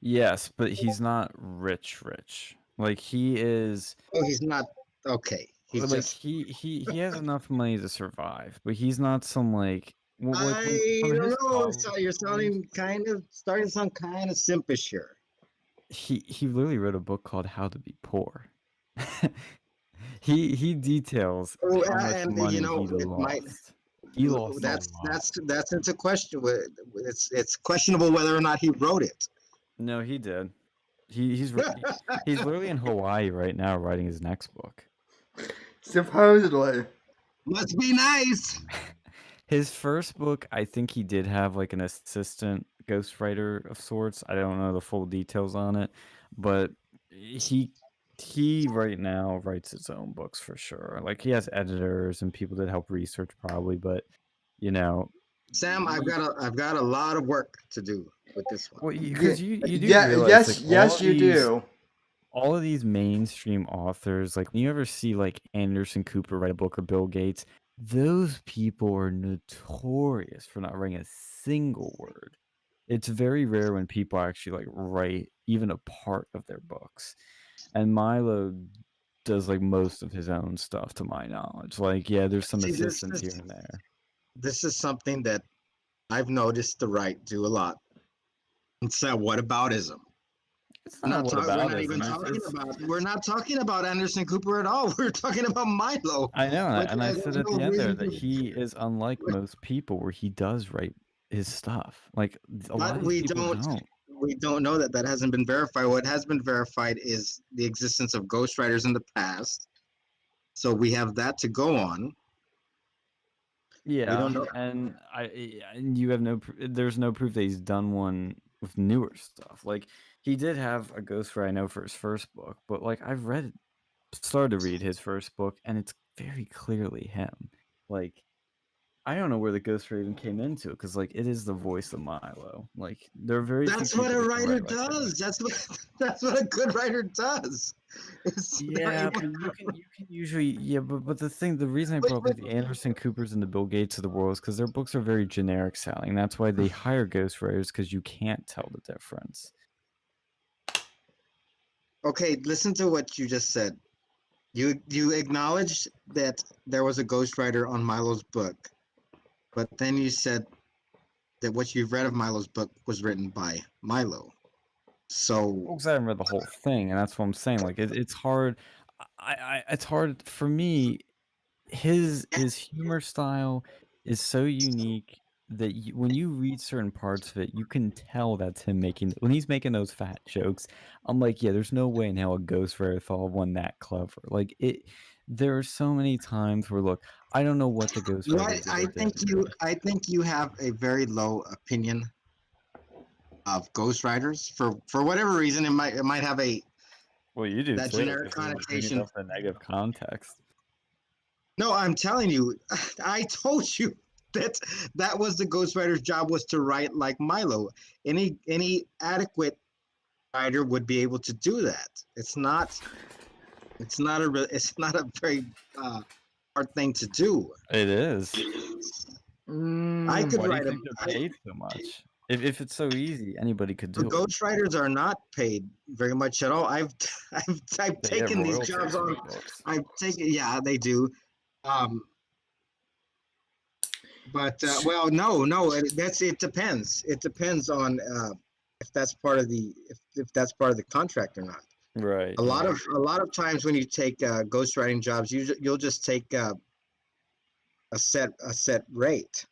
Yes, but he's not rich. Like, he is. Oh, he's not. Okay, he's like just. he has enough money to survive, but he's not some like. I don't know. So you're starting to sound kind of simpish here. He literally wrote a book called How to Be Poor. he details how much money he lost. He lost that's into question. It's questionable whether or not he wrote it. No, he did. He's literally in Hawaii right now writing his next book. Supposedly. Must be nice. His first book, I think he did have like an assistant ghostwriter of sorts. I don't know the full details on it, but he right now writes his own books for sure. Like, he has editors and people that help research probably, but Sam, I've got a lot of work to do with this one. Well, because you do yes, realize, yes, you do. All of these mainstream authors, like when you ever see like Anderson Cooper write a book or Bill Gates, those people are notorious for not writing a single word. It's very rare when people actually like write even a part of their books. And Milo does like most of his own stuff, to my knowledge. Like, yeah, there's some assistants here and there. This is something that I've noticed the right do a lot. It's that whataboutism. We're not talking about Anderson Cooper at all. We're talking about Milo. I know, and I said at the end there that he is unlike most people, where he does write his stuff. Like, a lot of people don't. We don't know that hasn't been verified. What has been verified is the existence of ghostwriters in the past. So we have that to go on. Yeah, and you have there's no proof that he's done one with newer stuff. Like, he did have a ghostwriter, I know, for his first book, but like, I've started to read his first book, and it's very clearly him. Like, I don't know where the Ghost Raven came into it because like it is the voice of Milo. Like there are very That's few what people a that can writer write like does. that. That's what a good writer does. They're Yeah, able but you can usually but the reason I brought up like the Anderson Coopers and the Bill Gates of the world is because their books are very generic sounding. That's why they hire ghostwriters because you can't tell the difference. Okay, listen to what you just said. You acknowledged that there was a ghostwriter on Milo's book, but then you said that what you've read of Milo's book was written by Milo. So Because I haven't read the whole thing, and that's what I'm saying. Like it's hard. It's hard for me. His humor style is so unique that when you read certain parts of it, you can tell that's him making when he's making those fat jokes. I'm like, yeah, there's no way in hell a ghostwriter thought of one that clever. Like it, there are so many times where look, I don't know what the ghostwriter did. I think you have a very low opinion of ghostwriters for whatever reason. It might have a Well, you do that too, generic 'cause you're bringing connotation. up the negative context. No, I'm telling you, I told you that was the ghostwriter's job, was to write like Milo. Any adequate writer would be able to do that. It's not a very hard thing to do. It is. I could Why do write you think they're paid so much? If it's so easy, anybody could do it. Ghostwriters are not paid very much at all. I've They get taken these royalties jobs from on. the books. I've taken, yeah, they do. But well, no, it depends. It depends on if that's part of the if that's part of the contract or not. Right. A lot of times when you take ghostwriting jobs, you'll just take a set rate.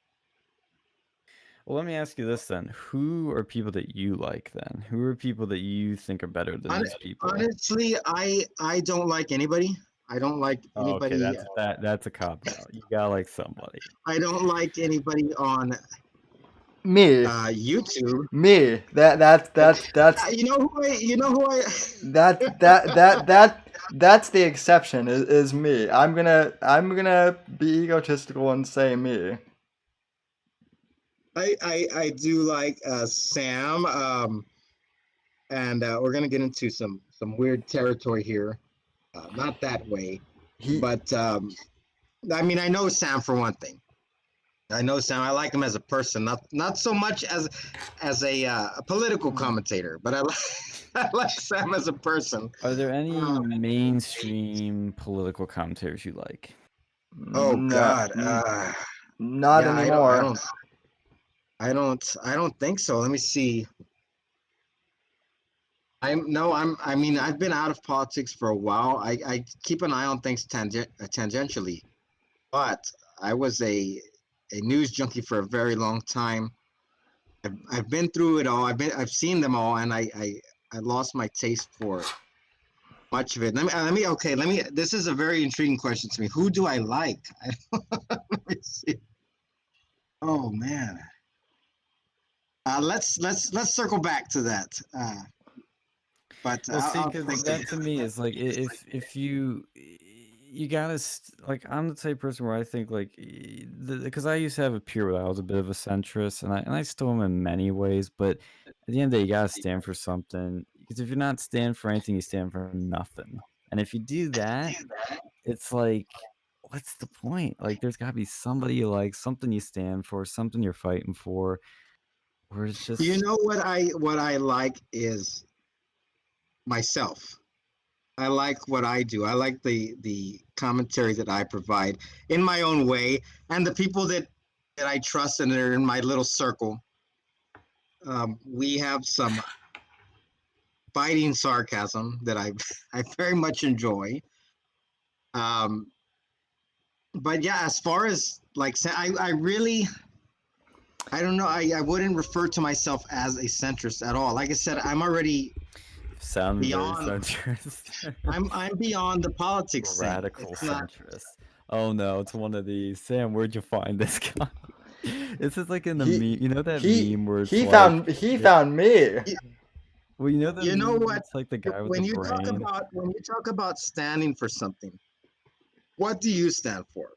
Well, let me ask you this then: who are people that you like? Then who are people that you think are better than these people? Honestly, I don't like anybody. I don't like anybody. Okay, that's a cop out. You gotta like somebody. I don't like anybody on Me. YouTube. Me. That's you know who I that's the exception is me. I'm gonna be egotistical and say me. I do like Sam, and we're gonna get into some weird territory here. Not that way, but I mean, I know Sam for one thing. I know Sam. I like him as a person, not so much as a political commentator, but I like Sam as a person. Are there any mainstream political commentators you like? Oh God, not anymore. I don't think so. Let me see. I mean, I've been out of politics for a while. I keep an eye on things tangentially, but I was a news junkie for a very long time. I've been through it all. I've seen them all, and I lost my taste for much of it. Let me. This is a very intriguing question to me. Who do I like? Let me see. Oh man. Let's circle back to that. But well, see, because that to me is like if you gotta like I'm the type of person where I think like because I used to have a period where I was a bit of a centrist and I still am in many ways, but at the end of the day you gotta stand for something, because if you're not standing for anything you stand for nothing, and if you do that it's like what's the point? Like there's gotta be somebody you like, something you stand for, something you're fighting for, or it's just what I like is myself. I like what I do. I like the commentary that I provide in my own way, and the people that I trust and are in my little circle. We have some biting sarcasm that I very much enjoy. But yeah, as far as like I really I don't know. I wouldn't refer to myself as a centrist at all. Like I said, I'm already beyond centrist. I'm beyond the politics. Radical centrist. Oh no, it's one of these. Sam, where'd you find this guy? This is like in the meme. You know that meme where it's he found me. Well, you know that. You know meme what? It's like the guy with when the you brain. Talk about standing for something, what do you stand for?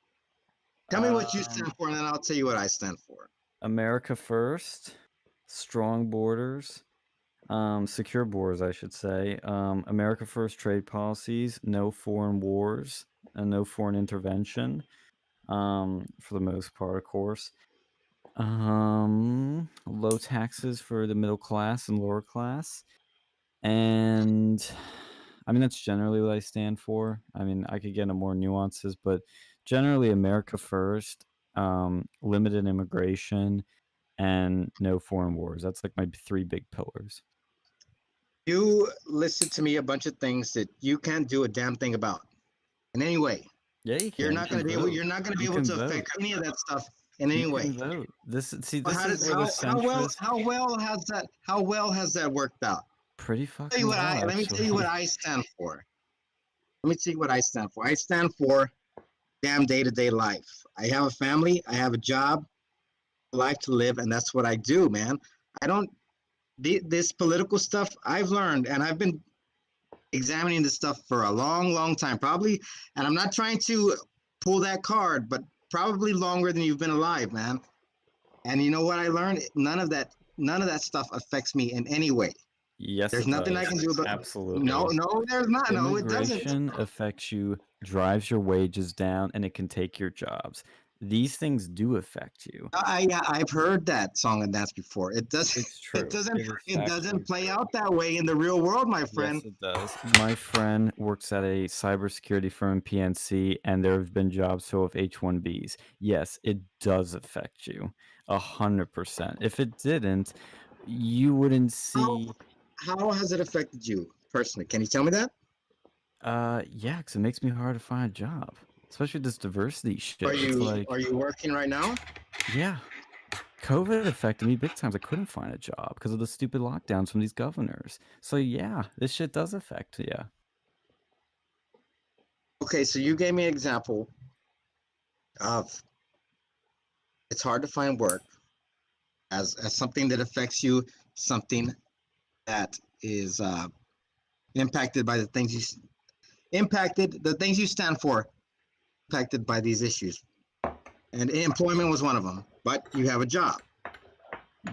Tell me what you stand for, and then I'll tell you what I stand for. America first, strong borders, secure borders, I should say. America first trade policies, no foreign wars, and no foreign intervention. For the most part, of course. Low taxes for the middle class and lower class. And I mean, that's generally what I stand for. I mean, I could get into more nuances, but generally America first, limited immigration, and no foreign wars. That's like my 3 big pillars. You listed to me a bunch of things that you can't do a damn thing about in any way. Yeah, you can. You're not going to be able. vote. You're not going to be You able can to vote. affect any of that stuff in any You way. can vote. This But is how, where does, the centrist how well has that worked out? pretty Tell fucking you what well, let me tell you what actually. I stand for. Let me tell you what I stand for. I stand for damn day-to-day life. I have a family. I have a job, a life to live, and that's what I do, man. I don't. This political stuff I've learned, and I've been examining this stuff for a long, long time, probably. And I'm not trying to pull that card, but probably longer than you've been alive, man. And you know what I learned? None of that stuff affects me in any way. Yes, There's it nothing does. I can do about. Absolutely. No, there's not. No, it doesn't. Immigration affects you, drives your wages down, and it can take your jobs. These things do affect you. I've heard that song and dance before. It doesn't. It's true. It doesn't. It is It doesn't factually play true. out that way in the real world, my friend. Yes, it does. My friend works at a cybersecurity firm, PNC, and there have been jobs full of H-1Bs. Yes, it does affect you 100%. If it didn't, you wouldn't see. How has it affected you personally? Can you tell me that? Yeah, because it makes me hard to find a job, especially this diversity shit. Are It's you like, are you working right now? yeah, COVID affected me big time. I couldn't find a job because of the stupid lockdowns from these governors. So yeah, this shit does affect you. Yeah. Okay, so you gave me an example of it's hard to find work as something that affects you, something that is impacted by the things you stand for, impacted by these issues. And employment was one of them, but you have a job.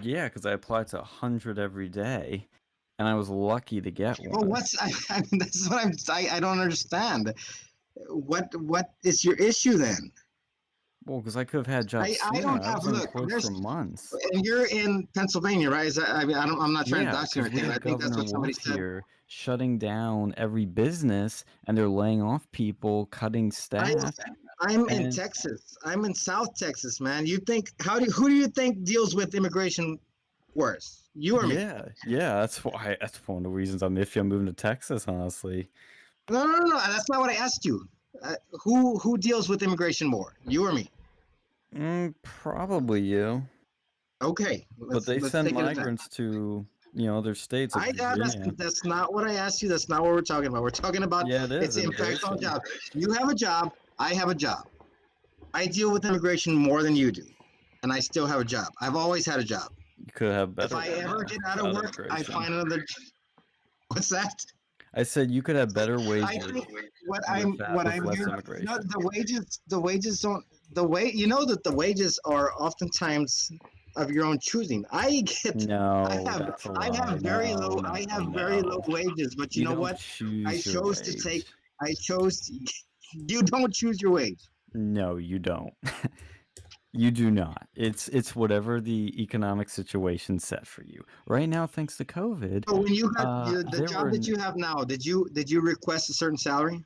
Yeah, because I applied to 100 every day, and I was lucky to get Well, one. I mean, that's what I don't understand. What is your issue then? Well, because I could have had jobs I sooner. don't I have was look. unemployed for months. And you're in Pennsylvania, right? I mean, I'm not trying to Yeah, dox you or because we anything. have I think that's Governor what somebody Wolf said. here shutting down every business, and they're laying off people, cutting staff. I'm in and- Texas. I'm in South Texas, man. You think who do you think deals with immigration worse? You or me? Yeah, that's why. That's one of the reasons I'm iffy on moving to Texas, honestly. No. That's not what I asked you. Who deals with immigration more? You or me? Probably you. Okay, But they let's send take it as that. migrants to, other states like Virginia. That's not what I asked you. That's not what we're talking about. We're talking about Yeah, it its is impact on immigration. jobs. You have a job. I have a job. I deal with immigration more than you do, and I still have a job. I've always had a job. You could have better. If I ever get out of work, I find another. What's that? I said you could have better wages. I think what with I'm less hearing, immigration. the wages don't that the wages are oftentimes of your own choosing. I have very low wages, but you know what? You don't choose your wage. No, you don't. You do not. It's whatever the economic situation set for you. Right now, thanks to COVID. So when you got the job that you have now, did you request a certain salary?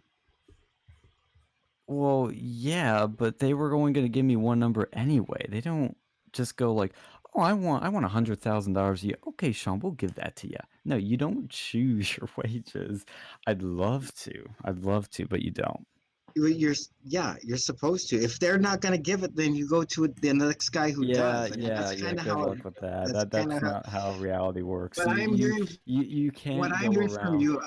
Well, yeah, but they were going to give me one number anyway. They don't just go like, "Oh, I want $100,000 a year." Okay, Sean, we'll give that to you. No, you don't choose your wages. I'd love to, but you don't. You're supposed to. If they're not going to give it, then you go to the next guy who does. And that's kind of Good how. luck with that. That's not how reality works. But I'm hearing. You can't. What I'm hearing from you,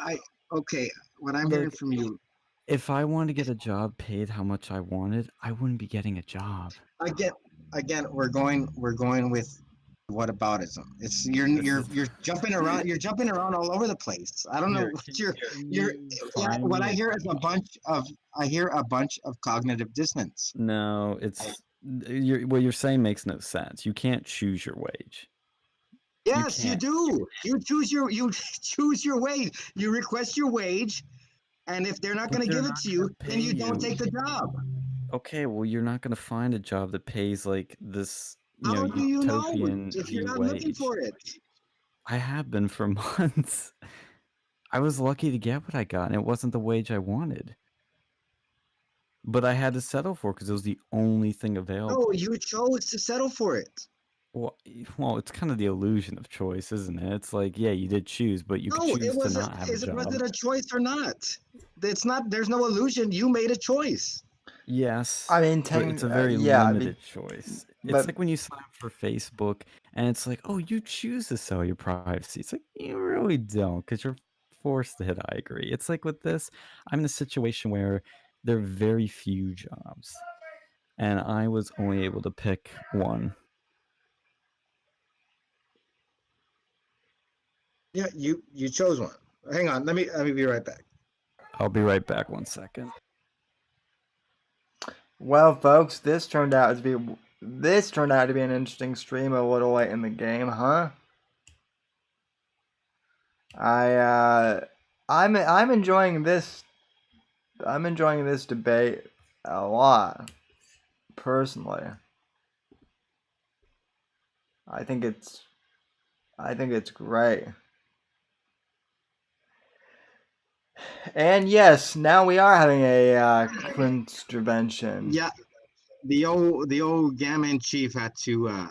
what I'm hearing from you. If I wanted to get a job paid how much I wanted, I wouldn't be getting a job. Again, we're going with whataboutism. It's you're jumping around. You're jumping around all over the place. I don't know what you're. Yeah, what I hear is I hear a bunch of cognitive dissonance. No, it's what you're saying makes no sense. You can't choose your wage. Yes, you do. You choose your wage. You request your wage, and if they're not going to give it to you, then you don't take the job. Okay, well, you're not going to find a job that pays like this, How do you know utopian if you're not wage. looking for it? I have been for months. I was lucky to get what I got, and it wasn't the wage I wanted. But I had to settle for it because it was the only thing available. No, you chose to settle for it. Well, it's kind of the illusion of choice, isn't it? It's like, yeah, you did choose, but you could choose to not have a job. Was it a choice or not? It's not. There's no illusion. You made a choice. Yes, I mean, but it's a very limited choice. It's like when you sign up for Facebook, and it's like, oh, you choose to sell your privacy. It's like, you really don't, because you're forced to hit I agree. It's like with this, I'm in a situation where there are very few jobs, and I was only able to pick one. Yeah, you chose one. Hang on, let me be right back. I'll be right back. 1 second. Well, folks, this turned out to be an interesting stream a little late in the game, huh? I'm enjoying this. I'm enjoying this debate a lot, personally. I think it's great. And yes, now we are having a intervention. Yeah, the old gammon chief had to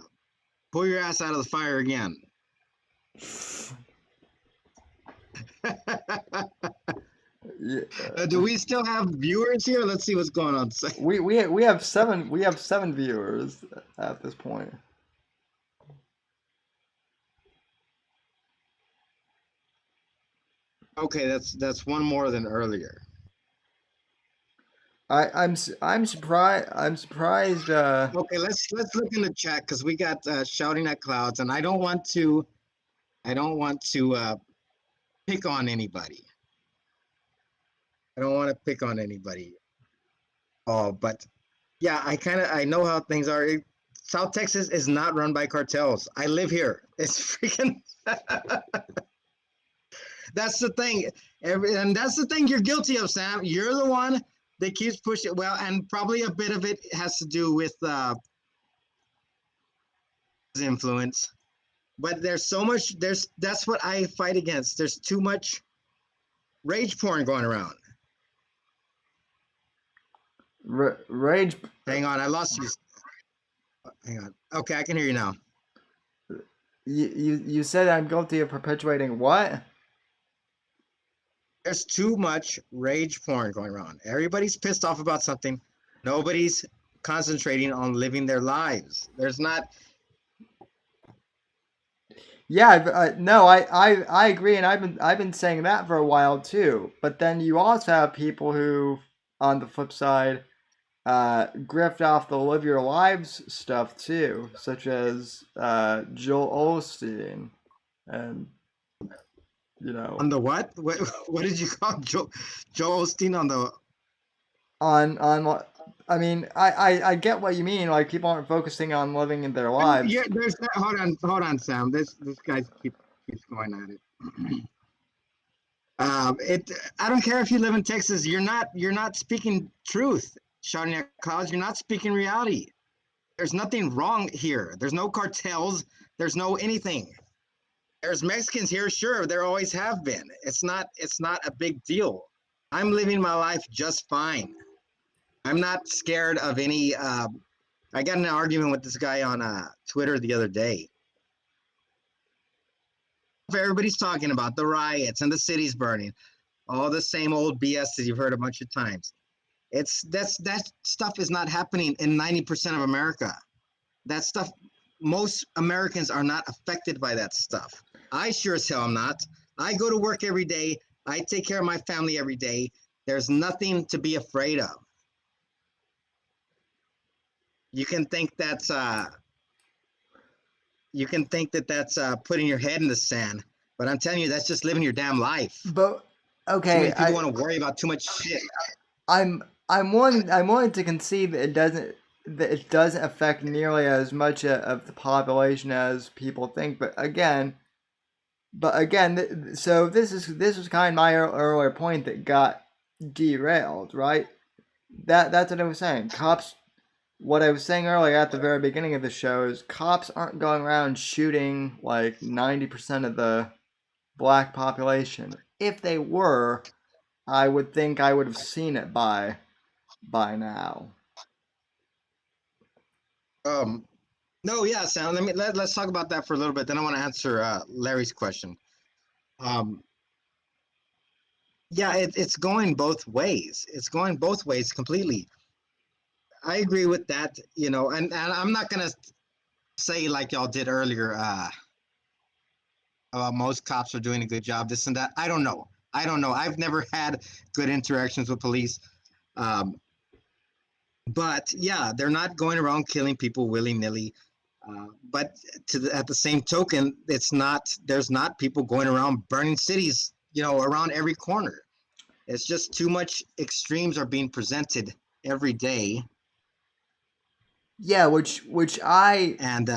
pull your ass out of the fire again. Do we still have viewers here? Let's see what's going on. We have seven viewers at this point. Okay, that's one more than earlier. I'm surprised. Okay, let's look in the chat because we got shouting at clouds, and I don't want to pick on anybody. I don't want to pick on anybody. Oh, but yeah, I know how things are. South Texas is not run by cartels. I live here. It's freaking. That's the thing, and that's the thing you're guilty of, Sam. You're the one that keeps pushing. Well, and probably a bit of it has to do with influence. But there's so much. That's what I fight against. There's too much rage porn going around. Rage. Hang on, I lost you. Hang on. Okay, I can hear you now. You said I'm guilty of perpetuating what? There's too much rage porn going around. Everybody's pissed off about something. Nobody's concentrating on living their lives. There's not. Yeah, no, I agree, and I've been saying that for a while too. But then you also have people who, on the flip side, grift off the live your lives stuff too, such as Joel Osteen, and on the what? What did you call Joel Osteen on the? I mean, I get what you mean. Like, people aren't focusing on living in their lives. Yeah, hold on, Sam. This guy keeps going at it. I don't care if you live in Texas. You're not speaking truth. Shouting at clouds. You're not speaking reality. There's nothing wrong here. There's no cartels. There's no anything. There's Mexicans here, sure. There always have been. It's not a big deal. I'm living my life just fine. I'm not scared of any. I got in an argument with this guy on Twitter the other day. Everybody's talking about the riots and the cities burning, all the same old BS that you've heard a bunch of times. That stuff is not happening in 90% of America. That stuff, most Americans are not affected by that stuff. I sure as hell am not. I go to work every day. I take care of my family every day. There's nothing to be afraid of. You can think that's You can think that that's putting your head in the sand, but I'm telling you, that's just living your damn life. But Too okay, many people want to worry about too much shit. I'm willing to concede that it doesn't affect nearly as much of the population as people think. But again, so this was kind of my earlier point that got derailed, right? That's what I was saying. Cops. What I was saying earlier at the very beginning of the show is cops aren't going around shooting like 90% of the black population. If they were, I would think I would have seen it by now. No, yeah, Sam. Let's talk about that for a little bit. Then I want to answer Larry's question. Yeah, it's going both ways. It's going both ways completely. I agree with that, and I'm not gonna say like y'all did earlier. Most cops are doing a good job, this and that. I don't know. I've never had good interactions with police. But yeah, they're not going around killing people willy-nilly. But at the same token, there's not people going around burning cities, around every corner. It's just too much extremes are being presented every day. Yeah, which I and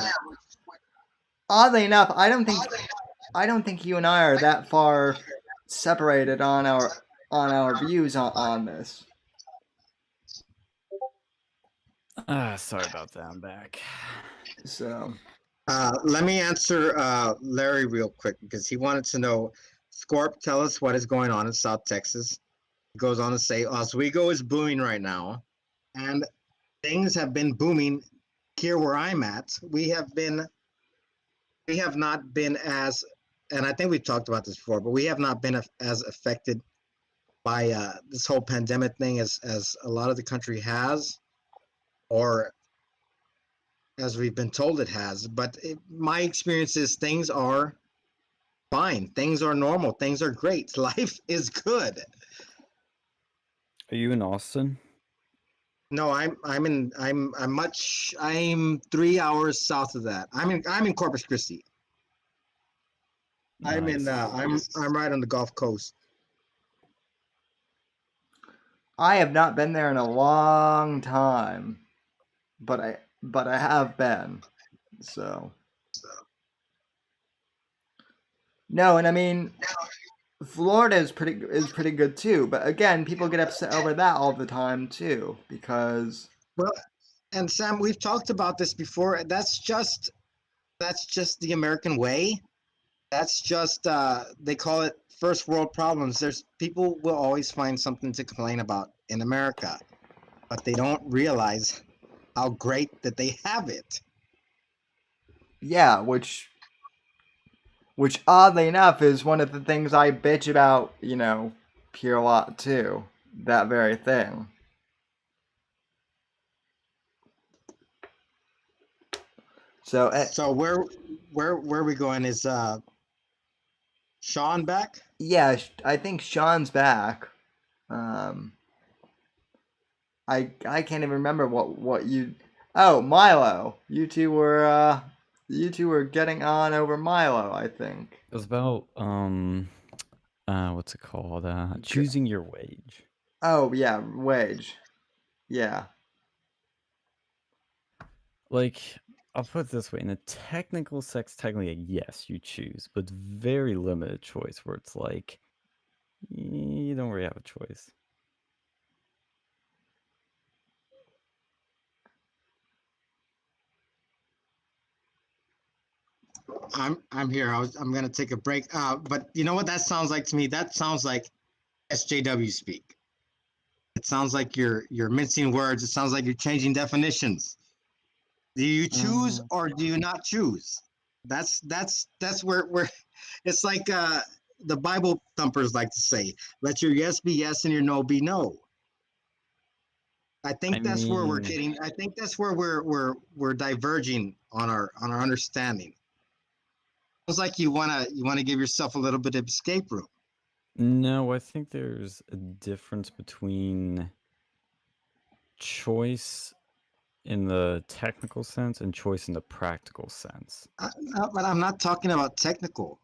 oddly enough, I don't think you and I are that far separated on our views on this. Sorry about that. I'm back. So, let me answer Larry real quick because he wanted to know. Scorp, tell us what is going on in South Texas. He goes on to say Oswego is booming right now, and things have been booming here where I'm at. We have not been as, and I think we've talked about this before, but we have not been as affected by this whole pandemic thing as a lot of the country has, or as we've been told it has. But my experience is things are fine. Things are normal. Things are great. Life is good. Are you in Austin? No, I'm 3 hours south of that. I'm in Corpus Christi. Nice. I'm right on the Gulf Coast. I have not been there in a long time, but I have been. So no, and I mean, Florida is pretty good too. But again, people get upset over that all the time too because. Well, and Sam, we've talked about this before. That's just the American way. That's just they call it first world problems. There's people will always find something to complain about in America, but they don't realize how great that they have it. Yeah, which oddly enough is one of the things I bitch about, here a lot too. That very thing. So where are we going? Is Sean back? Yeah, I think Sean's back. I can't even remember what you. Oh, Milo. You two were getting on over Milo, I think. It was about what's it called? Choosing your wage. Oh yeah, wage. Yeah. Like, I'll put it this way: in a technical sex, technically, yes, you choose, but very limited choice. Where it's like, you don't really have a choice. I'm here. I'm gonna take a break. But you know what that sounds like to me? That sounds like SJW speak. It sounds like you're mincing words. It sounds like you're changing definitions. Do you choose or do you not choose? That's where it's like the Bible thumpers like to say, let your yes be yes and your no be no. I think that's where we're getting. I think that's where we're diverging on our understanding. It's like you wanna give yourself a little bit of escape room. No, I think there's a difference between choice in the technical sense and choice in the practical sense. No, but I'm not talking about technical.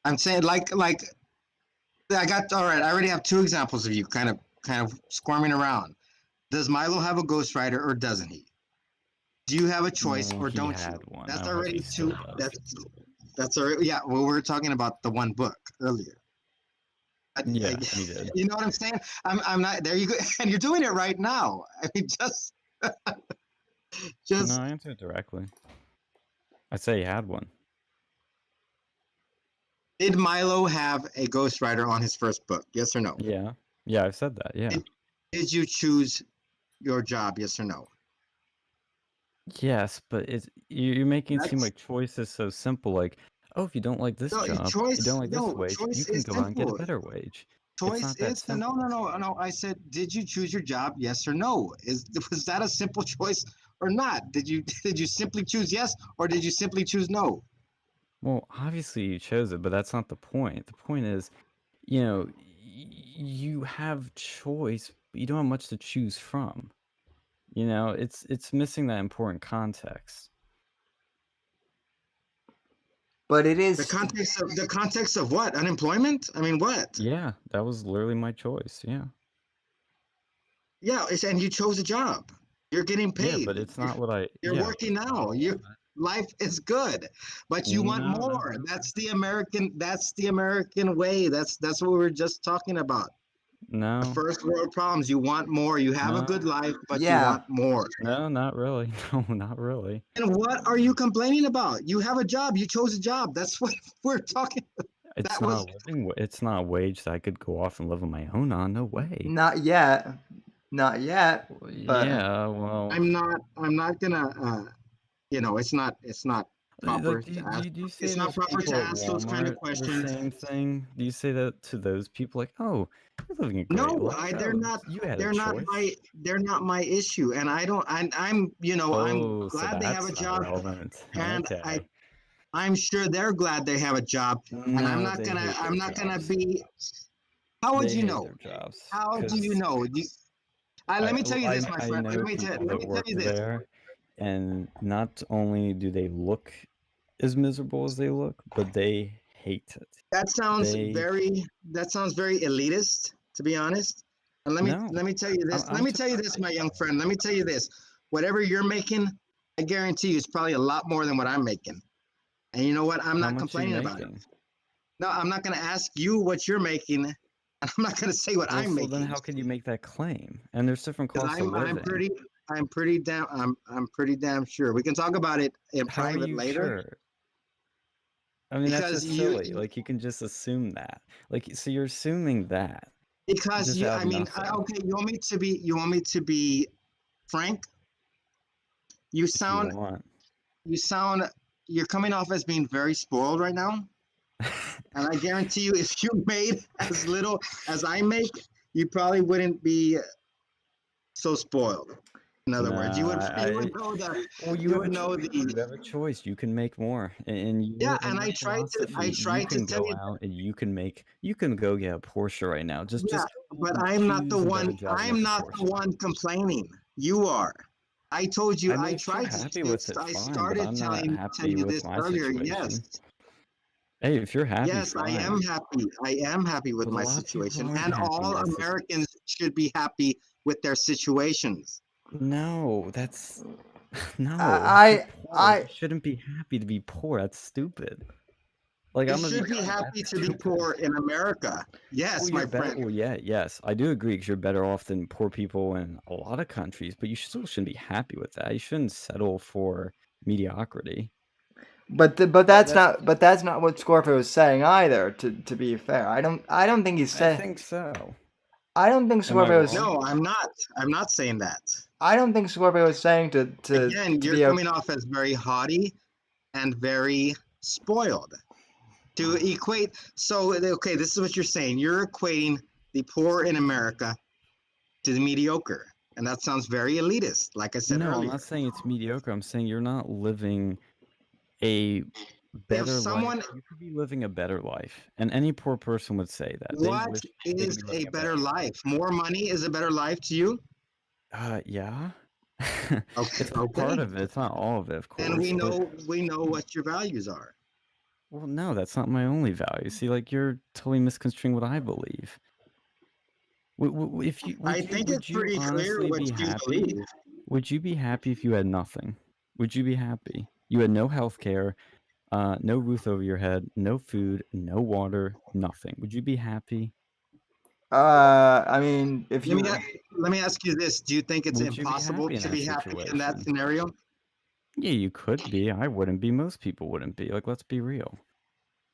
I'm saying like I got all right. I already have two examples of you kind of squirming around. Does Milo have a ghostwriter or doesn't he? Do you have a choice No, or he don't had you? one. That's I don't know if already he still two. does. That's already yeah. Well, we were talking about the one book earlier. Yeah, he did. You know what I'm saying? I'm not there. You go, and you're doing it right now. I mean, just No, I answered directly. I say he had one. Did Milo have a ghostwriter on his first book? Yes or no? Yeah. Yeah, I've said that. Yeah. Did you choose your job? Yes or no? Yes, but you're making it seem That's- like choice is so simple. Like, oh, if you don't like this No, job, choice. you don't like this No, wage, you choice can is go out and get a simple. better wage. It's Choice not that is simple. no. I said, did you choose your job? Yes or no? Was that a simple choice or not? Did you simply choose yes or did you simply choose no? Well, obviously you chose it, but that's not the point. The point is, you know, you have choice, but you don't have much to choose from. You know, it's missing that important context. But it is the context of what? Unemployment? I mean, what? Yeah, that was literally my choice. Yeah. Yeah, and you chose a job. You're getting paid. Yeah, but it's not what I. You're Yeah. working now. Life is good, but you want No, more. That's the American way. That's what we were just talking about. No. The first world problems. You want more. You have a No. good life, but Yeah. you want more. No, not really. No, not really. And what are you complaining about? You have a job. You chose a job. That's what we're talking about. It's not it's not a wage that I could go off and live on my own on. No way. Not yet. Not yet. But Yeah, well, I'm not gonna. It's not proper like, to ask. do you say It's not those proper people to at ask those kind of Walmart questions. the same thing? Do you say that to those people? Like, oh, you're living a great No, life. they're Oh, not. You had They're a not choice. they're not my issue, and I don't. I'm I'm Oh, so glad they have a that's not job, relevant. and Okay. I'm sure they're glad they have a job, and No, they hate their I'm not gonna jobs. be. How would They you hate know? their jobs. How do you 'cause know? Let me tell you this, my I friend. know Let me people tell that work you this. there, and not only do they look as miserable as they look, but they hate it. That sounds They very elitist, to be honest. And No, let me tell you this. I'm Let me tell you this, my young friend. Let me tell you this. Whatever you're making, I guarantee you, it's probably a lot more than what I'm making. And you know what? I'm How not much are you complaining about it. making? No, I'm not going to ask you what you're making, and I'm not going to say what Well, I'm so making. then how can you make that claim? And there's different 'Cause costs of living. I'm pretty damn sure. We can talk about it in How are private you later. sure? I mean, that's Because just silly. Like, you can just assume that. Like, so you're assuming that. Because just you, out I of mean, nothing. okay, you want me to be frank? You If you sound, want. you're coming off as being very spoiled right now. And I guarantee you, if you made as little as I make, you probably wouldn't be so spoiled. In other words, you would know that. Well, you have a choice. You can make more, and Yeah, in and your I tried to philosophy, tell go you. out and you can go get a Porsche right now. Just But I'm not the choose a better one. job and I'm get not Porsche. the one complaining. You are. I told you. I mean, I if you're tried to. happy with it, I fine, but started I'm not telling happy you with this my earlier. situation. Yes. Hey, if you're happy, Yes, I fine. am happy. I am happy with But a my lot of people situation, aren't and happy all with their Americans should be happy with their situations. No, that's no. I You shouldn't be happy to be poor. That's stupid. Like, You I'm gonna should be honest, happy that's to be stupid. poor in America. Yes, Well, my you're better. friend. Well, yeah, yes, I do agree. Because you're better off than poor people in a lot of countries, but you still shouldn't be happy with that. You shouldn't settle for mediocrity. But that's not what Scorpio is saying either. To be fair, I don't think he's saying. I think so. I don't think Scorpio is. No, I'm not. I'm not saying that. I don't think Scorpio is saying to Again, to you're be coming off as very haughty and very spoiled. To equate, so okay, this is what you're saying. You're equating the poor in America to the mediocre, and that sounds very elitist. Like I said No, I'm earlier. not saying it's mediocre. I'm saying you're not living a better someone- life. You could be living a better life, and any poor person would say that. What is a better life? More money is a better life to you? Yeah. Okay, It's part of it. It's not all of it, of course. And we but- know what your values are. Well, no, that's not my only value. See, like you're totally misconstruing what I believe. If you I think it's would you pretty clear honestly what be you happy? believe. Would you be happy if you had nothing? Would you be happy? You had no health care, no roof over your head, no food, no water, nothing. Would you be happy? I mean, if Let you me let me ask you this: do you think it's Would you be impossible happy in to that be happy in that situation? scenario? Yeah, you could be. I wouldn't be. Most people wouldn't be. Like, let's be real.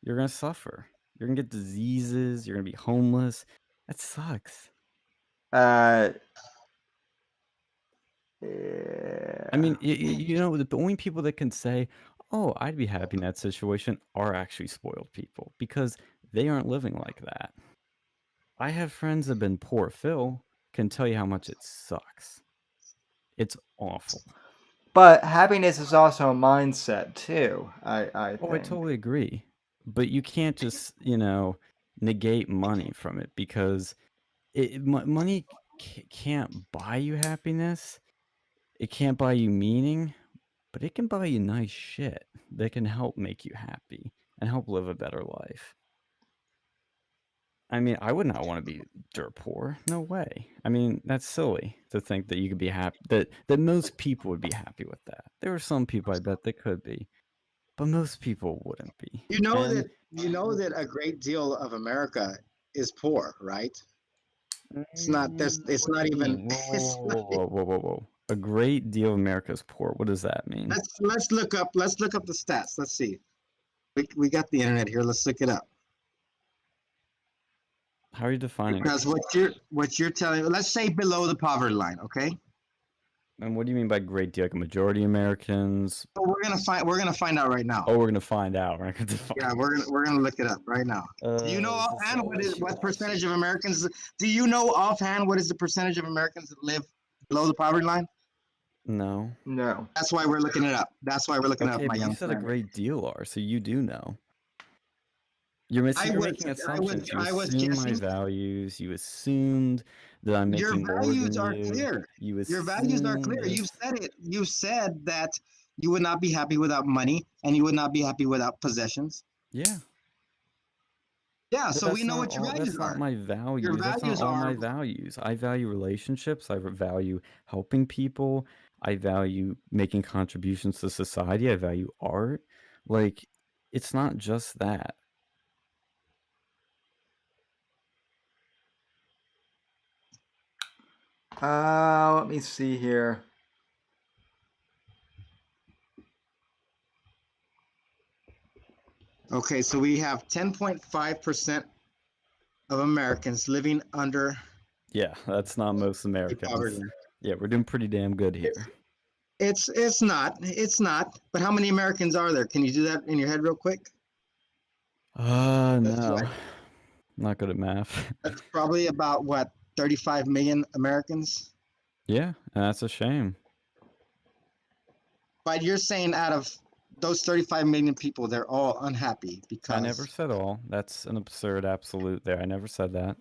You're gonna suffer. You're gonna get diseases. You're gonna be homeless. That sucks. yeah. I mean, you know, the only people that can say, "Oh, I'd be happy in that situation," are actually spoiled people because they aren't living like that. I have friends that have been poor. Phil can tell you how much it sucks. It's awful. But happiness is also a mindset too. I Oh, I think. totally agree. But you can't just, negate money from it because money can't buy you happiness. It can't buy you meaning, but it can buy you nice shit that can help make you happy and help live a better life. I mean, I would not want to be dirt poor. No way. I mean, that's silly to think that you could be happy, that most people would be happy with that. There are some people I bet that could be, but most people wouldn't be. You know And that a great deal of America is poor, right? It's not this. It's what do not you even. mean? Whoa, It's whoa, not, whoa, whoa, whoa, whoa, whoa. A great deal of America's poor. What does that mean? let's look up. Let's look up the stats. Let's see. We got the internet here. Let's look it up. How are you defining Because what you're telling. Let's say below the poverty line. Okay. and what do you mean by great deal? Like a majority Americans? So we're gonna find out right now. Oh, we're gonna find out. We're not gonna define. Yeah, we're gonna look it up right now. Do you know this is offhand so what wishy-washy. percentage of Americans? Do you know offhand what is the percentage of Americans that live below the poverty line? No. No. That's why we're looking it up. That's why we're looking it up, Okay, my but you young said a friend. great deal are, so you do know. You're making assumptions. You assume my values. You assumed that I'm Your making more values than are you. clear. You Your values are assume clear. this. You've said it. You said that you would not be happy without money and you would not be happy without possessions. Yeah. Yeah, But so we know what your values that's not are. my Your values. That's not values all my are values. I value relationships. I value helping people. I value making contributions to society. I value art. Like, it's not just that. Let me see here. okay. So we have 10.5% of Americans living under Yeah, that's not most Americans. poverty. Yeah, we're doing pretty damn good here. It's not. But how many Americans are there? Can you do that in your head real quick? No. I'm not good at math. That's probably about what 35 million Americans. Yeah, and that's a shame. But you're saying out of those 35 million people, they're all unhappy because I never said all. That's an absurd absolute there. I never said that.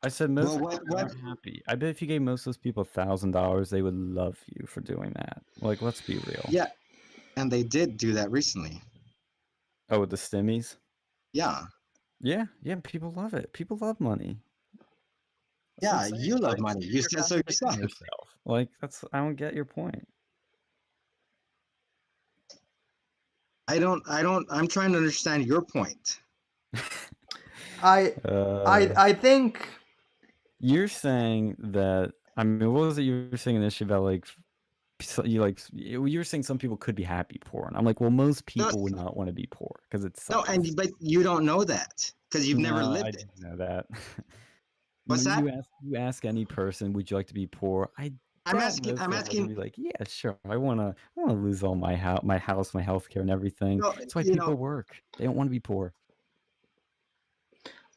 I said most Well, people aren't happy. I bet if you gave most of those people $1,000, they would love you for doing that. Like, let's be real. Yeah, and they did do that recently. Oh, with the stimmies? Yeah. Yeah, people love it. People love money. Yeah, That's what I'm you saying. love Like, money. You you're said so contradicting yourself. Like, I don't get your point. I'm trying to understand your point. I think You're saying that. I mean, what was it you were saying initially about like you were saying some people could be happy poor, and I'm like, well, most people would not want to be poor because it's No, but you don't know that because you've never I lived it. didn't know that. What's that? You ask any person, would you like to be poor? I'm asking. Be like, yeah, sure. I wanna lose all my house, my healthcare, and everything. No, That's why people work. They don't want to be poor.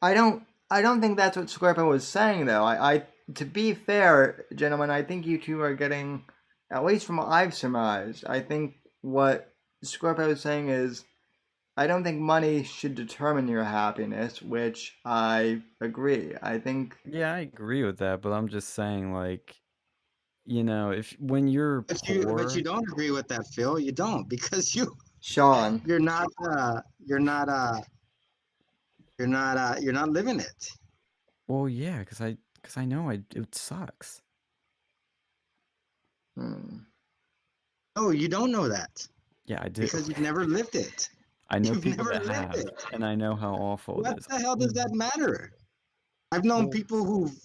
I don't think that's what Scorpio was saying though. I to be fair, gentlemen, I think you two are getting, at least from what I've surmised, I think what Scorpio is saying is, I don't think money should determine your happiness, which I agree. I think. Yeah, I agree with that, but I'm just saying, like, you know, if when you're But poor, you don't agree with that, Phil. You don't because Sean. you're not you're not living it. well, yeah, because I know it sucks. No, you don't know that Yeah, I do. because you've never lived it. I know You've people never that lived have, it. and I know how awful it What is. the hell does that matter? I've known people who've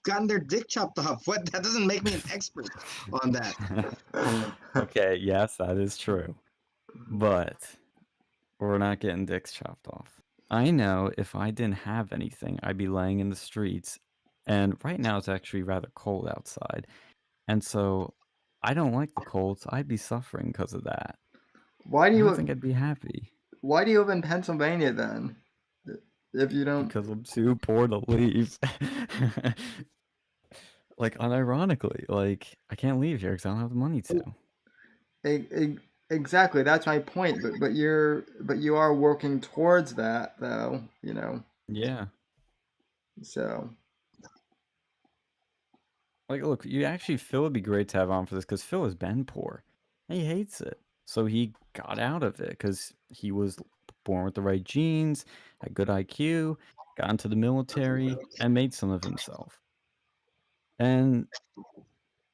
gotten their dick chopped off. What? That doesn't make me an expert on that. Okay, yes, that is true. But we're not getting dicks chopped off. I know if I didn't have anything, I'd be laying in the streets. And right now it's actually rather cold outside. And so I don't like the cold, so I'd be suffering because of that. Why do I you don't think I'd be happy. Why do you live in Pennsylvania then? If you don't, Because I'm too poor to leave. Like, unironically, like, I can't leave here because I don't have the money to. exactly, that's my point. But you are working towards that though. You know. Yeah. So. Like, look, Phil would be great to have on for this because Phil has been poor. He hates it. So he got out of it because he was born with the right genes, had good IQ, got into the military, and made some of himself. And,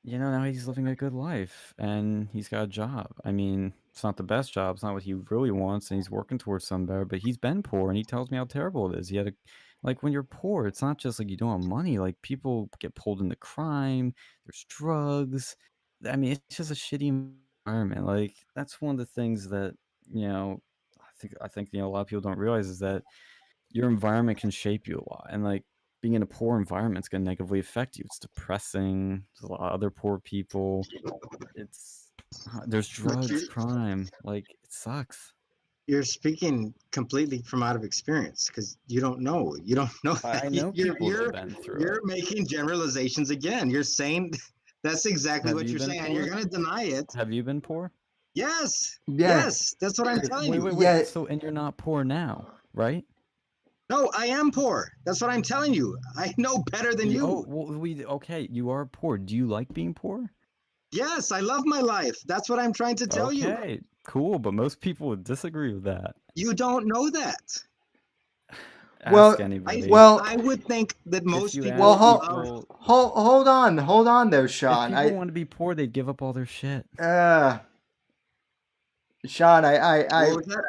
you know, now he's living a good life and he's got a job. I mean, it's not the best job, it's not what he really wants, and he's working towards something better, but he's been poor and he tells me how terrible it is. He had a Like, when you're poor, it's not just like you don't have money, like people get pulled into crime, there's drugs. I mean, it's just a shitty environment. Like, that's one of the things that, you know, I think a lot of people don't realize is that your environment can shape you a lot. And like being in a poor environment is gonna negatively affect you. It's depressing. There's a lot of other poor people. There's drugs, crime. Like, it sucks. You're speaking completely from out of experience because you don't know. You don't know. I know people that have been through You're it. making generalizations again. You're saying that's exactly Have what you you're been saying, and you're poor? going to deny it. Have you been poor? Yes. Yeah. Yes. That's what I'm telling Wait, you. wait, wait. Yeah. So, and you're not poor now, right? No, I am poor. That's what I'm telling you. I know better than you. Oh, well, okay. You are poor. Do you like being poor? Yes, I love my life. That's what I'm trying to tell you. Okay, cool. But most people would disagree with that. You don't know that. Ask anybody. I would think that most you people. ask Well, hold on there, Sean. If people want to be poor, they'd give up all their shit. Sean, What was that?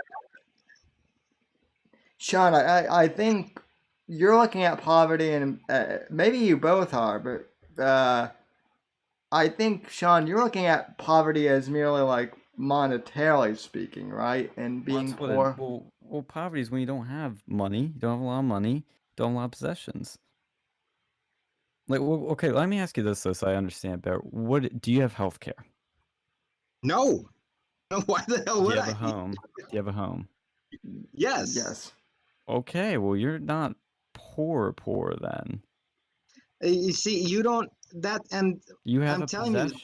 Sean, I think you're looking at poverty, and maybe you both are, but I think, Sean, you're looking at poverty as merely like monetarily speaking, right? And being poor. Well, poverty is when you don't have money, you don't have a lot of money, don't have a lot of possessions. Like, well, okay, let me ask you this, though, so I understand better. Do you have health care? No. Why the hell would Do you have I? a home? Do you have a home? Yes. Yes. Okay, well, you're not poor then. You see, you don't that, and You have I'm a telling you possession.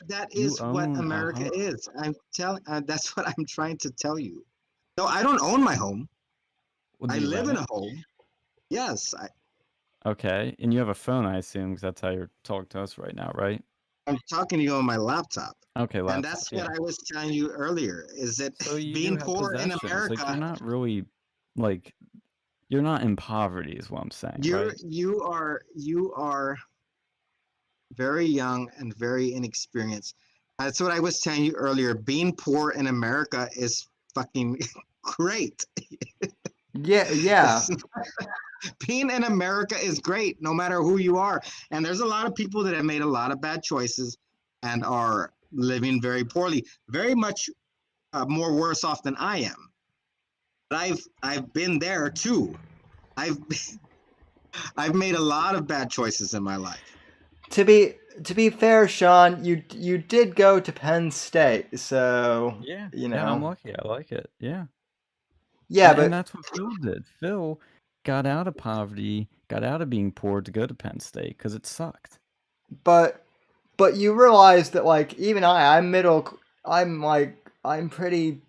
that is what own a America home. is. I'm telling. That's what I'm trying to tell you. No, I don't own my home. Well, do I you live in rent a home. Yes, Okay, and you have a phone, I assume, because that's how you're talking to us right now, right? I'm talking to you on my laptop. Okay, laptop. And that's what I was telling you earlier. Is that So you being have poor in possessions. America? Like, you're not really, like, you're not in poverty, is what I'm saying, right? You are very young and very inexperienced. That's what I was telling you earlier. Being poor in America is fucking great. Yeah. Being in America is great, no matter who you are. And there's a lot of people that have made a lot of bad choices and are living very poorly, very much more worse off than I am. But I've been there too. I've made a lot of bad choices in my life. To be fair, Sean, you did go to Penn State, so Yeah, you know. Yeah, I'm lucky. I like it. Yeah. Yeah, and that's what Phil did. Phil got out of poverty, got out of being poor to go to Penn State because it sucked. But you realize that, like, even I'm pretty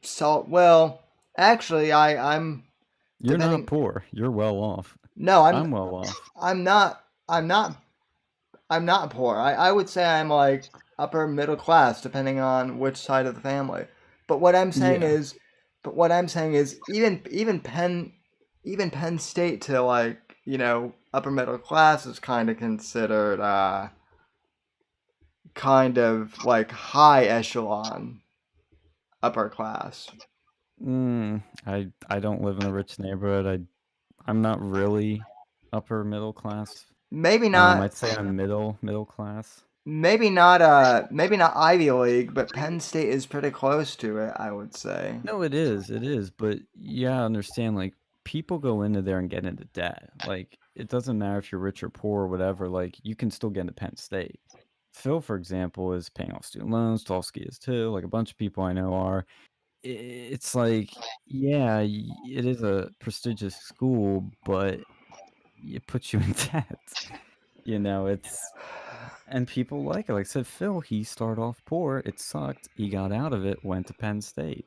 well, actually I'm You're not poor. You're well off. No, I'm well off. I'm not I'm not poor. I would say I'm like upper middle class, depending on which side of the family. But what I'm saying Yeah. is, even Penn State to like upper middle class is kind of considered kind of like high echelon upper class. I don't live in a rich neighborhood. I'm not really upper middle class. Maybe not. I'd say I'm middle class. Maybe not Ivy League, but Penn State is pretty close to it, I would say. No, it is, but yeah, understand, like, people go into there and get into debt. Like, it doesn't matter if you're rich or poor or whatever, like, you can still get into Penn State. Phil, for example, is paying off student loans. Tulski is too. Like, a bunch of people I know are. It's like, yeah, it is a prestigious school, but it puts you in debt. And people like it. Like I said, Phil, he started off poor. It sucked. He got out of it, went to Penn State.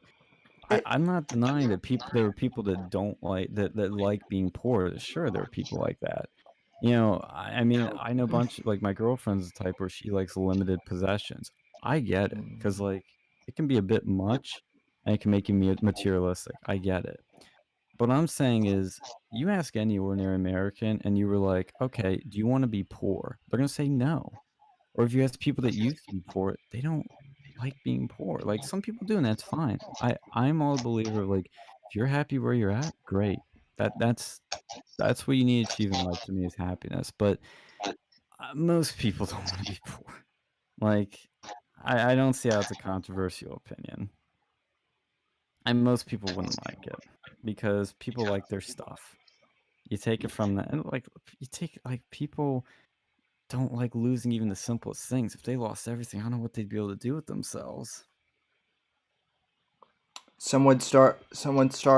I'm not denying that there are people that don't like that like being poor. Sure, there are people like that. I mean, I know a bunch, like my girlfriend's the type where she likes limited possessions. I get it, because like it can be a bit much and it can make you materialistic. I get it. But what I'm saying is, you ask any ordinary American and you were like, okay, do you want to be poor? They're gonna say no. Or if you ask people that used to be poor, they don't like being poor. Like, some people do, and that's fine. I'm all a believer of, like, if you're happy where you're at, great. That's what you need to achieve in life, to me, is happiness. But most people don't want to be poor. Like, I don't see how it's a controversial opinion. And most people wouldn't like it, because people like their stuff. You take it from that, and people don't like losing even the simplest things. If they lost everything, I don't know what they'd be able to do with themselves. Some would start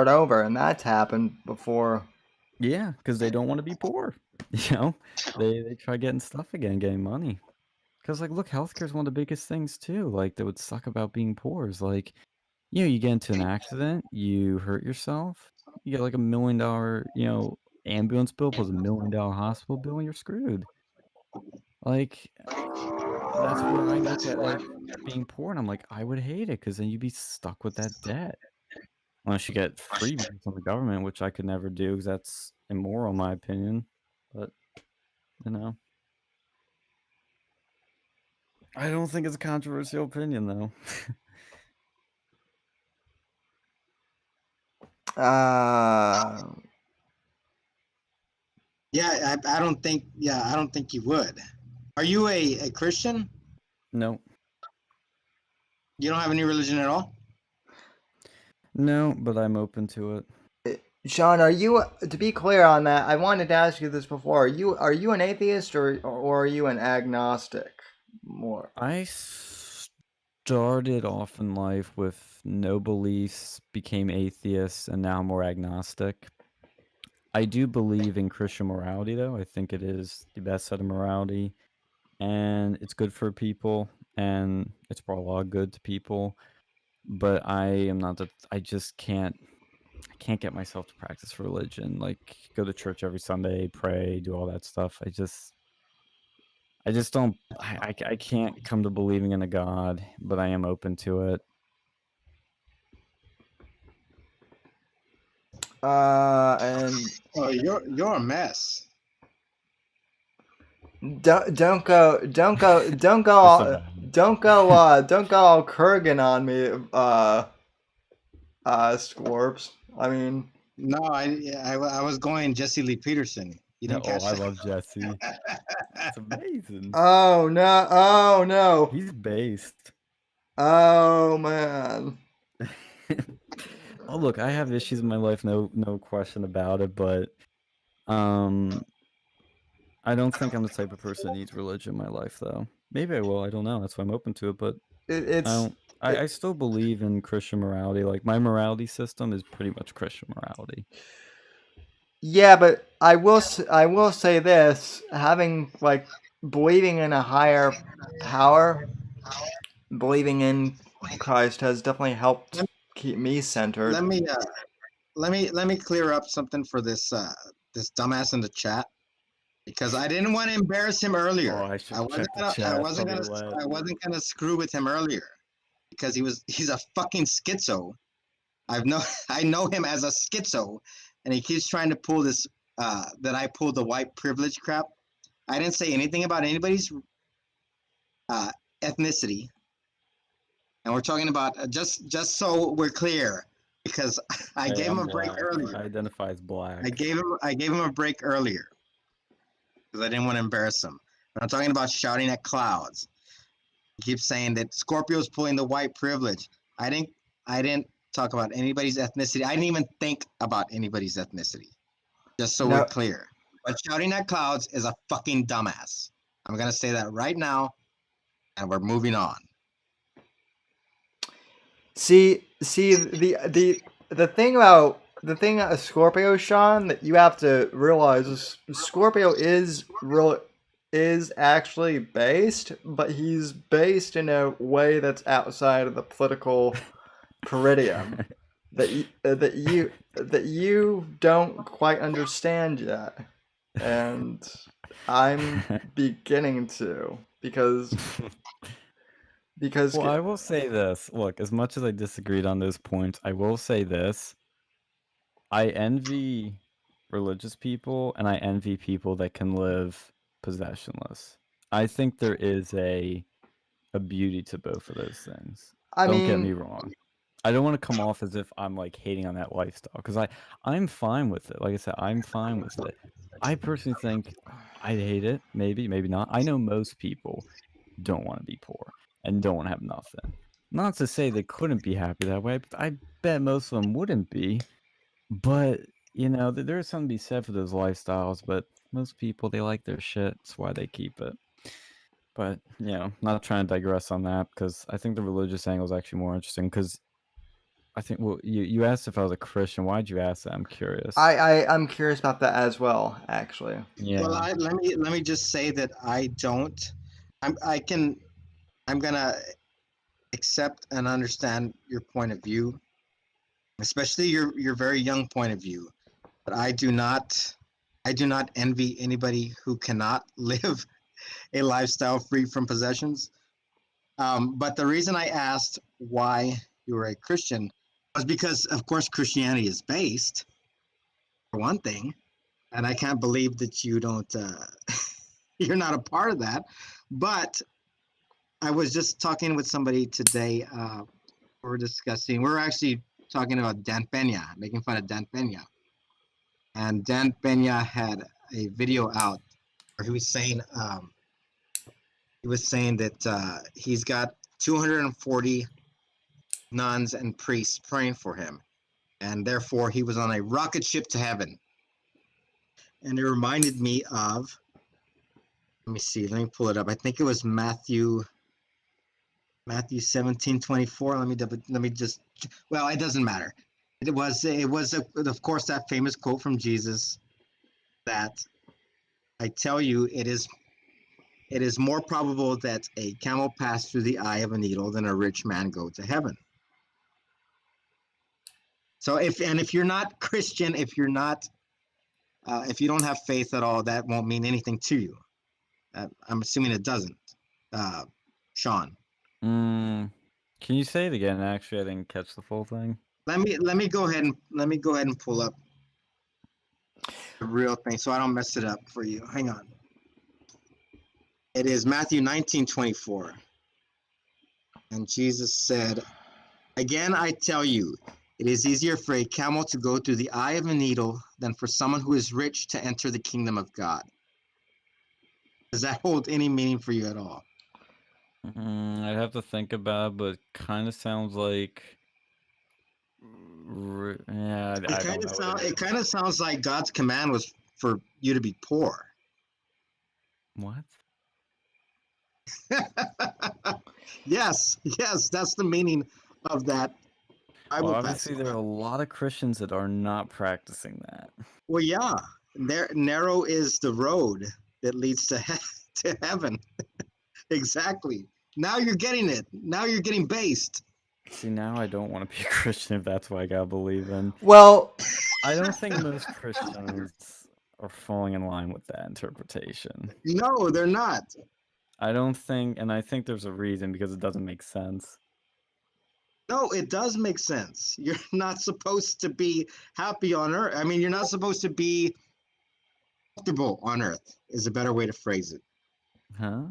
over, and that's happened before. Yeah, because they don't want to be poor. They try getting stuff again, getting money. Because, like, look, healthcare is one of the biggest things too. Like, that would suck about being poor is, like, you get into an accident, you hurt yourself, you get like $1 million, ambulance bill plus $1 million hospital bill, and you're screwed. Like, that's where I look at, like, being poor, and I'm like, I would hate it, because then you'd be stuck with that debt. Unless you get freebies from the government, which I could never do, because that's immoral, in my opinion. But, I don't think it's a controversial opinion, though. Yeah, I don't think. Yeah, I don't think you would. Are you a Christian? No. You don't have any religion at all? No, but I'm open to it. Sean, are you, to be clear on that, I wanted to ask you this before. Are you an atheist or are you an agnostic more? I started off in life with no beliefs, became atheist, and now more agnostic. I do believe in Christian morality, though. I think it is the best set of morality, and it's good for people, and it's brought a lot of good to people. But I am not that. I can't get myself to practice religion, like go to church every Sunday, pray, do all that stuff. I just don't. I can't come to believing in a God, but I am open to it. And you're a mess. Don't go all Kurgan on me, Scorps. I mean, no, I was going Jesse Lee Peterson. You didn't catch I that? love Jesse. It's amazing. Oh no! He's based. Oh man. Oh, look, I have issues in my life, no question about it, but I don't think I'm the type of person that needs religion in my life, though. Maybe I will. I don't know. That's why I'm open to it, but I still believe in Christian morality. Like, my morality system is pretty much Christian morality. Yeah, but I will say this: having believing in a higher power, believing in Christ has definitely helped keep me centered. Let me clear up something for this this dumbass in the chat. because I didn't want to embarrass him earlier. Oh, I should I wasn't check the gonna, chat. I wasn't Probably gonna, let. I wasn't gonna screw with him earlier because he's a fucking schizo. I know him as a schizo, and he keeps trying to pull this that I pulled the white privilege crap. I didn't say anything about anybody's ethnicity, and we're talking about just so we're clear, because I Hey, gave him I'm a break black. earlier. I identify as black. I gave him a break earlier because I didn't want to embarrass him. But I'm talking about shouting at clouds. He keeps saying that Scorpio's pulling the white privilege. I didn't talk about anybody's ethnicity. I didn't even think about anybody's ethnicity. Just so we're No. clear. But shouting at clouds is a fucking dumbass. I'm gonna say that right now, and we're moving on. See the thing about Scorpio, Sean, that you have to realize is Scorpio is actually based, but he's based in a way that's outside of the political peridium that you don't quite understand yet, and I'm beginning to because Well, I will say this. Look, as much as I disagreed on those points, I will say this. I envy religious people, and I envy people that can live possessionless. I think there is a beauty to both of those things. Don't get me wrong. I don't want to come off as if I'm like hating on that lifestyle, because I'm fine with it. Like I said, I'm fine with it. I personally think I'd hate it. Maybe not. I know most people don't want to be poor and don't want to have nothing. Not to say they couldn't be happy that way, but I bet most of them wouldn't be. But there is something to be said for those lifestyles. But most people, they like their shit. That's why they keep it. But not trying to digress on that, because I think the religious angle is actually more interesting. Because I think, well, you asked if I was a Christian. Why'd you ask that? I'm curious. I'm curious about that as well, actually. Yeah. Well, let me just say that I don't. I'm gonna accept and understand your point of view, especially your very young point of view. But I do not envy anybody who cannot live a lifestyle free from possessions. But the reason I asked why you were a Christian was because, of course, Christianity is based, for one thing, and I can't believe that you don't, you're not a part of that. But I was just talking with somebody today. We're actually talking about Dan Pena, making fun of Dan Pena. And Dan Pena had a video out where he was saying that he's got 240 nuns and priests praying for him, and therefore he was on a rocket ship to heaven. And it reminded me of, let me pull it up. I think it was Matthew 17:24. Let me just, well, it doesn't matter. It was of course that famous quote from Jesus that, I tell you, it is more probable that a camel pass through the eye of a needle than a rich man go to heaven. So if you're not Christian, if you don't have faith at all, that won't mean anything to you. I'm assuming it doesn't. Sean. Can you say it again? Actually, I didn't catch the full thing. Let me go ahead and pull up the real thing so I don't mess it up for you. Hang on. It is Matthew 19:24. And Jesus said, "Again, I tell you, it is easier for a camel to go through the eye of a needle than for someone who is rich to enter the kingdom of God." Does that hold any meaning for you at all? I'd have to think about it, but kind of sounds like, yeah. It kind of sounds like God's command was for you to be poor. What? Yes, that's the meaning of that Bible obviously, passage. there are a lot of Christians that are not practicing that. Well, yeah, narrow is the road that leads to heaven. Exactly. Now you're getting it. Now you're getting based. See, now I don't want to be a Christian if that's what I gotta believe in. Well, I don't think most Christians are falling in line with that interpretation. No, they're not. I don't think, and I think there's a reason because it doesn't make sense. No, it does make sense. You're not supposed to be happy on Earth. I mean, you're not supposed to be comfortable on Earth, is a better way to phrase it. Huh?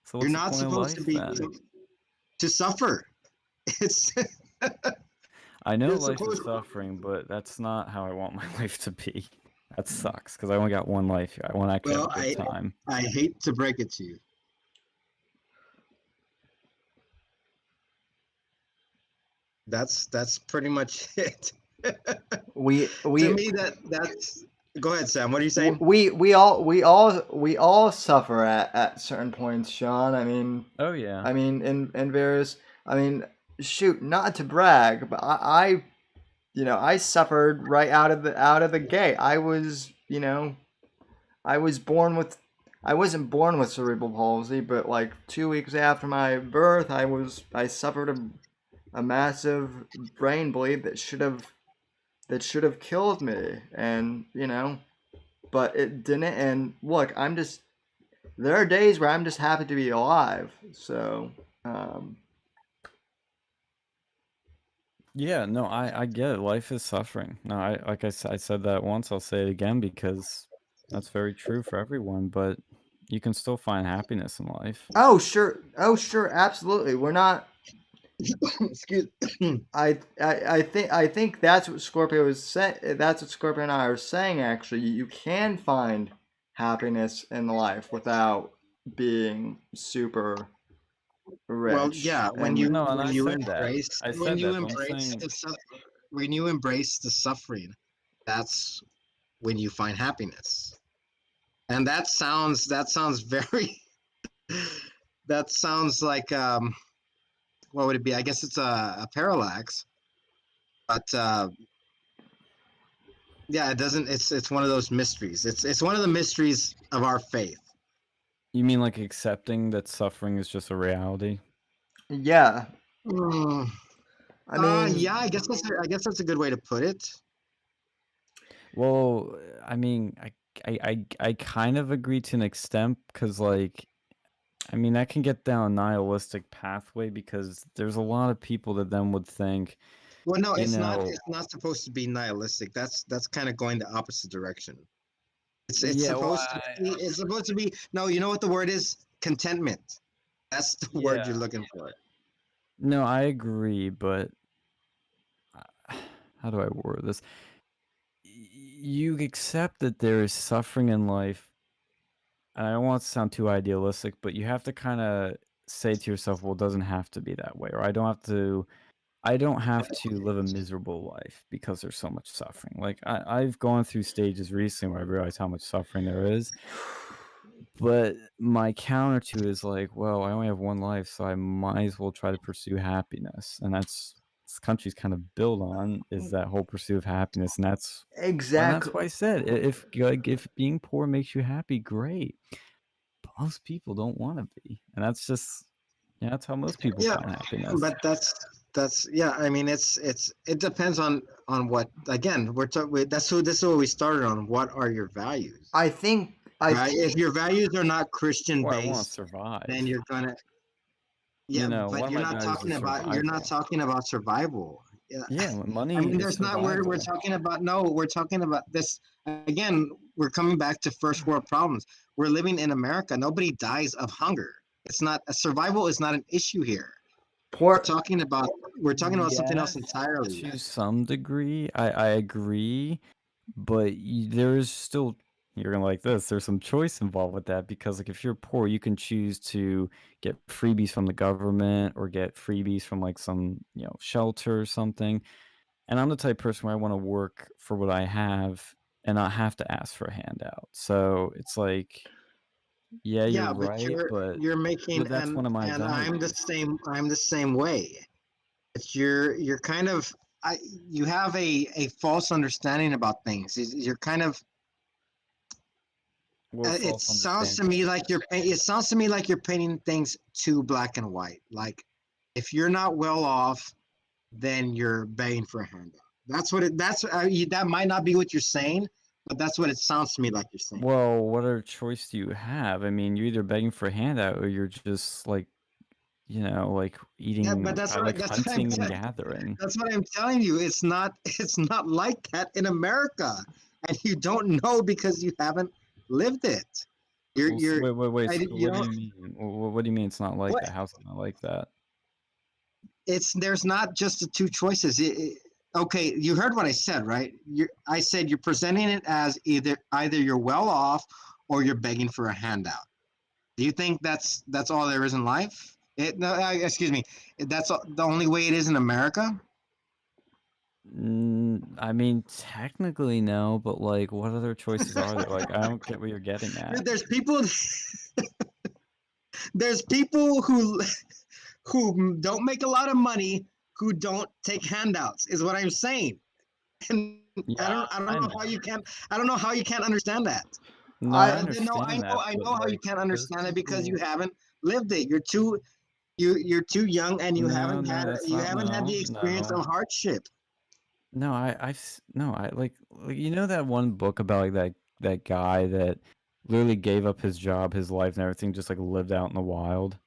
So You're what's the not point of supposed to life be then? to suffer. It's I know you're life is supposed. suffering, but that's not how I want my life to be. That sucks because I only got one life here. I want to actually Well, have a good time. I hate to break it to you. That's pretty much it. We To me, that's. Go ahead, Sam. What are you saying? we all suffer at certain points, Sean. I mean, Oh yeah. I mean in various. I mean, shoot, not to brag, but I suffered right out of the gate. I was, I was born with. I wasn't born with cerebral palsy, but like 2 weeks after my birth, I suffered a massive brain bleed that should have killed me, and but it didn't. And look, there are days where I'm just happy to be alive. So Yeah, no, I get it. Life is suffering. No, I said that once, I'll say it again because that's very true for everyone, but you can still find happiness in life. oh sure, absolutely. We're not. Excuse. I think that's what Scorpio is saying. That's what Scorpio and I are saying. Actually, you can find happiness in life without being super rich. Well, yeah, when And you No, and when I you said that. embrace I when said you that, but I'm embrace saying when you embrace the suffering, that's when you find happiness. And that sounds very that sounds like what would it be? I guess it's a parallax. But yeah, it doesn't it's one of those mysteries. It's one of the mysteries of our faith. you mean like accepting that suffering is just a reality? yeah, Mm, I mean, yeah, I guess that's a good way to put it. Well, I mean, I kind of agree to an extent because, like, I mean, that can get down a nihilistic pathway because there's a lot of people that then would think, Well, no, you it's not. know, It's not supposed to be nihilistic. That's kind of going the opposite direction. It's yeah, well, supposed to be. It's supposed to be. No, you know what the word is? Contentment. That's the word you're yeah, looking for. no, I agree, but how do I word this? You accept that there is suffering in life, and I don't want to sound too idealistic, but you have to kind of say to yourself, well, it doesn't have to be that way, or I don't have to live a miserable life because there's so much suffering. Like I've gone through stages recently where I realized how much suffering there is. But my counter to it is like, well, I only have one life, so I might as well try to pursue happiness. And that's this country's kind of built on is that whole pursuit of happiness. And that's exactly. why I said if being poor makes you happy, great. But most people don't want to be. And that's just that's how most people Yeah, find happiness. but that's yeah. I mean, it depends on what. Again, this is what we started on. What are your values? I think Right? If your values are not Christian Well, I want to based, survive. then you're gonna. You Yeah, know, but one of my values is you're not survival. talking about survival. Yeah, Yeah, I money mean, is there's not where we're survival. talking about. No, we're talking about this again. We're coming back to first world problems. We're living in America. Nobody dies of hunger. It's not survival is not an issue here. We're poor. talking about something else Yes, entirely. to some degree, I agree, but there's still you're gonna like this. There's some choice involved with that because, like, if you're poor, you can choose to get freebies from the government or get freebies from like some shelter or something. And I'm the type of person where I want to work for what I have and not have to ask for a handout. So it's like, yeah, you're Yeah, but right, but you're making that's one of my and I'm the values. same. I'm the same way. It's you're kind of you have a false understanding about things. You're kind of Or it false sounds to understanding. me like you're painting things too black and white. Like if you're not well off, then you're begging for a handout. That's what that might not be what you're saying, But that's what it sounds to me like you're saying. Well, what other choice do you have? I mean, you're either begging for a handout or you're just like, like Yeah, but eating, that's what I'm hunting and gathering. that's what I'm telling you. It's not like that in America, and you don't know because you haven't lived it. You're Wait. I, So you what do know you mean? What do you mean it's not like what that? How's it not like that? there's not just the two choices. Okay, you heard what I said, right? I said you're presenting it as either you're well off or you're begging for a handout. Do you think that's all there is in life? No, excuse me. That's the only way it is in America. I mean, technically no, but like, what other choices are there? Like, I don't get what you're getting at. There's people. There's people who don't make a lot of money who don't take handouts. Is what I'm saying. And Yeah, I don't I know know. how you can't. I don't know how you can't understand that. No, I I understand that, I but know how you like, can't those understand it because you people. haven't lived it. You're too young and you No, haven't no, had that's not. the No, experience no. of hardship. No, no, I like that one book about like that guy that literally gave up his job, his life, and everything, just like lived out in the wild.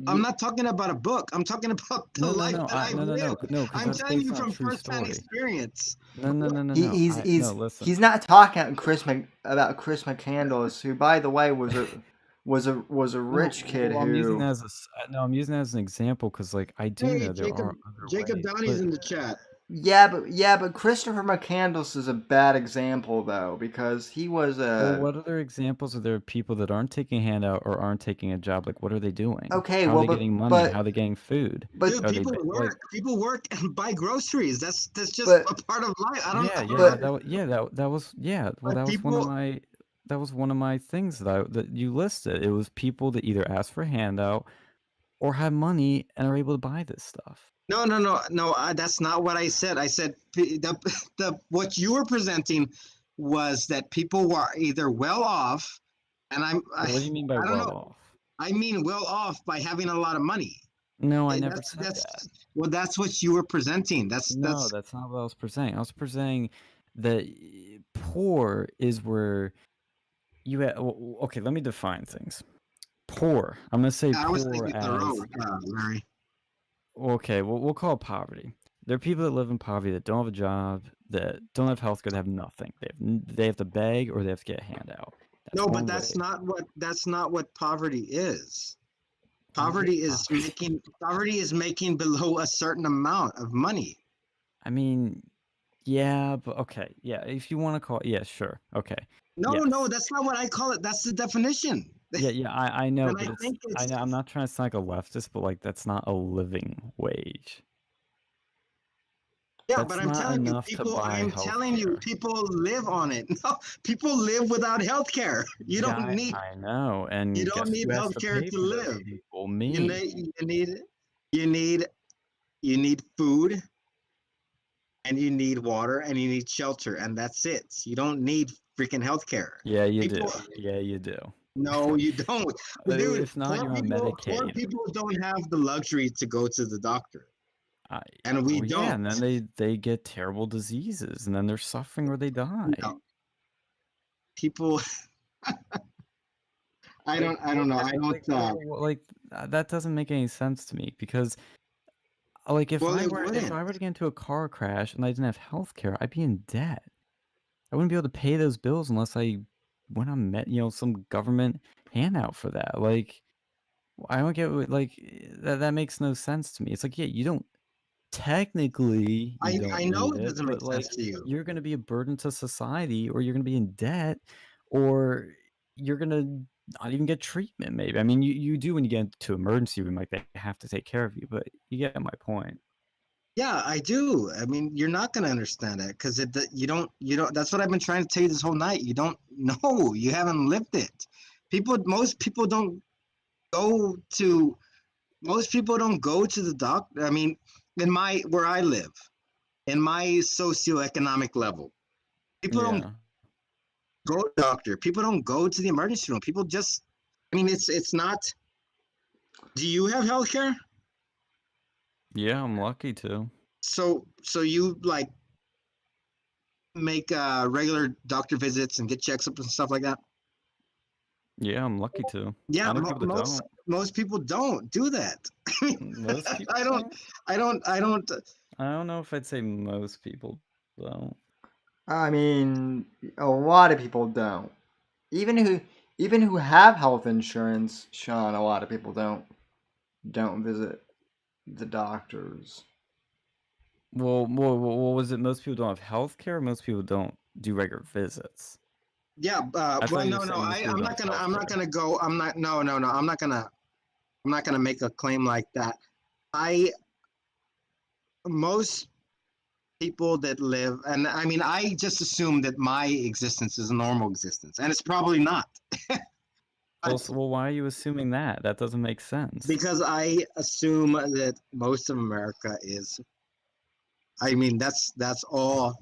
I'm not talking about a book. I'm talking about the No, no, life no, that I've lived. no, because I'm that's telling based you on a from true firsthand story. experience. He, he's No, he's listen. he's not talking about Chris McCandless, who, by the way, was a No, rich kid well, I'm using that who. as I'm using that as an example because like I do Hey, know there are other Jacob ways, Downey's but in the chat. Yeah, but Christopher McCandless is a bad example though, because he was well, a. what other examples are there of people that aren't taking a handout or aren't taking a job? Like, what are they doing? Okay, How are well, they getting money? How are they but getting food? but Dude, Are they like? people work and buy groceries. That's just but a part of life. I Yeah, don't but that was yeah. Well, but people. that was one of my things that you listed. It was people that either ask for a handout or have money and are able to buy this stuff. No. That's not what I said. I said the what you were presenting was that people were either well off, and What do you mean by I don't well know. off? I mean well off by having a money. No, I never said That's that. well. That's what you were presenting. No, that's not what I was presenting. I was presenting that poor is where you okay, let me define things. Poor. I'm going to say I was poor thinking as Thoreau, Larry. okay, we'll call it poverty. There are people that live in poverty that don't have a job, that don't have health care, that have nothing. They have to beg or they have to get a handout. That's No, but one way. that's not what poverty is. What is Poverty is making below a certain amount of money. I mean, yeah, but okay. Yeah, if you want to call it, yeah, sure. Okay. No, Yes. that's not what I call it. That's the definition. Yeah, I know, And but I think I it's know I'm not trying to sound like a leftist, but like that's not a living wage. yeah, but That's not enough to buy I'm telling you, healthcare. people live on it. No, people live without health care. You Yeah, don't need I know. And guess need who has health to care pay to for those live. people? You Me. need you need you need food and you need water and you need shelter and that's it. You don't need freaking health care. Yeah, you do. People Yeah, you do. No, you don't. Dude, If not, you're on poor Medicaid. people don't have the luxury to go to the doctor. And we well, yeah, don't. and then they get terrible diseases, and then they're suffering or they die. No. People I don't know. I don't Like that doesn't make any sense to me because like if well I it were wouldn't. to get into a car crash and I didn't have health care, I'd be in debt. I wouldn't be able to pay those bills unless I went on some government handout for that. Like I don't get that makes no sense to me. It's like, yeah, you don't technically you don't I know need it it, doesn't but make like sense to you. you're going to be a burden to society or you're going to be in debt or you're going to not even get treatment maybe. I mean, you do when you get into emergency room like they have to take care of you, but you get my point. Yeah, I do. I mean, you're not going to understand it because you don't that's what I've been trying to tell you this whole night. You don't know. You haven't lived it. Most people don't go to the doctor. I mean, where I live, in my socioeconomic level, people don't Yeah. go to the doctor. People don't go to the emergency room. People just, I mean, it's not. Do you have health care? Yeah, I'm lucky to. So you like, make regular doctor visits and get checks up and stuff like that? Yeah, I'm lucky to. Yeah, I know people that most people don't do that. I mean, Most people I don't. I don't know if I'd say most people don't. I mean, a lot of people don't. Even who have health insurance, Sean, a lot of people don't visit the doctors. Well, was it most people don't have health care? Most people don't do regular visits. Yeah, I thought well, you were no, saying most people I'm don't not have gonna. I'm not healthcare. gonna go. I'm not. No, I'm not gonna make a claim like that. Most people that live, and I mean, I just assume that my existence is a normal existence, and it's probably not. Well, why are you assuming that? That doesn't make sense. Because I assume that most of America is. I mean, that's all.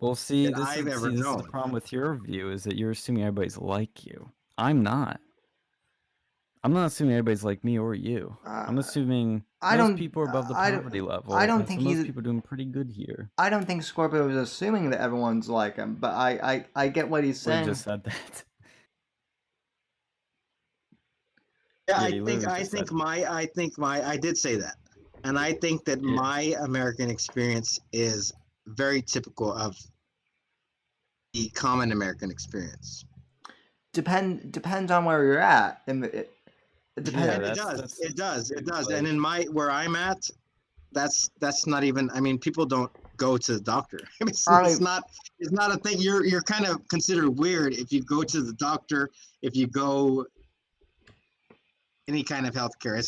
Well, see, that I've ever this is the known. problem with your view is that you're assuming everybody's like you. I'm not. I'm not assuming everybody's like me or you. I'm assuming most people are above the poverty level. I don't and think so most he's. people are doing pretty good here. I don't think Scorpio is assuming that everyone's like him, but I get what he's Well, saying. he just said that. Yeah, Yeah, he literally just said that. I did say that, and I think that Yeah. my American experience is very typical of the common American experience. Depends on where you're at. It depends. Yeah, It does. And in where I'm at, that's not even. I mean, people don't go to the doctor. I mean, it's not a thing. You're kind of considered weird if you go to the doctor, if you go any kind of healthcare.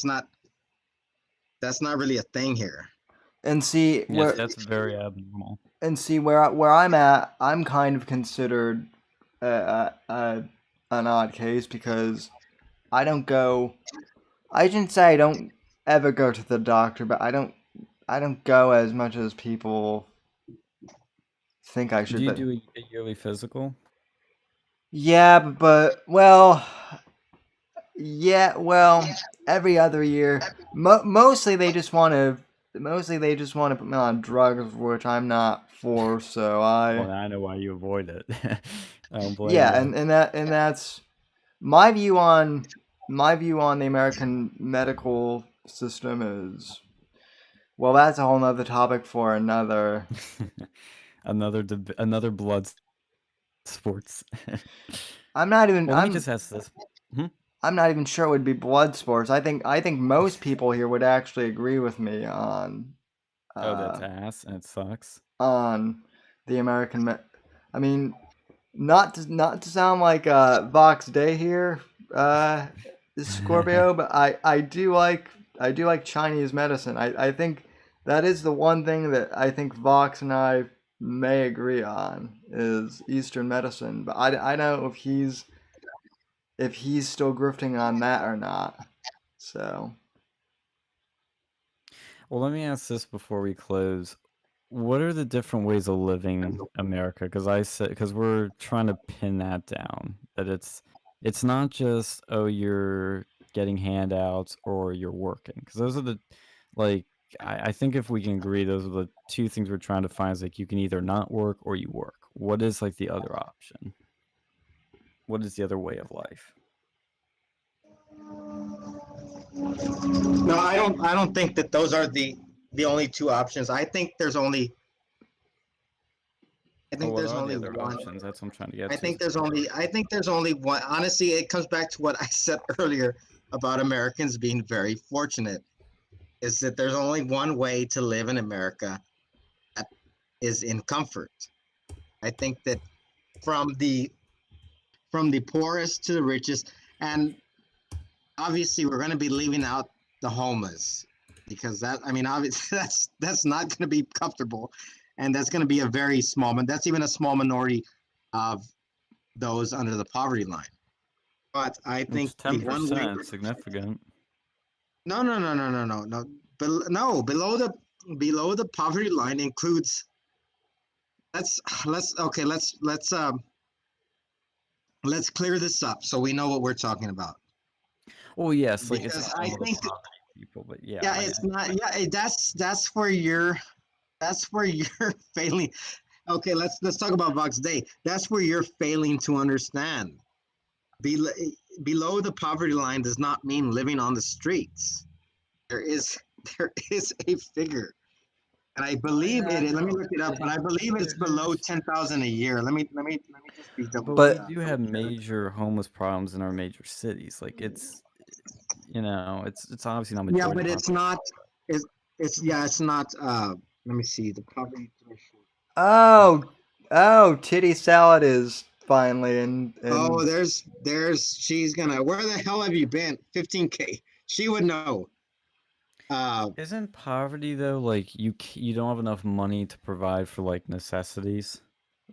That's not really a thing here. And see where that's very abnormal. And see where I'm at, I'm kind of considered an odd case because I don't go. I shouldn't say I don't ever go to the doctor, but I don't go as much as people think I should. Do you do a yearly physical? Yeah, every other year. Mostly they just want to put me on drugs, which I'm not for. So Well, I know why you avoid it. I don't blame yeah, you. and that's my view on the American medical system is. Well, that's a whole nother topic for another. another blood sports. I'm not even. Well, let me just ask this. I'm not even sure it would be blood sports. I think most people here would actually agree with me on. That's ass and it sucks. On the American. I mean, not to sound like Vox Day here, Scorpio, but I do like Chinese medicine. I think that is the one thing that I think Vox and I may agree on is Eastern medicine. But I don't know if he's still grifting on that or not. So. Well, let me ask this before we close. What are the different ways of living America? Because we're trying to pin that down. That it's not just you're getting handouts or you're working. Because those are the I think if we can agree, those are the two things we're trying to find. Is like you can either not work or you work. What is like the other option? What is the other way of life? No, I don't think that those are the only two options. I think there's only. There's only other one. options. That's what I'm trying to get. I think there's only one. Honestly, it comes back to what I said earlier about Americans being very fortunate. Is that there's only one way to live in America that is in comfort. I think that from the poorest to the richest, and obviously we're going to be leaving out the homeless because obviously that's not going to be comfortable, and that's going to be a very small, that's even a small minority of those under the poverty line. But I think it's 10% significant. No. Below the poverty line includes. Let's clear this up so we know what we're talking about. Well, yes, because it's I think people, but yeah. Yeah, it's not. Yeah, that's where you're failing. Okay, let's talk about Vox Day. That's where you're failing to understand. Below the poverty line does not mean living on the streets. There is there is a figure, and I believe it is. Let me look it up, but I believe it's below 10,000 a year. Let me just be double. But we But- do have major homeless problems in our major cities. Like it's, it's obviously not Yeah, majority. but it's not. It's not. Let me see the poverty threshold. Oh, titty salad is finally in. Oh, there's. She's gonna. Where the hell have you been? 15K. She would know. Isn't poverty though like you don't have enough money to provide for like necessities?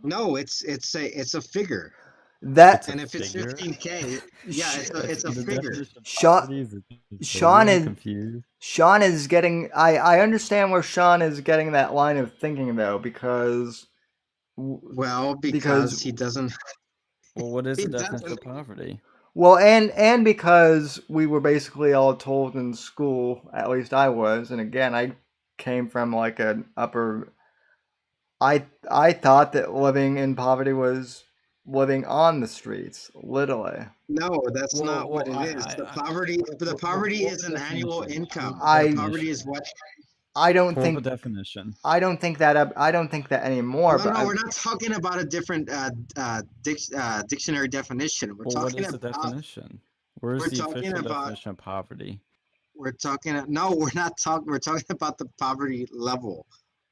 No, it's a figure. that And if it's Figure? 15K, yeah, it's a The figure. definition of Sean- poverty is a Sean figure? I'm is- confused. Sean is getting. I understand where Sean is getting that line of thinking though, because Well, because he doesn't. Well, what is He the definition doesn't. of poverty? well, and because we were basically all told in school, at least I was, and again I came from like an upper. I thought that living in poverty was living on the streets, literally. No, that's not what Well, it is. The poverty is an annual income. I- Poverty is what. I don't Pull up a think definition. I don't think that anymore. No, but no, we're not talking about a different dictionary definition. We're Well, what talking is the about. definition? Where is we're the talking official about- definition of poverty? We're talking. No, we're not talking. We're talking about the poverty level,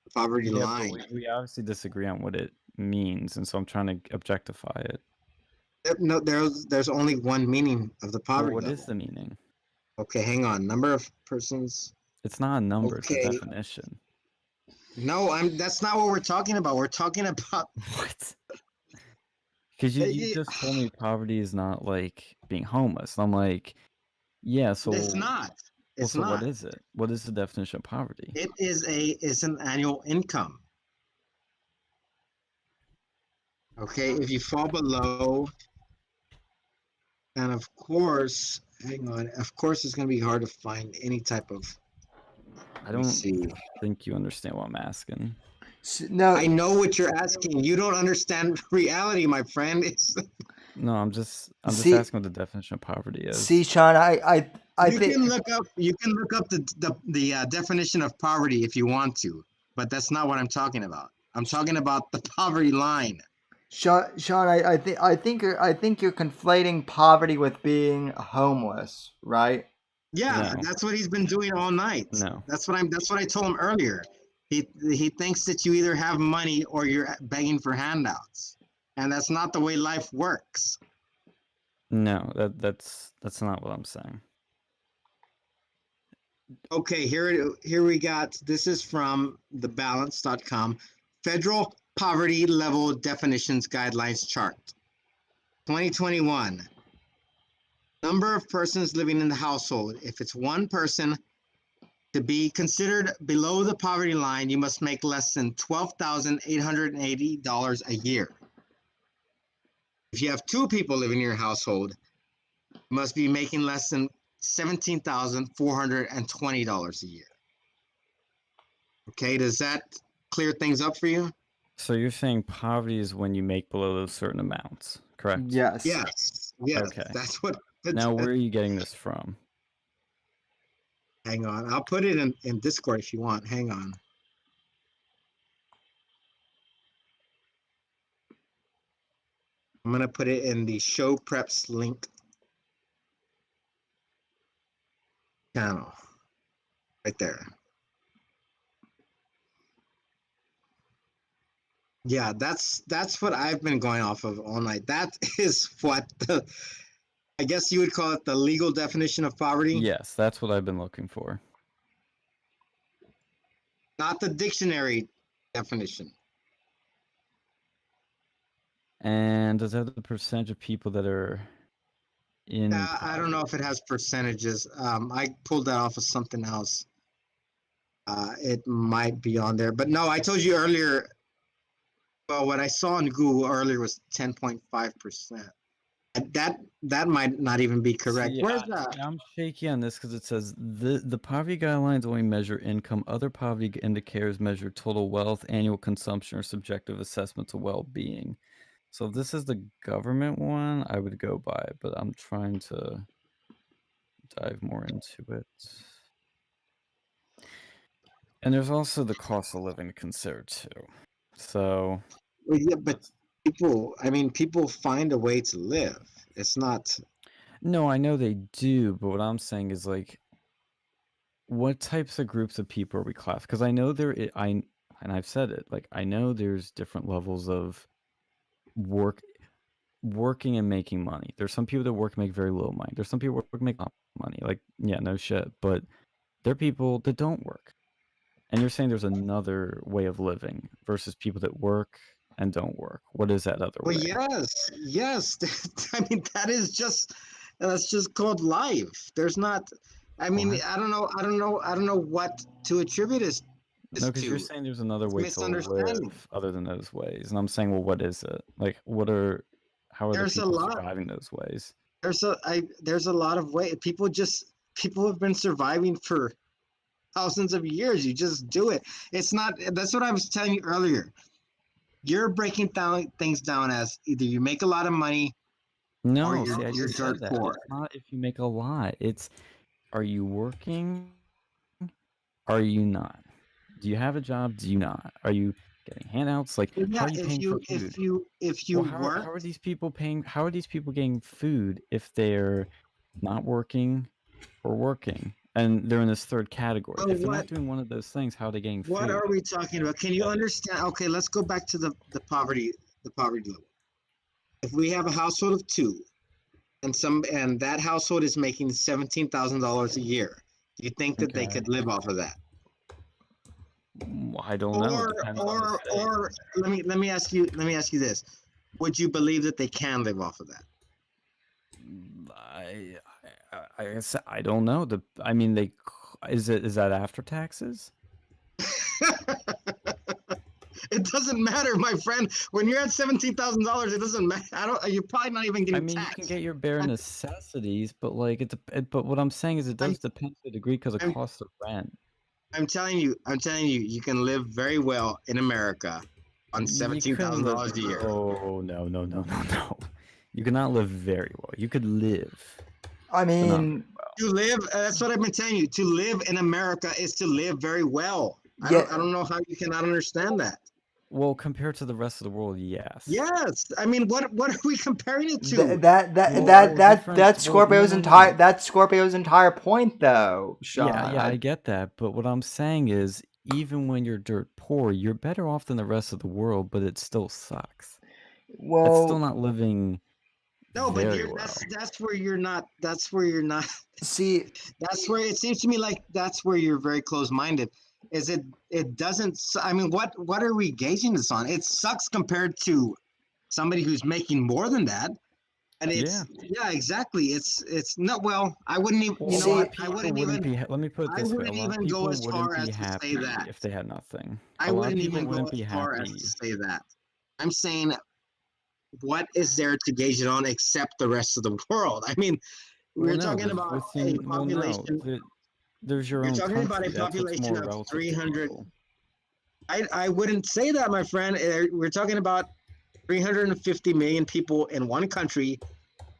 the poverty Yeah, but line. we obviously disagree on what it means, and so I'm trying to objectify it. No, there's only one meaning of the Well, poverty what level. is the meaning? Okay, hang on. Number of persons. It's not a number, it's Okay. a definition. No, that's not what we're talking about. We're talking about. What? Because you just told me poverty is not like being homeless. I'm like, yeah, so It's not. well, It's so not. what is it? What is the definition of poverty? It is an annual income. Okay, if you fall below, and of course, hang on. Of course, it's going to be hard to find any type of. I Let me don't see. think you understand what I'm asking. No, I know what you're asking. You don't understand reality, my friend. It's, No, I'm just See- asking what the definition of poverty is. see, Sean, I you think can look up. You can look up the definition of poverty if you want to, but that's not what I'm talking about. I'm talking about the poverty line. Sean, I think you're conflating poverty with being homeless, right? Yeah, No. that's what he's been doing all night. No. That's what I told him earlier. He thinks that you either have money or you're begging for handouts. And that's not the way life works. No, that's not what I'm saying. Okay, here we got, this is from thebalance.com. Federal Poverty Level Definitions Guidelines Chart. 2021. Number of persons living in the household. If it's one person, to be considered below the poverty line, you must make less than $12,880 a year. If you have two people living in your household, you must be making less than $17,420 a year. Okay, does that clear things up for you? So you're saying poverty is when you make below those certain amounts, correct? Yes. Yes. Okay. That's what. Now, where are you getting this from? Hang on, I'll put it in Discord if you want. Hang on. I'm gonna put it in the show preps link channel right there. Yeah, that's what I've been going off of all night. That is what I guess you would call it the legal definition of poverty. Yes, that's what I've been looking for. Not the dictionary definition. And does that have the percentage of people that are in? I don't know if it has percentages. I pulled that off of something else. It might be on there, but no, I told you earlier. Well, what I saw on Google earlier was 10.5%. That might not even be correct. See, Where's that? I'm shaky on this because it says the poverty guidelines only measure income. Other poverty indicators measure total wealth, annual consumption, or subjective assessments of well-being. So if this is the government one, I would go by it, but I'm trying to dive more into it. And there's also the cost of living to consider too. So Well, yeah, but people find a way to live. It's not. no, I know they do, but what I'm saying is like, what types of groups of people are we class? Because I know and I've said it, like I know there's different levels of working and making money. There's some people that work and make very little money. There's some people that work and make a lot of money. Like, yeah, no shit. But there are people that don't work. And you're saying there's another way of living versus people that work and don't work. What is that other Well, way? yes. I mean, that's just called life. There's not. I mean, What? I don't know what to attribute this No, because you're to. saying there's another It's way to misunderstanding. live other than those ways. And I'm saying, well, what is it? Like, how are the There's a people lot. surviving those ways? There's a lot of ways. People have been surviving for thousands of years. You just do it. It's not. That's what I was telling you earlier. You're breaking things down as either you make a lot of money or No, see, I you're just dirt said that. poor. It's not if you make a lot. It's, are you working? Are you not? Do you have a job? Do you not? Are you getting handouts? Like, how Yeah, are you paying for food? if you Well, work, how are these people paying? How are these people getting food if they're not working or working? And they're in this third category. well, If they're what not doing one of those things, how are they getting what food? are we talking about? Can you understand? Okay, let's go back to the poverty level. If we have a household of two, and that household is making $17,000 a year, do you think that they Okay. could live off of that? I don't know. It depends on the state. Or let me ask you this: would you believe that they can live off of that? I don't know. I mean, is that after taxes? It doesn't matter, my friend. When you're at $17,000, it doesn't matter. You're probably not even getting I mean, taxed. you can get your bare necessities, but like but what I'm saying is it does depend to a degree because of cost of rent. I'm telling you, you can live very well in America on $17,000 a year. Oh no. You cannot live very well. You could live. I mean, to live. That's what I've been telling you. To live in America is to live very well. I don't know how you cannot understand that. Well, compared to the rest of the world, yes. Yes. I mean, what are we comparing it to? That's Scorpio's entire point, though, Sean. Yeah, I get that. But what I'm saying is, even when you're dirt poor, you're better off than the rest of the world, but it still sucks. Well, it's still not living. No, but well. that's where you're not. That's where you're not. See, that's where it seems to me like that's where you're very close-minded. Is it doesn't. I mean, what are we gauging this on? It sucks compared to somebody who's making more than that. And it's yeah, exactly. It's not. Well, I wouldn't even. You know what? I wouldn't even. Let me put it this way: I wouldn't even go as far as to say that. If they had nothing, I wouldn't even go as far as to say that. I'm saying, what is there to gauge it on except the rest of the world? I mean, we're talking about a population. There's your You're own talking country. about a population That's of 300. I wouldn't say that, my friend. We're talking about 350 million people in one country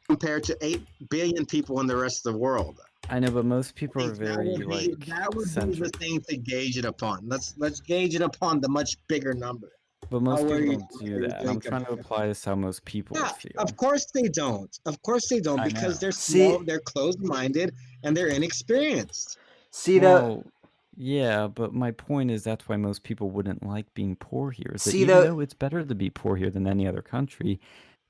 compared to 8 billion people in the rest of the world. I know, but most people are very that would be the thing to gauge it upon. Let's gauge it upon the much bigger number. But most people don't do that. I'm trying to apply this how most people feel. Of course they don't. Of course they don't, because they're small, they're closed-minded, and they're inexperienced. Yeah, but my point is that's why most people wouldn't like being poor here. Is that even though it's better to be poor here than any other country,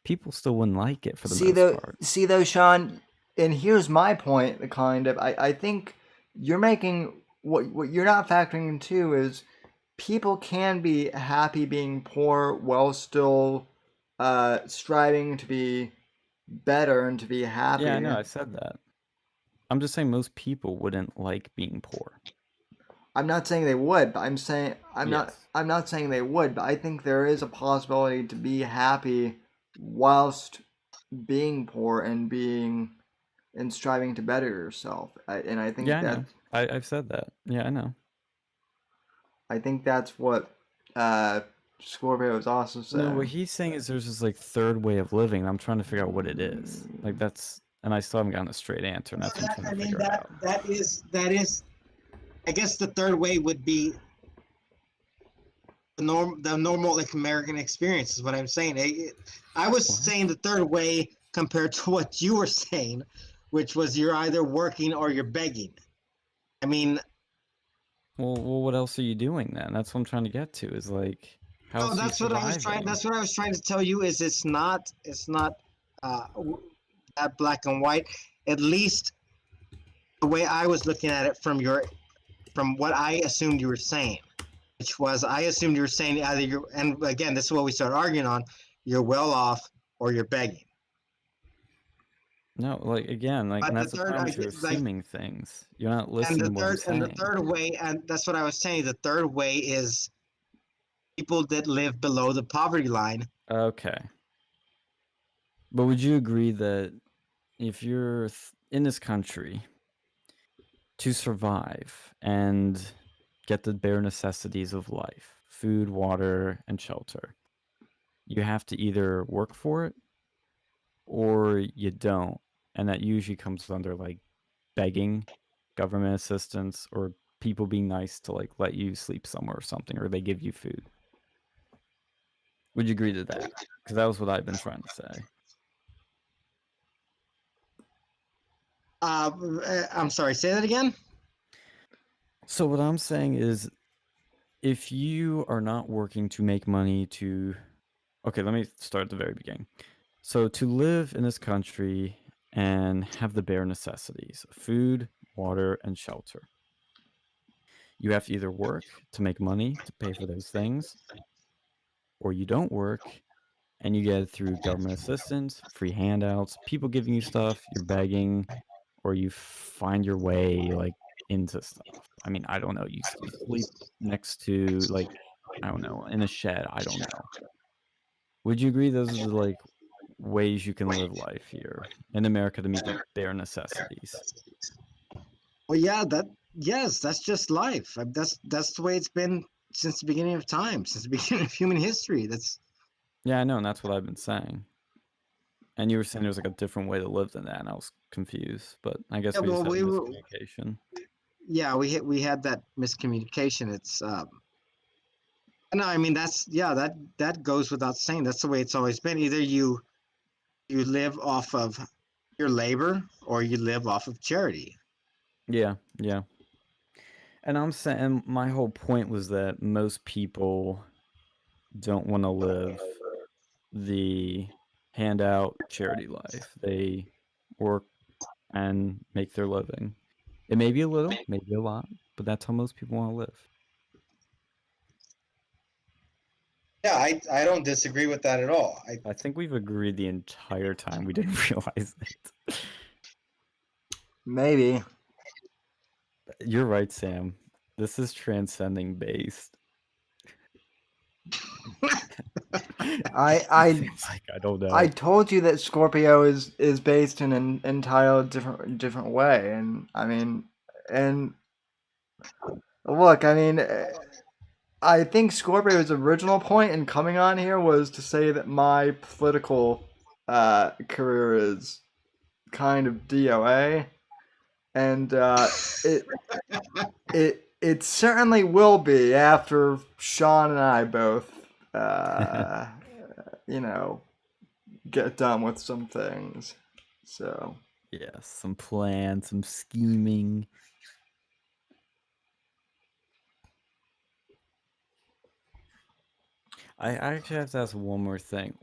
people still wouldn't like it for the most part. See though, Sean, and here's my point, kind of. I think you're making what you're not factoring into is people can be happy being poor while still striving to be better and to be happy. Yeah, I know, I said that. I'm just saying most people wouldn't like being poor. I'm not saying they would, but I'm not saying they would, but I think there is a possibility to be happy whilst being poor and striving to better yourself. I think Yeah, I know. I've said that. Yeah, I know. I think that's what Scorpio is also saying. No, what he's saying is there's this like third way of living. And I'm trying to figure out what it is. Like and I still haven't gotten a straight answer, and that's what I'm trying to figure out. that is. I guess the third way would be the normal like American experience is what I'm saying. I was saying the third way compared to what you were saying, which was you're either working or you're begging. I mean, well, what else are you doing then? That's what I'm trying to get to. Is like how else are you surviving? That's what I was trying to tell you. Is it's not that black and white. At least the way I was looking at it from what I assumed you were saying, which was I assumed you were saying either you're, and again, this is what we started arguing on, you're well off or you're begging. No, like again, like and that's the problem. You're assuming things. You're not listening to what I'm saying. And the third way, and that's what I was saying. The third way is people that live below the poverty line. Okay. But would you agree that if you're in this country to survive and get the bare necessities of life, food, water, and shelter, you have to either work for it or you don't, and that usually comes under like begging, government assistance, or people being nice to like let you sleep somewhere or something, or they give you food. Would you agree to that? Because that was what I've been trying to say. I'm sorry, say that again. So what I'm saying is, if you are not working to make money to, okay, let me start at the very beginning. So to live in this country and have the bare necessities, food, water, and shelter, you have to either work to make money to pay for those things, or you don't work and you get it through government assistance, free handouts, people giving you stuff, you're begging, or you find your way like into stuff. I mean, I don't know. You sleep next to like, I don't know, in a shed. I don't know. Would you agree those are the like ways you can live life here in America to meet the bare necessities? Well, yeah, that's just life. That's the way it's been since the beginning of time, since the beginning of human history. Yeah, I know, and that's what I've been saying. And you were saying there's like a different way to live than that, and I was confused. But I guess we just had miscommunication. Yeah, we had that miscommunication. It's no, I mean that goes without saying. That's the way it's always been. Either you live off of your labor or you live off of charity. Yeah. And I'm saying my whole point was that most people don't want to live the handout charity life. They work and make their living. It may be a little, maybe a lot, but that's how most people want to live. Yeah, I don't disagree with that at all. I think we've agreed the entire time. We didn't realize it. Maybe. You're right, Sam. This is transcending based. I don't know. I told you that Scorpio is based in an entirely different way, and I mean, and look, I mean, I think Scorpio's original point in coming on here was to say that my political career is kind of DOA, and it certainly will be after Sean and I both get done with some things. So yeah, some plans, some scheming. I actually have to ask one more thing.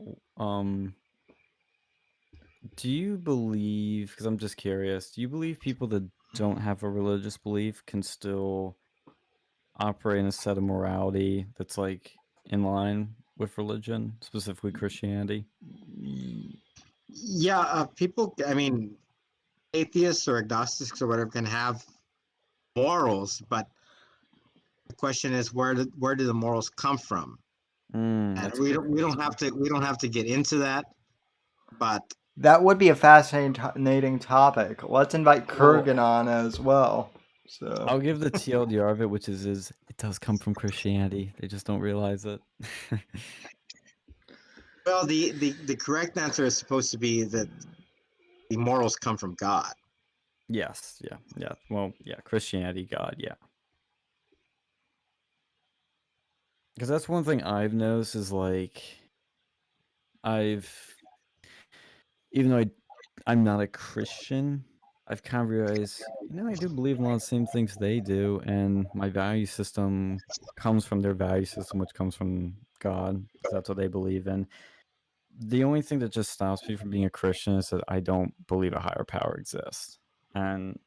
Do you believe, because I'm just curious, do you believe people that don't have a religious belief can still operate in a set of morality that's like in line with religion, specifically Christianity? Yeah, people, I mean, atheists or agnostics or whatever can have morals, but the question is where do the morals come from? And we don't have to get into that, but That would be a fascinating topic. Let's invite Kurgan on as well. So I'll give the TLDR of it, which is it does come from Christianity. They just don't realize it. Well, the correct answer is supposed to be that the morals come from God. Yes, yeah. Well, yeah, Christianity, God, yeah. Because that's one thing I've noticed is like, even though I'm not a Christian, I've kind of realized, I do believe in a lot of the same things they do, and my value system comes from their value system, which comes from God, because that's what they believe in. The only thing that just stops me from being a Christian is that I don't believe a higher power exists. And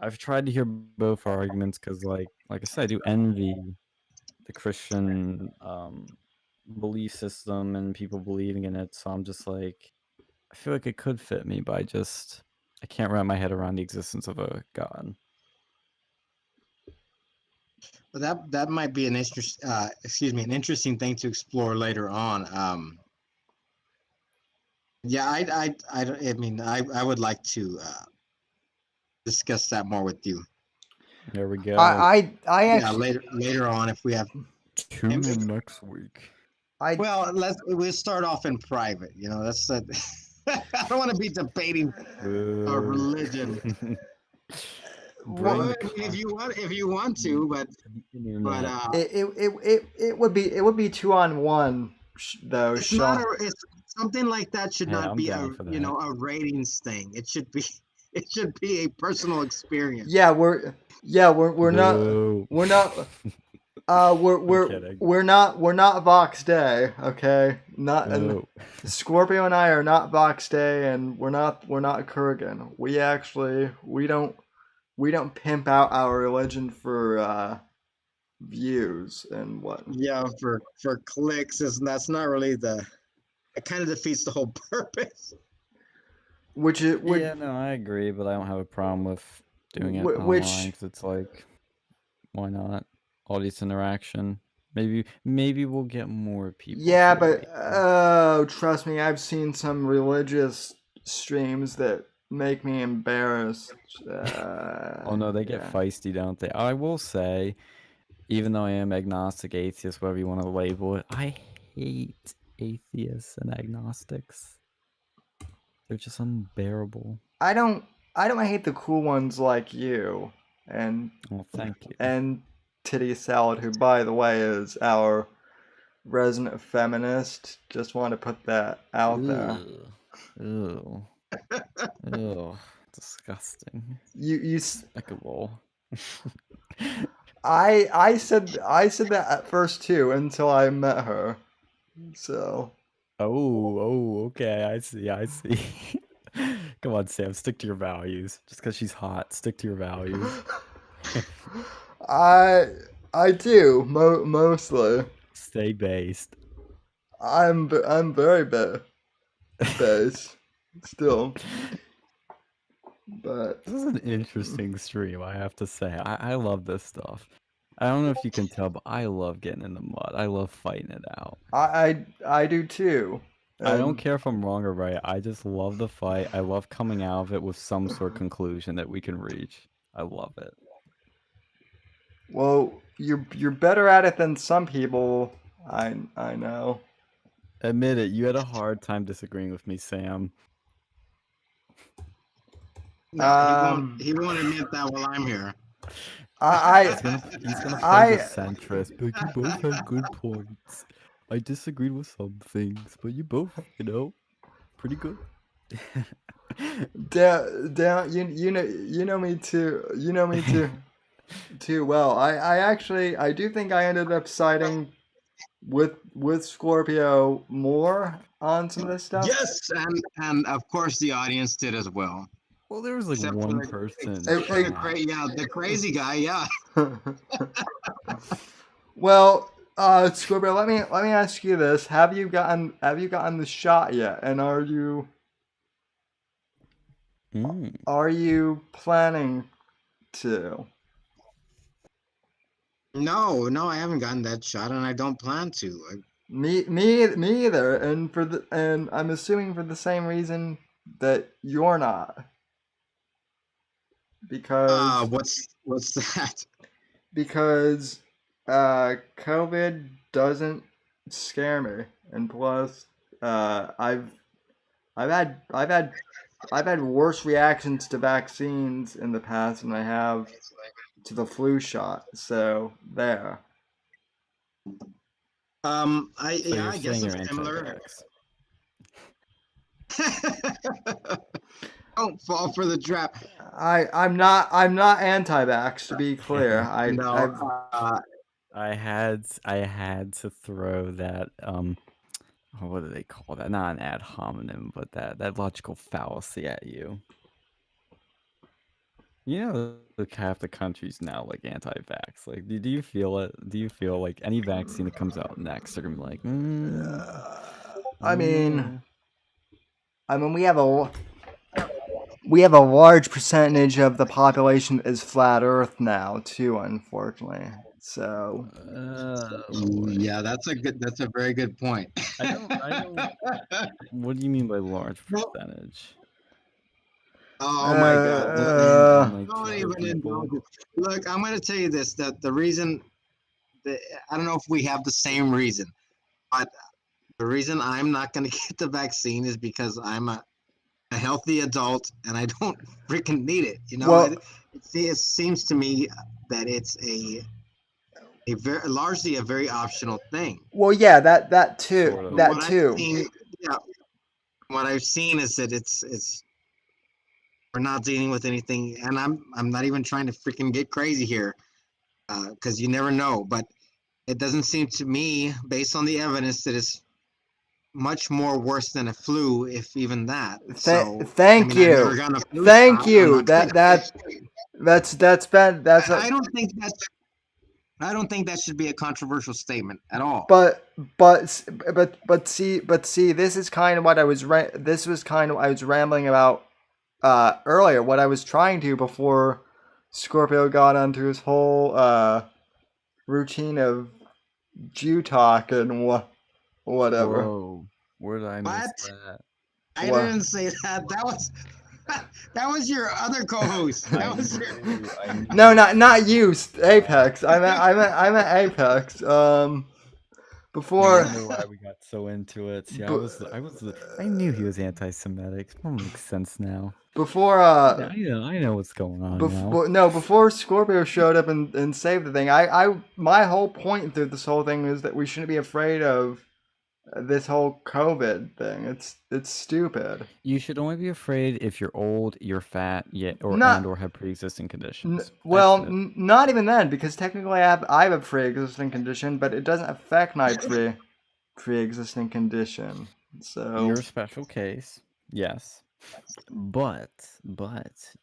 I've tried to hear both arguments because, like I said, I do envy the Christian belief system and people believing in it. So I'm just like, I feel like it could fit me, but I can't wrap my head around the existence of a God. Well, that might be an interesting thing to explore later on. Yeah, I would like to discuss that more with you. There we go. I actually later on if we have tune in next week. We'll start off in private. That's I don't want to be debating our religion. Well, if you want to, but it would be 2-on-1 though. It's something like that should not be a ratings thing. It should be a personal experience. Yeah, we're not Vox Day, okay? And Scorpio and I are not Vox Day, and we're not Kurgan. We don't pimp out our religion for views and what. Yeah, for clicks, that's not really it kind of defeats the whole purpose. I agree, but I don't have a problem with doing it online because it's like, why not? Audience interaction. Maybe we'll get more people. Yeah, but trust me, I've seen some religious streams that make me embarrassed. Oh no, they get feisty, don't they? I will say, even though I am agnostic, atheist, whatever you want to label it, I hate atheists and agnostics. They're just unbearable. I don't hate the cool ones like you and thank you. And Titty Salad, who by the way is our resident feminist. Just want to put that out there. Ew. Ew. Disgusting. You despicable. I said that at first too until I met her. So. Oh, okay. I see. Come on, Sam. Stick to your values. Just because she's hot, stick to your values. I do mostly. Stay based. I'm very based still. But this is an interesting stream, I have to say. I love this stuff. I don't know if you can tell, but I love getting in the mud. I love fighting it out. I do too. I don't care if I'm wrong or right. I just love the fight. I love coming out of it with some sort of conclusion that we can reach. I love it. Well, you're better at it than some people. I know. Admit it. You had a hard time disagreeing with me, Sam. No, he won't admit that while I'm here. He's gonna find a centrist, but you both have good points. I disagreed with some things, but you both, pretty good. Down, you know me too. You know me too well. I do think I ended up siding with Scorpio more on some of this stuff. Yes, and of course the audience did as well. Well, there was like one person. The crazy guy, yeah. Well, Scorpio, let me ask you this: Have you gotten the shot yet? And are you planning to? No, I haven't gotten that shot, and I don't plan to. Me either. And I'm assuming for the same reason that you're not. Because What's that? because COVID doesn't scare me, and plus, I've had worse reactions to vaccines in the past than I have to the flu shot. So there. So I you're guess saying I'm you're similar. anti-vax? Don't fall for the trap. I'm not anti-vax, to be clear. I had to throw that what do they call that? Not an ad hominem, but that logical fallacy at you. You know, like half the country's now like anti-vax. Like, do you feel it? Do you feel like any vaccine that comes out next, they're gonna be like, I mean, know. we have a large percentage of the population is flat Earth now too, unfortunately. So. Yeah, that's a very good point. I don't. What do you mean by large percentage? Oh my God! Like Don't other even people. indulge it. Look, I'm going to tell you this: that the reason that I don't know if we have the same reason, but the reason I'm not going to get the vaccine is because I'm a healthy adult and I don't freaking need it. You know, Well- it seems to me that it's largely a very optional thing. Well, yeah, that too. Sort of. That What too. I've seen, yeah, what I've seen is that it's we're not dealing with anything, and I'm not even trying to freaking get crazy here, because you never know. But it doesn't seem to me, based on the evidence, that it's much more worse than a flu, if even that. So Thank I've you. never gotten a flu Thank shot. I'm you. not gonna- I don't think that should be a controversial statement at all. But see, this is kind of what I was rambling about earlier. What I was trying to before Scorpio got onto his whole routine of Jew talk and whatever. Whoa, where did I miss What? that? I What? didn't say that. That was your other co-host. That was your. No, not you, Apex. I meant Apex. Before. I know why we got so into it. See, I knew he was anti-Semitic. It all makes sense now. Before I know what's going on now. Before Scorpio showed up and saved the thing, my whole point through this whole thing is that we shouldn't be afraid of this whole COVID thing. It's stupid. You should only be afraid if you're old, you're fat, or have pre-existing conditions. Not even then, because technically I have a pre-existing condition, but it doesn't affect my pre-existing condition. So you're a special case, yes. But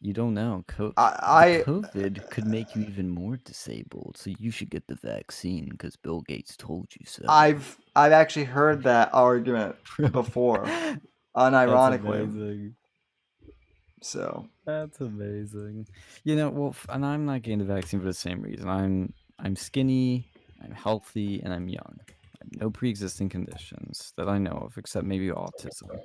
you don't know. COVID could make you even more disabled, so you should get the vaccine because Bill Gates told you so. I've actually heard that argument before, unironically. So that's amazing. You know, well, and I'm not getting the vaccine for the same reason. I'm skinny, I'm healthy, and I'm young. I have no pre-existing conditions that I know of, except maybe autism.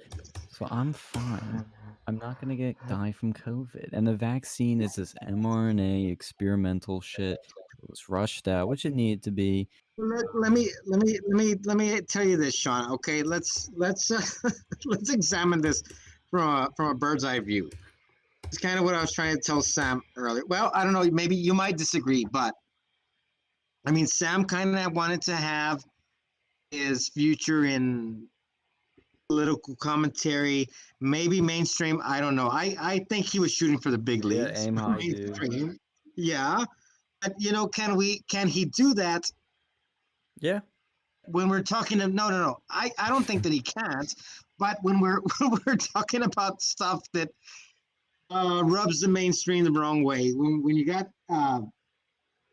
So I'm fine. I'm not gonna die from COVID. And the vaccine is this mRNA experimental shit. It was rushed out, which it needed to be. Let me tell you this, Sean. Okay, let's let's examine this from a bird's eye view. It's kind of what I was trying to tell Sam earlier. Well, I don't know. Maybe you might disagree, but I mean, Sam kind of wanted to have his future in political commentary, maybe mainstream. I don't know. I think he was shooting for the big leagues. Yeah, aim high, dude. Yeah, but you know, can he do that? Yeah. When we're talking to no, I don't think that he can't. But when we're talking about stuff that rubs the mainstream the wrong way, when you got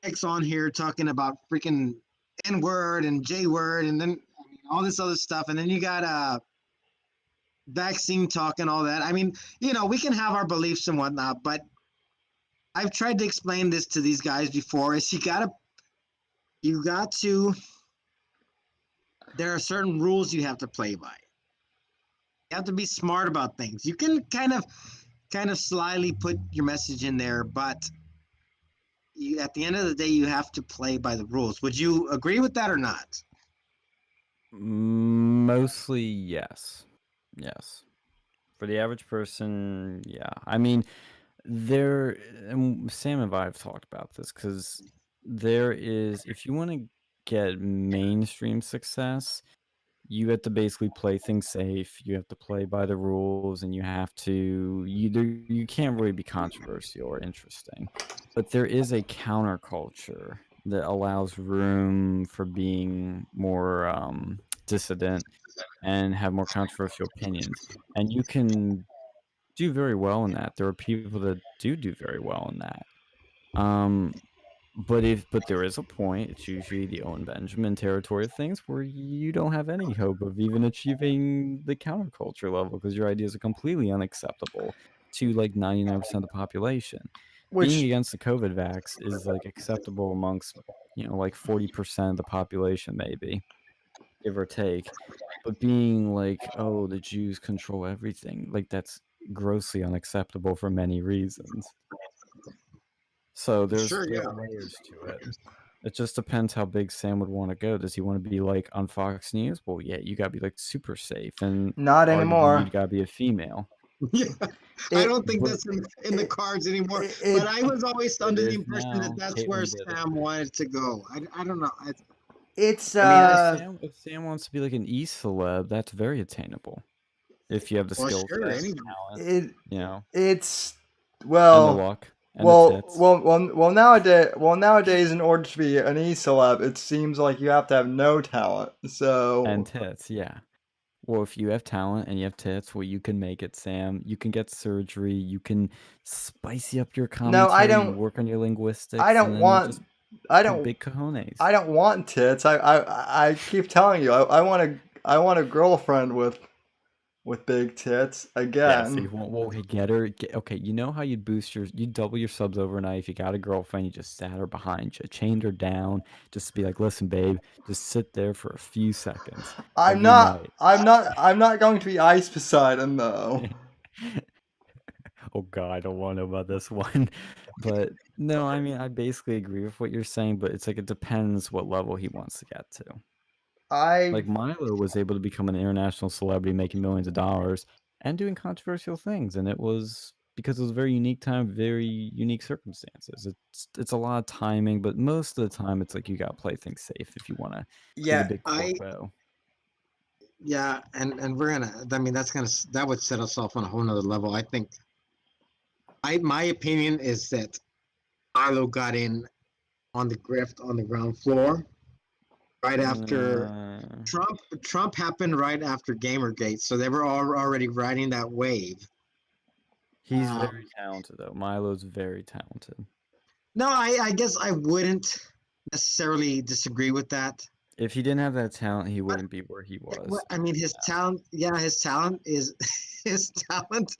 X on here talking about freaking N word and J word, and then all this other stuff, and then you got vaccine talk and all that. I mean, you know, we can have our beliefs and whatnot, but I've tried to explain this to these guys before. Is you got to there are certain rules you have to play by. You have to be smart about things. You can kind of slyly put your message in there, but at the end of the day, you have to play by the rules. Would you agree with that or not? Mostly, yes. Yes. For the average person, yeah. I mean, and Sam and I have talked about this because if you want to get mainstream success, you have to basically play things safe. You have to play by the rules, and you can't really be controversial or interesting. But there is a counterculture that allows room for being more dissident and have more controversial opinions, and you can do very well in that. There are people that do very well in that. But there is a point. It's usually the Owen Benjamin territory of things where you don't have any hope of even achieving the counterculture level because your ideas are completely unacceptable to like 99% of the population. Being Which against the COVID vax is like acceptable amongst like 40% of the population, maybe, give or take. But being like, oh, the Jews control everything, like that's grossly unacceptable for many reasons. So there's Sure, yeah. layers to it. It just depends how big Sam would want to go. Does he want to be like on Fox News? Well, yeah, you gotta be like super safe, and not arguably anymore. you'd gotta be a female. Yeah, I don't think but- that's in the cards anymore. it- but I was always under the is impression that now. that's where Caitlyn did it. Sam wanted to go. I don't know. It's I mean, if Sam wants to be like an e-celeb, that's very attainable. If you have the Well, skill sure, set, any- talent, it's and the well luck, and the tits. nowadays in order to be an e-celeb, it seems like you have to have no talent. So And tits, yeah. Well, if you have talent and you have tits, well, you can make it, Sam. You can get surgery. You can spicy up your commentary. No, I don't. Work on your linguistics. I and don't then want. just I put don't. big cojones. I don't want tits. I keep telling you. I want a girlfriend with big tits Yeah, again. so you want, well, get her. Okay, you know how you'd double your subs overnight if you got a girlfriend. You just sat her behind you, chained her down, just be like, listen, babe, just sit there for a few seconds. I'm every not. night." I'm not going to be Ice Poseidon though. Oh God, I don't want to know about this one. But no, I mean, I basically agree with what you're saying, but it's like it depends what level he wants to get to. Like Milo was able to become an international celebrity, making millions of dollars and doing controversial things, and it was because it was a very unique time, very unique circumstances. It's a lot of timing, but most of the time, it's like you gotta play things safe if you want to be the Yeah, big corpo. Yeah, and we're gonna. I mean, that would set us off on a whole nother level. I think. My opinion is that Milo got in on the grift on the ground floor right after Trump happened right after Gamergate, so they were already riding that wave. He's very talented, though. Milo's very talented. No, I guess I wouldn't necessarily disagree with that. If he didn't have that talent, he wouldn't be where he was. I mean, his talent. Yeah, his talent is his talent.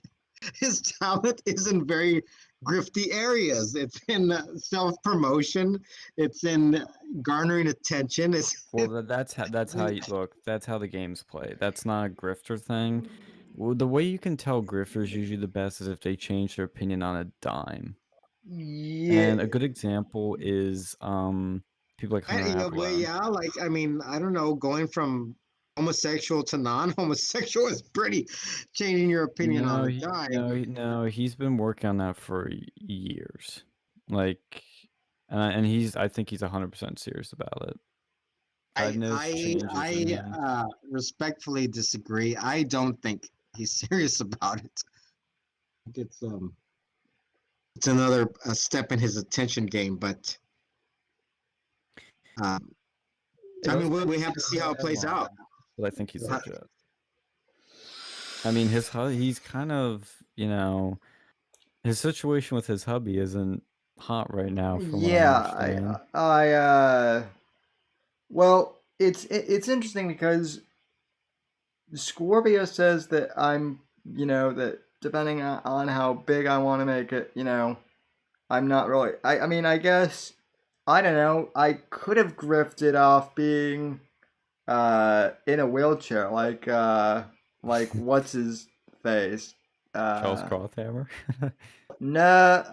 His talent is in very grifty areas. It's in self-promotion. It's in garnering attention. Well, that's how you look. That's how the game's played. That's not a grifter thing. Well, the way you can tell grifters usually the best is if they change their opinion on a dime. Yeah. And a good example is people like Hunter Avallone. Yeah, like I mean, I don't know, going from homosexual to non-homosexual is pretty changing your opinion on a dime. No, he's been working on that for years. Like, and I think he's 100% serious about it. I respectfully disagree. I don't think he's serious about it. It's another step in his attention game, but I mean, we have to see how it plays out. But I think he's legit. I mean, he's kind of, his situation with his hubby isn't hot right now. From what I understand. Well, it's interesting because Scorpio says that I'm, that depending on how big I want to make it, I'm not really. I mean, I guess I don't know. I could have grifted off being in a wheelchair, like what's his face? Charles Krauthammer. No.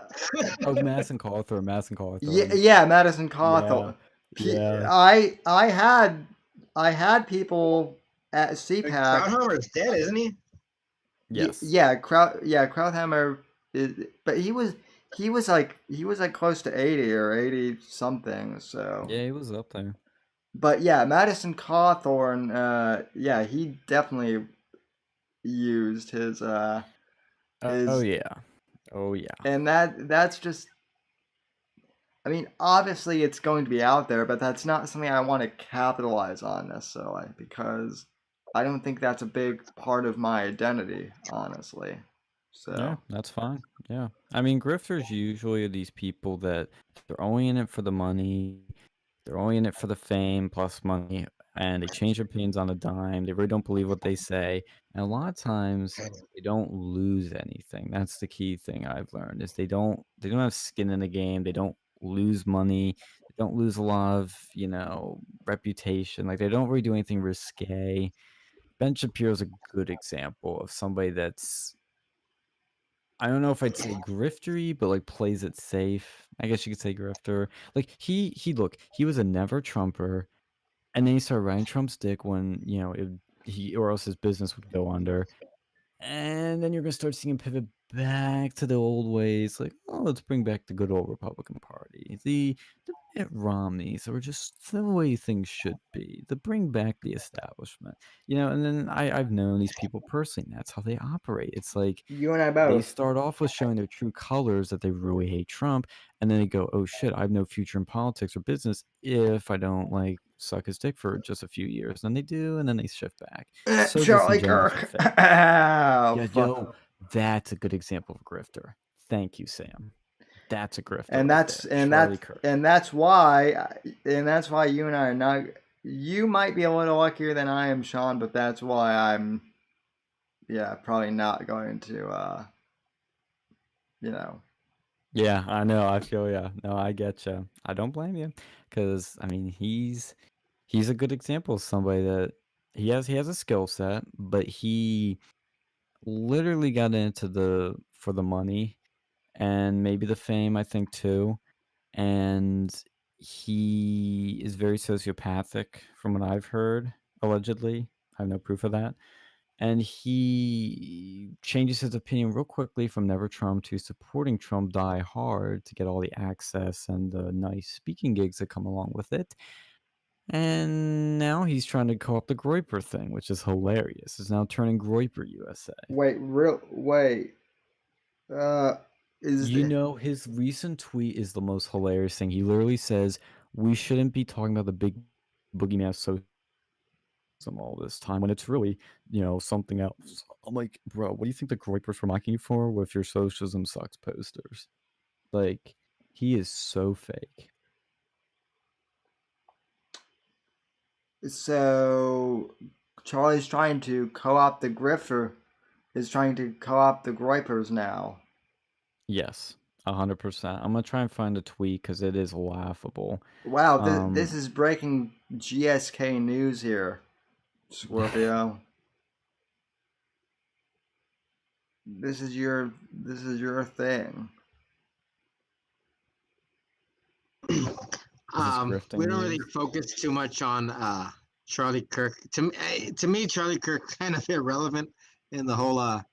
Oh, Madison Cawthorn. Madison Cawthorn. Yeah, Madison Cawthorn. Yeah. I had people at CPAC. Krauthammer's dead, isn't he? Yes. Krauthammer but he was like close to 80 or 80 something, so. Yeah, he was up there. But yeah, Madison Cawthorn, he definitely used his oh yeah. And that's just, I mean, obviously it's going to be out there, but that's not something I want to capitalize on necessarily, because I don't think that's a big part of my identity, honestly. So yeah, that's fine. Yeah, I mean, grifters usually are these people that they're only in it for the money, they're only in it for the fame plus money, and they change their opinions on a dime. They really don't believe what they say, and a lot of times they don't lose anything. That's the key thing I've learned is they don't have skin in the game. They don't lose money. They don't lose a lot of reputation. Like they don't really do anything risque. Ben Shapiro's a good example of somebody that's, I don't know if I'd say griftery, but like plays it safe. I guess you could say grifter. Like he was a never Trumper, and then he started riding Trump's dick when or else his business would go under. And then you're gonna start seeing him pivot back to the old ways, like, oh, let's bring back the good old Republican Party, the Mitt Romneys, or just the way things should be, to bring back the establishment, And then I've known these people personally. And that's how they operate. It's like you and I they both. start off with showing their true colors that they really hate Trump, and then they go, oh shit, I have no future in politics or business if I don't like suck his dick for just a few years. And then they do, and then they shift back. So Charlie disingenuous Kirk. and fake. Oh, Yo, that's a good example of a grifter. Thank you, Sam. That's a grifter. And right that's there. and Charlie that's Kirk. and that's why you and I are not. You might be a little luckier than I am, Sean, but that's why I'm. Yeah, probably not going to. Yeah, I know. I feel No, I get you. I don't blame you, because I mean he's a good example of somebody that he has a skill set, but he literally got into for the money and maybe the fame, I think too. And he is very sociopathic from what I've heard, allegedly. I have no proof of that. And he changes his opinion real quickly from never Trump to supporting Trump die hard to get all the access and the nice speaking gigs that come along with it. And now he's trying to co-opt the Groyper thing, which is hilarious. It's now turning Groyper USA. Wait. His recent tweet is the most hilarious thing. He literally says, we shouldn't be talking about the big boogeyman socialism all this time when it's really, something else. I'm like, bro, what do you think the Groypers were mocking you for with your socialism sucks posters? Like, he is so fake. So Charlie's trying to co-opt the grifter, is trying to co-opt the Groypers now. Yes, 100%. I'm gonna try and find a tweet because it is laughable. Wow, this is breaking GSK news here, Scorpio. This is your thing. We don't really focus too much on Charlie Kirk. To me, Charlie Kirk kind of irrelevant in the whole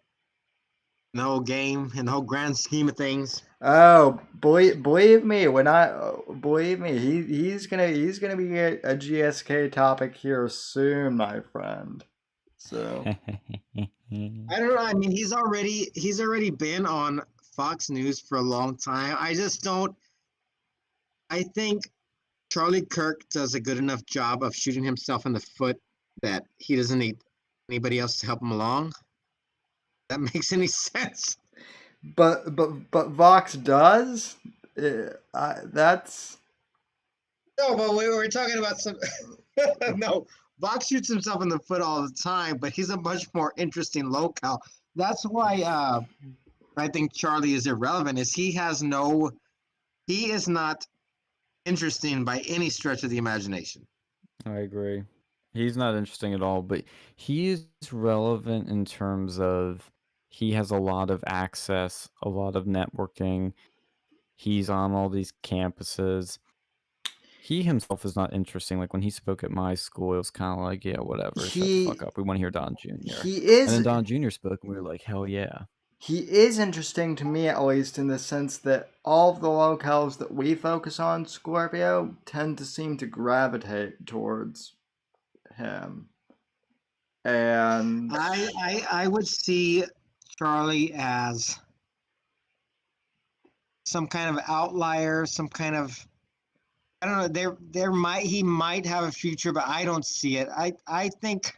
game, in the whole grand scheme of things. Oh, believe me, he's gonna be a GSK topic here soon, my friend. So I don't know. I mean, he's already been on Fox News for a long time. I think Charlie Kirk does a good enough job of shooting himself in the foot that he doesn't need anybody else to help him along. That makes any sense? But Vox does. That's no. But we were talking about some. No, Vox shoots himself in the foot all the time, but he's a much more interesting locale. That's why I think Charlie is irrelevant. He is not interesting by any stretch of the imagination. I agree. He's not interesting at all, but he is relevant in terms of he has a lot of access, a lot of networking. He's on all these campuses. He himself is not interesting. Like when he spoke at my school, it was kind of like, yeah, whatever, shut the fuck He up. We want to hear Don Jr. he And then is Don Jr. spoke, and we were like, hell yeah. he is interesting to me, at least in the sense that all of the locales that we focus on, Scorpio, tend to seem to gravitate towards him. And I would see Charlie as some kind of outlier, some kind of, I don't know. He might have a future, but I don't see it. I think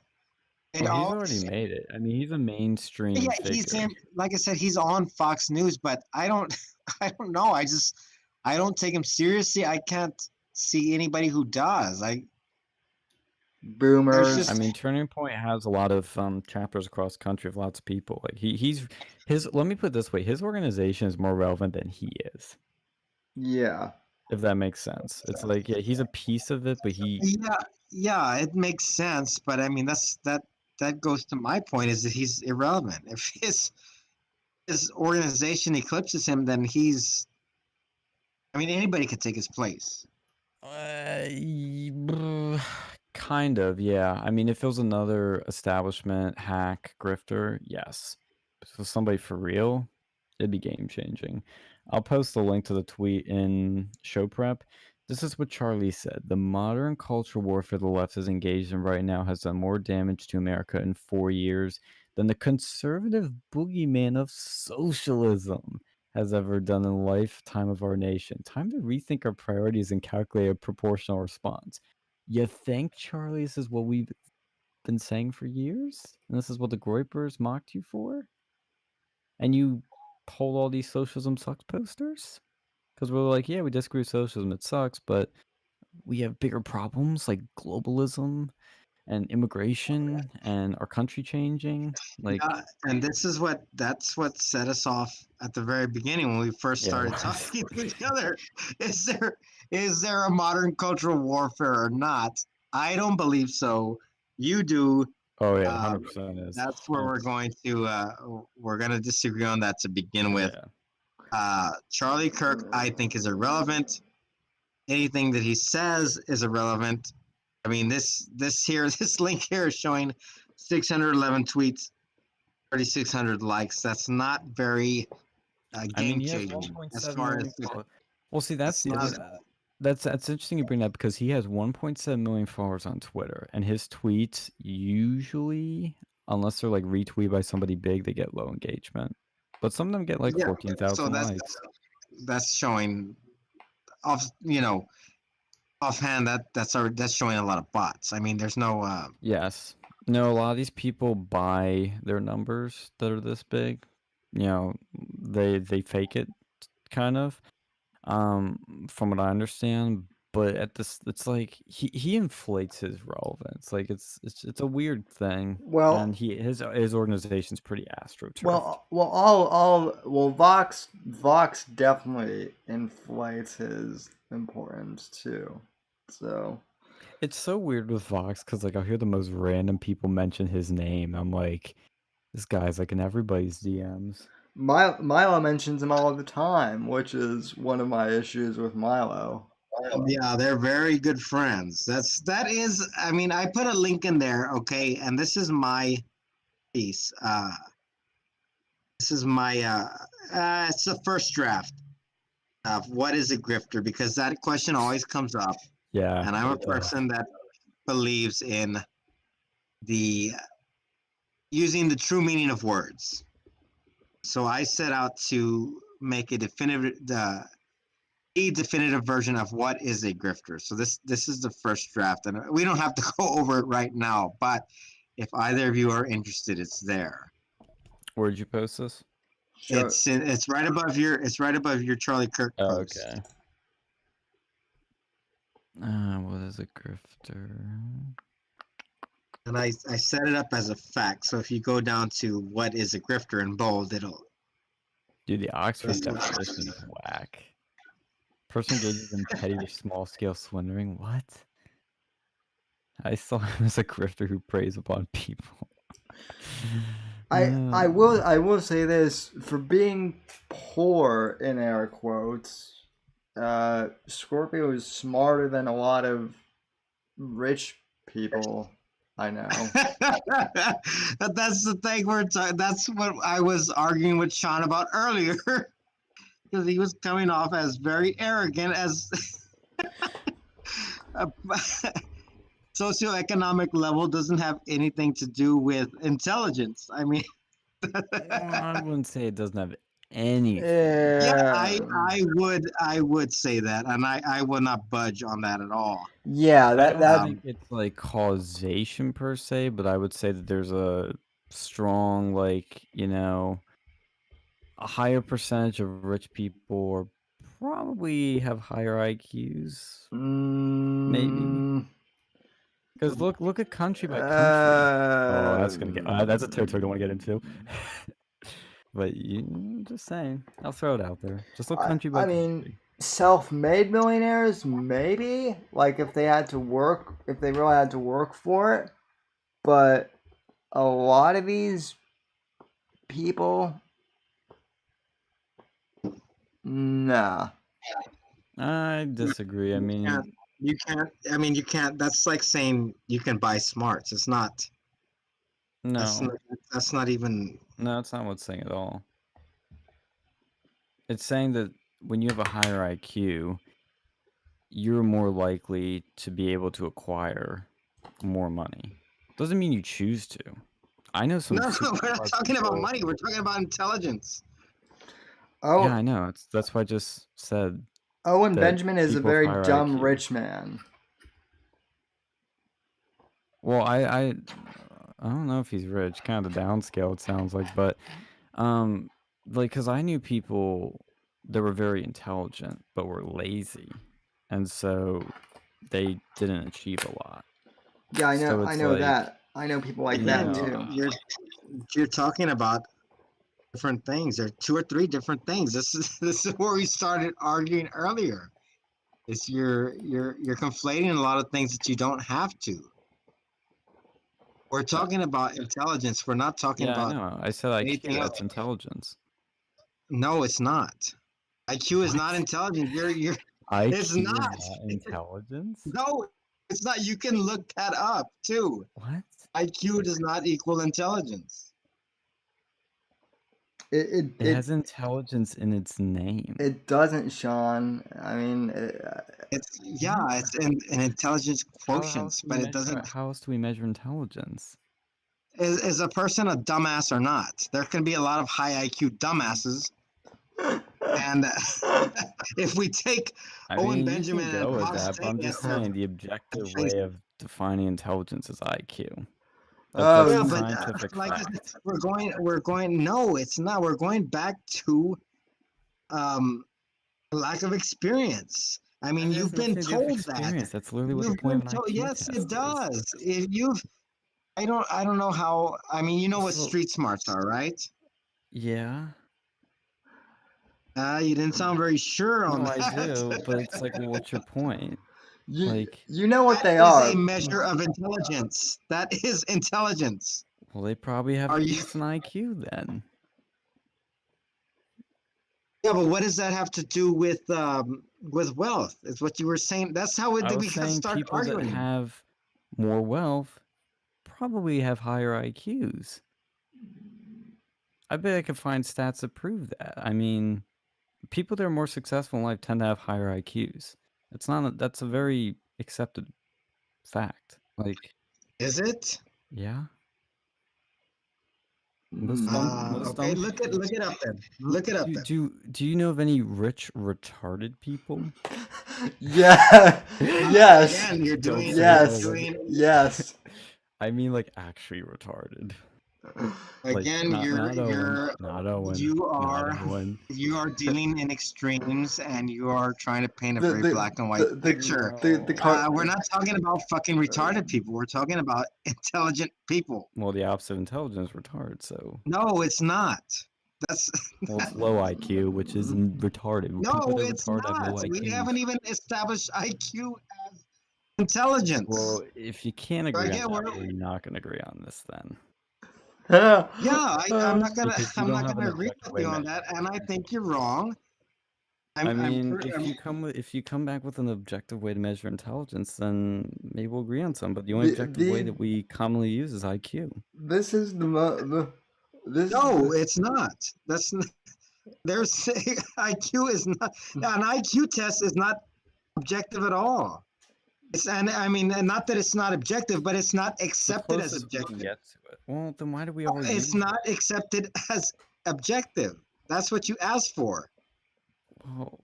it Well, he's all. already made it. I mean, he's a mainstream Yeah, figure. he's him. Like I said, he's on Fox News, but I don't I don't know. I don't take him seriously. I can't see anybody who does. boomers. just- I mean, Turning Point has a lot of chapters across the country of lots of people. Like he's his. Let me put it this way: his organization is more relevant than he is. Yeah. If that makes sense. It's like, yeah, he's a piece of it, but he. Yeah, it makes sense, but I mean that goes to my point is that he's irrelevant. If his organization eclipses him, then I mean anybody could take his place. Kind of, yeah. I mean, if it was another establishment hack grifter, yes. So somebody for real, it'd be game changing. I'll post the link to the tweet in show prep. This is what Charlie said. The modern cultural warfare the left is engaged in right now has done more damage to America in 4 years than the conservative boogeyman of socialism has ever done in the lifetime of our nation. Time to rethink our priorities and calculate a proportional response. You think, Charlie, this is what we've been saying for years? And this is what the Groypers mocked you for? And you pulled all these socialism sucks posters? Because we're like, yeah, we disagree with socialism, it sucks, but we have bigger problems like globalism and immigration and our country changing. Like, Yeah, and that's what set us off at the very beginning when we first Yeah, started it was. talking to each other. Is there a modern cultural warfare or not? I don't believe so. You do. oh yeah, 100% is. That's where we're going to disagree on that to begin with. Yeah. Charlie Kirk, I think, is irrelevant. Anything that he says is irrelevant. I mean, this link here is showing 611 tweets, 3,600 likes. That's not very game changing as far as. Well, see, that's interesting you bring that because he has 1.7 million followers on Twitter, and his tweets usually, unless they're like retweeted by somebody big, they get low engagement. But some of them get like 14,000 likes. That's showing offhand that's showing a lot of bots. I mean, there's no. Yes. No, a lot of these people buy their numbers that are this big. You know, they fake it, kind of. From what I understand, but at this, it's like he inflates his relevance. Like it's a weird thing. Well, and his organization's pretty astroturfed. Vox definitely inflates his importance too. So It's so weird with Vox because like I'll hear the most random people mention his name. I'm like, this guy's like in everybody's DMs. Milo mentions him all the time, which is one of my issues with Milo. Yeah, they're very good friends. That is. I mean, I put a link in there, okay, and this is my piece. This is my. It's the first draft of what is a grifter, because that question always comes up. Yeah. And I'm a person that believes in using the true meaning of words. So I set out to make a definitive version of what is a grifter. So this is the first draft, and we don't have to go over it right now, but if either of you are interested, it's there. Where'd you post this? Sure. It's right above your Charlie Kirk post. Okay. What is a grifter? And I set it up as a fact. So if you go down to what is a grifter in bold, it'll. Dude, the Oxford definition is whack. Person engages in petty small-scale swindling. What? I saw him as a grifter who preys upon people. I will say this, for being poor in air quotes, Scorpio is smarter than a lot of rich people I know. That's the thing that's what I was arguing with Sean about earlier. Because he was coming off as very arrogant as socioeconomic level doesn't have anything to do with intelligence. I mean, I wouldn't say it doesn't have anything. yeah, I would say that, and I will not budge on that at all. Yeah, I don't think it's like causation per se, but I would say that there's a strong, like, you know, a higher percentage of rich people are probably have higher IQs. Maybe. Because look at country by country. Oh, that's gonna get that's a territory I don't want to get into. But just saying, I'll throw it out there. Just look country by country. mean, self-made millionaires, maybe, like if they had to work, if they really had to work for it. But a lot of these people, nah. I disagree. I mean, you can't. That's like saying you can buy smarts. It's not. No. That's not even. No, that's not what it's saying at all. It's saying that when you have a higher IQ, you're more likely to be able to acquire more money. Doesn't mean you choose to. I know some. No, we're not talking about money. We're talking about intelligence. Oh, yeah, I know. That's what I just said. Owen Benjamin is a very dumb rich man. Well, I don't know if he's rich. Kind of the downscale, it sounds like, but like, because I knew people that were very intelligent but were lazy, and so they didn't achieve a lot. Yeah, I know. I know that. I know people like that too. You're talking about different things. There are 2 or 3 different things. This is where we started arguing earlier. It's you're conflating a lot of things that you don't have to. We're talking about intelligence. We're not talking about. I know. I said IQ. That's intelligence. No, it's not. IQ is not intelligence. You're. IQ it's not intelligence. No, it's not. You can look that up too. What? IQ does not equal intelligence. It has intelligence in its name. It doesn't, Sean. I mean, it's an intelligence quotient, but it doesn't. How else do we measure intelligence? Is a person a dumbass or not? There can be a lot of high IQ dumbasses, and if we take Owen Benjamin you can go with that, but I'm just saying the objective way of defining intelligence is IQ. That's a scientific fact. We're going. No, it's not. We're going back to lack of experience. I mean, you've been told that. That's literally what the point of an IQ yes, test it does. If you've, I don't know how. I mean, you know what street smarts are, right? Yeah. You didn't sound very sure on that. I do, but it's like, well, what's your point? You know what they are. That is a measure of intelligence. That is intelligence. Well, they probably have a decent IQ then. Yeah, but what does that have to do with wealth? Is what you were saying. That's how we start people arguing. That have more wealth probably have higher IQs. I bet I could find stats that prove that. I mean, people that are more successful in life tend to have higher IQs. That's a very accepted fact. Like, is it? Yeah. Okay, look it up then. Look it up. Do you know of any rich retarded people? Yeah. Yes. Again, you're doing. Yes. Yes. I mean, like, actually retarded. Again, like, not Owen. You are dealing in extremes, and you are trying to paint a very black and white picture. We're not talking about fucking retarded people. We're talking about intelligent people. Well, the opposite of intelligence is retarded. So no, it's not. That's well, it's low IQ, which is retarded. No, it's not. We haven't even established IQ as intelligence. Well, if you can't I agree get on where- that, we're not going to agree on this then. Yeah, I'm not gonna Because you I'm don't not have an gonna agree objective with way you of on that, and I think you're wrong. I mean, if you come back with an objective way to measure intelligence, then maybe we'll agree on some. But the only objective way that we commonly use is IQ. This is this. No, it's not. That's there's IQ is not an IQ test is not objective at all. It's and I mean, and not that it's not objective, but it's not accepted as objective. Get to it. Well, then why do we all? It's not accepted as objective. That's what you asked for. Well,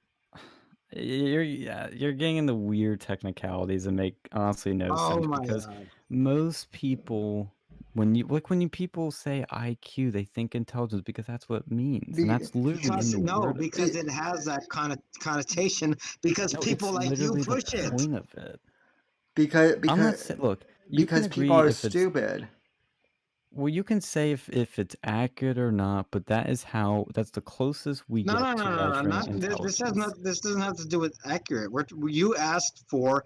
you're getting into weird technicalities that make honestly no sense because most people when people say IQ, they think intelligence because that's what it means, and that's literally in the word. Because it has that connotation. Because people like you push the point of it. Because I'm not saying, look, you because can agree people are if it's stupid. Well, you can say if it's accurate or not, but that's the closest we get to measuring intelligence. This doesn't have to do with accurate. You asked for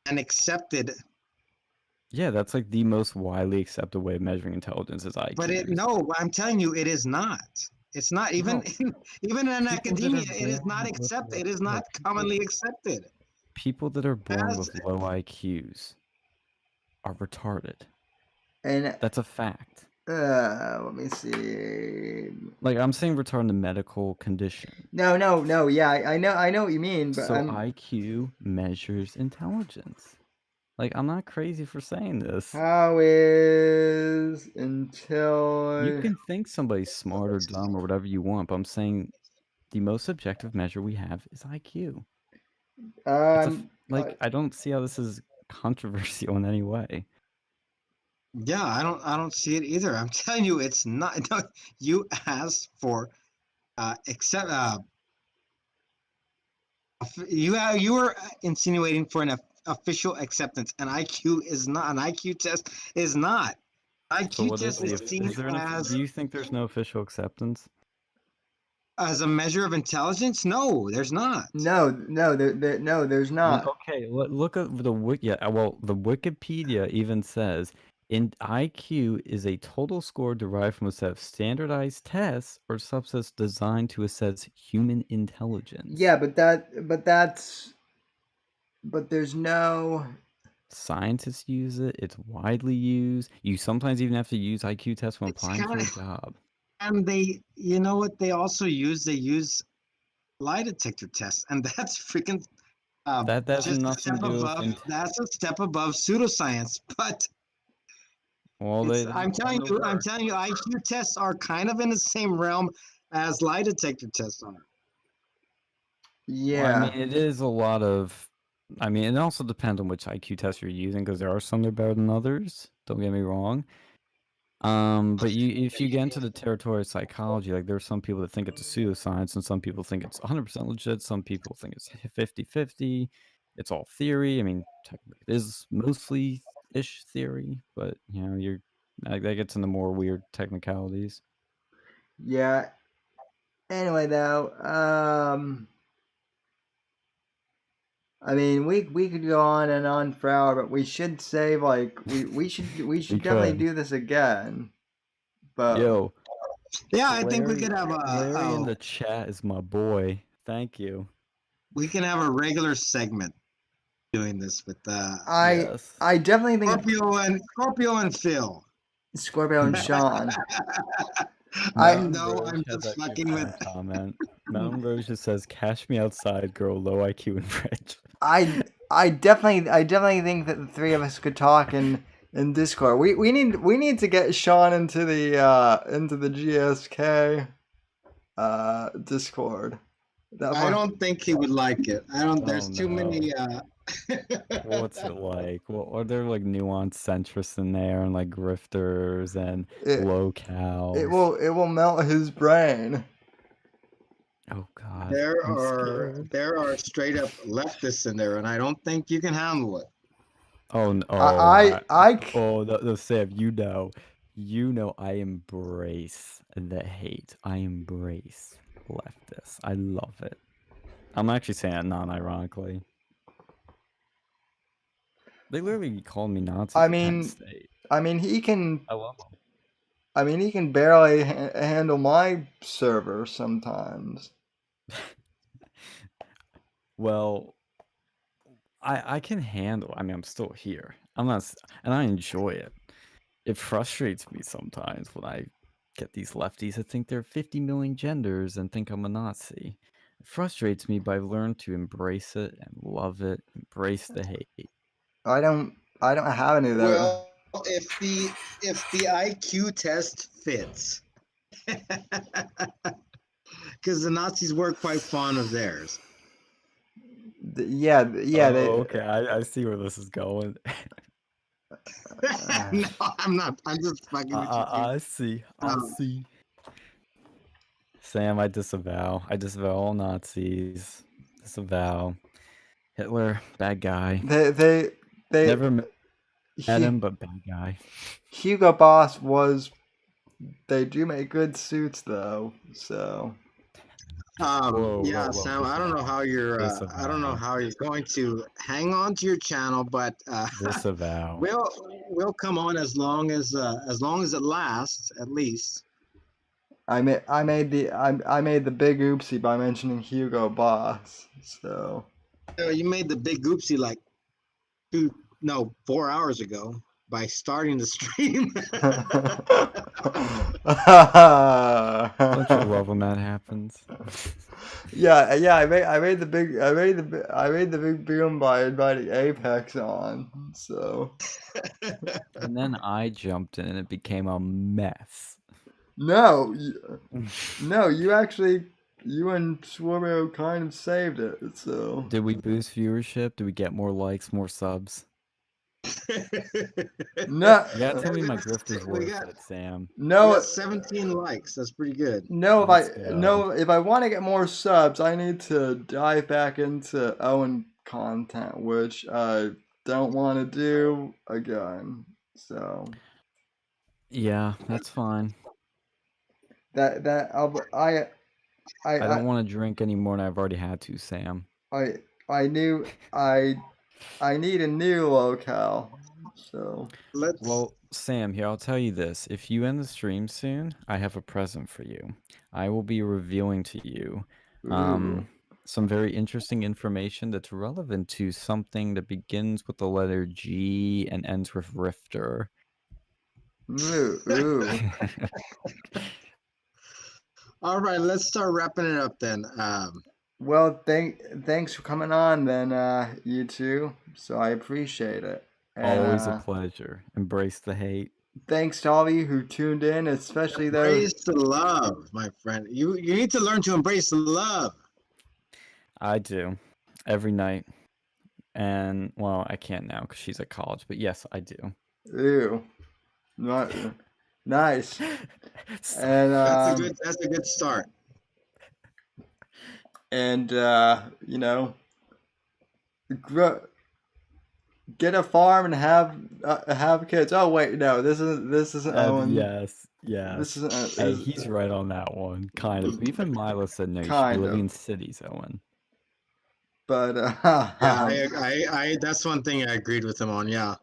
an accepted. Yeah, that's like the most widely accepted way of measuring intelligence is IQ. But I'm telling you, it is not. It's not even even in academia. It is not accepted. It is not commonly accepted. People that are born with low IQs are retarded. And that's a fact. Let me see. Like I'm saying, retarded in a medical condition. No. Yeah, I know what you mean. But IQ measures intelligence. Like I'm not crazy for saying this. How is until you can think somebody's smart or dumb or whatever you want, but I'm saying the most objective measure we have is IQ. I don't see how this is controversial in any way. Yeah, I don't see it either. I'm telling you, it's not. You asked for, you were insinuating for an official acceptance. An IQ is not. An IQ test is not. IQ test is seen as. Do you think there's no official acceptance? As a measure of intelligence? No, there's not. No, there's not. Okay, look at the wiki. Yeah, well, the Wikipedia even says IQ is a total score derived from a set of standardized tests or subsets designed to assess human intelligence. Yeah, but there's no. Scientists use it. It's widely used. You sometimes even have to use IQ tests when applying for a job. And you know what they also use? They use lie detector tests, and that's freaking. That's nothing to do with. That's a step above pseudoscience, but. Well, I'm telling you, IQ tests are kind of in the same realm as lie detector tests are. Yeah, well, I mean, it is a lot of. I mean, it also depends on which IQ test you're using because there are some that are better than others. Don't get me wrong. But if you get into the territory of psychology, like there are some people that think it's a pseudoscience, and some people think it's 100% legit. Some people think it's 50-50. It's all theory. I mean, technically, it is mostly ish theory, but you know, that gets into more weird technicalities. Yeah. Anyway, though, I mean, we could go on and on for hours, but we should save we should definitely do this again. But yeah, I think we could have Larry in the chat is my boy. Thank you. We can have a regular segment doing this with I definitely think Scorpio and Phil. Scorpio and Sean. I'm just fucking with comment. Mountain Rose just says, "Cash me outside, girl. Low IQ and French." I definitely think that the three of us could talk in Discord. We need to get Sean into the GSK Discord. I don't think he would like it. There's too many. What's it like? Well, are there like nuanced centrists in there and like grifters and locals? It will melt his brain. Oh God! There are straight up leftists in there, and I don't think you can handle it. Oh no! Sam, you know, I embrace the hate. I embrace leftists. I love it. I'm actually saying it non-ironically. They literally called me Nazis I at Penn mean, State. he can. I love them. I mean, he can barely handle my server sometimes. Well, I can handle. I mean, I'm still here. I'm not, and I enjoy it. It frustrates me sometimes when I get these lefties that think they're 50 million genders and think I'm a Nazi. It frustrates me, but I've learned to embrace it and love it, embrace the hate. I don't have any of that. Well, if the IQ test fits, because the Nazis were quite fond of theirs. Yeah. Okay, I see where this is going. No, I'm not. I'm just fucking with you. I see. I see. Sam, I disavow. I disavow all Nazis. Disavow. Hitler, bad guy. They Never met him, but bad guy. Hugo Boss was. They do make good suits though, so. Yeah, Sam. I don't know how you're. I don't know how you're going to hang on to your channel, but disavow. We'll come on as long as it lasts, at least. I made the big oopsie by mentioning Hugo Boss. So. You made the big oopsie like 4 hours ago by starting the stream. Don't you love when that happens? Yeah. I made the big boom by inviting Apex on. So. And then I jumped in and it became a mess. No, you and Scorpio kind of saved it. So. Did we boost viewership? Did we get more likes, more subs? No. You gotta tell me my grift is worth it, Sam. No. We got 17 likes. That's pretty good. No, if I want to get more subs, I need to dive back into Owen content, which I don't want to do again. So. Yeah, that's fine. I don't want to drink anymore, and I've already had to, Sam. I need a new locale. So well, Sam, here I'll tell you this: if you end the stream soon, I have a present for you. I will be revealing to you some very interesting information that's relevant to something that begins with the letter G and ends with Rifter. Ooh. All right, let's start wrapping it up then. Well, thanks for coming on then, you two. So I appreciate it. And, always a pleasure. Embrace the hate. Thanks to all of you who tuned in, especially those. Embrace the love, my friend. You need to learn to embrace the love. I do. Every night. And, well, I can't now because she's at college, but yes, I do. Ew. Not nice. And that's a good start. And get a farm and have kids. Oh wait, no, this isn't Owen. Yes. This isn't. Hey, he's right on that one, kind of. Even Milo said no. You should be living in cities, Owen. But I that's one thing I agreed with him on. Yeah.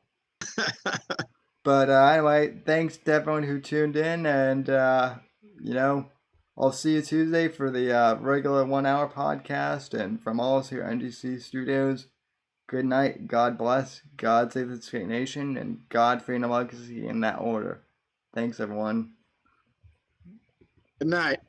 But anyway, thanks to everyone who tuned in, and I'll see you Tuesday for the regular 1 hour podcast. And from all us here at NGC Studios, good night, God bless, God save the Skate Nation, and God freedom and legacy in that order. Thanks, everyone. Good night.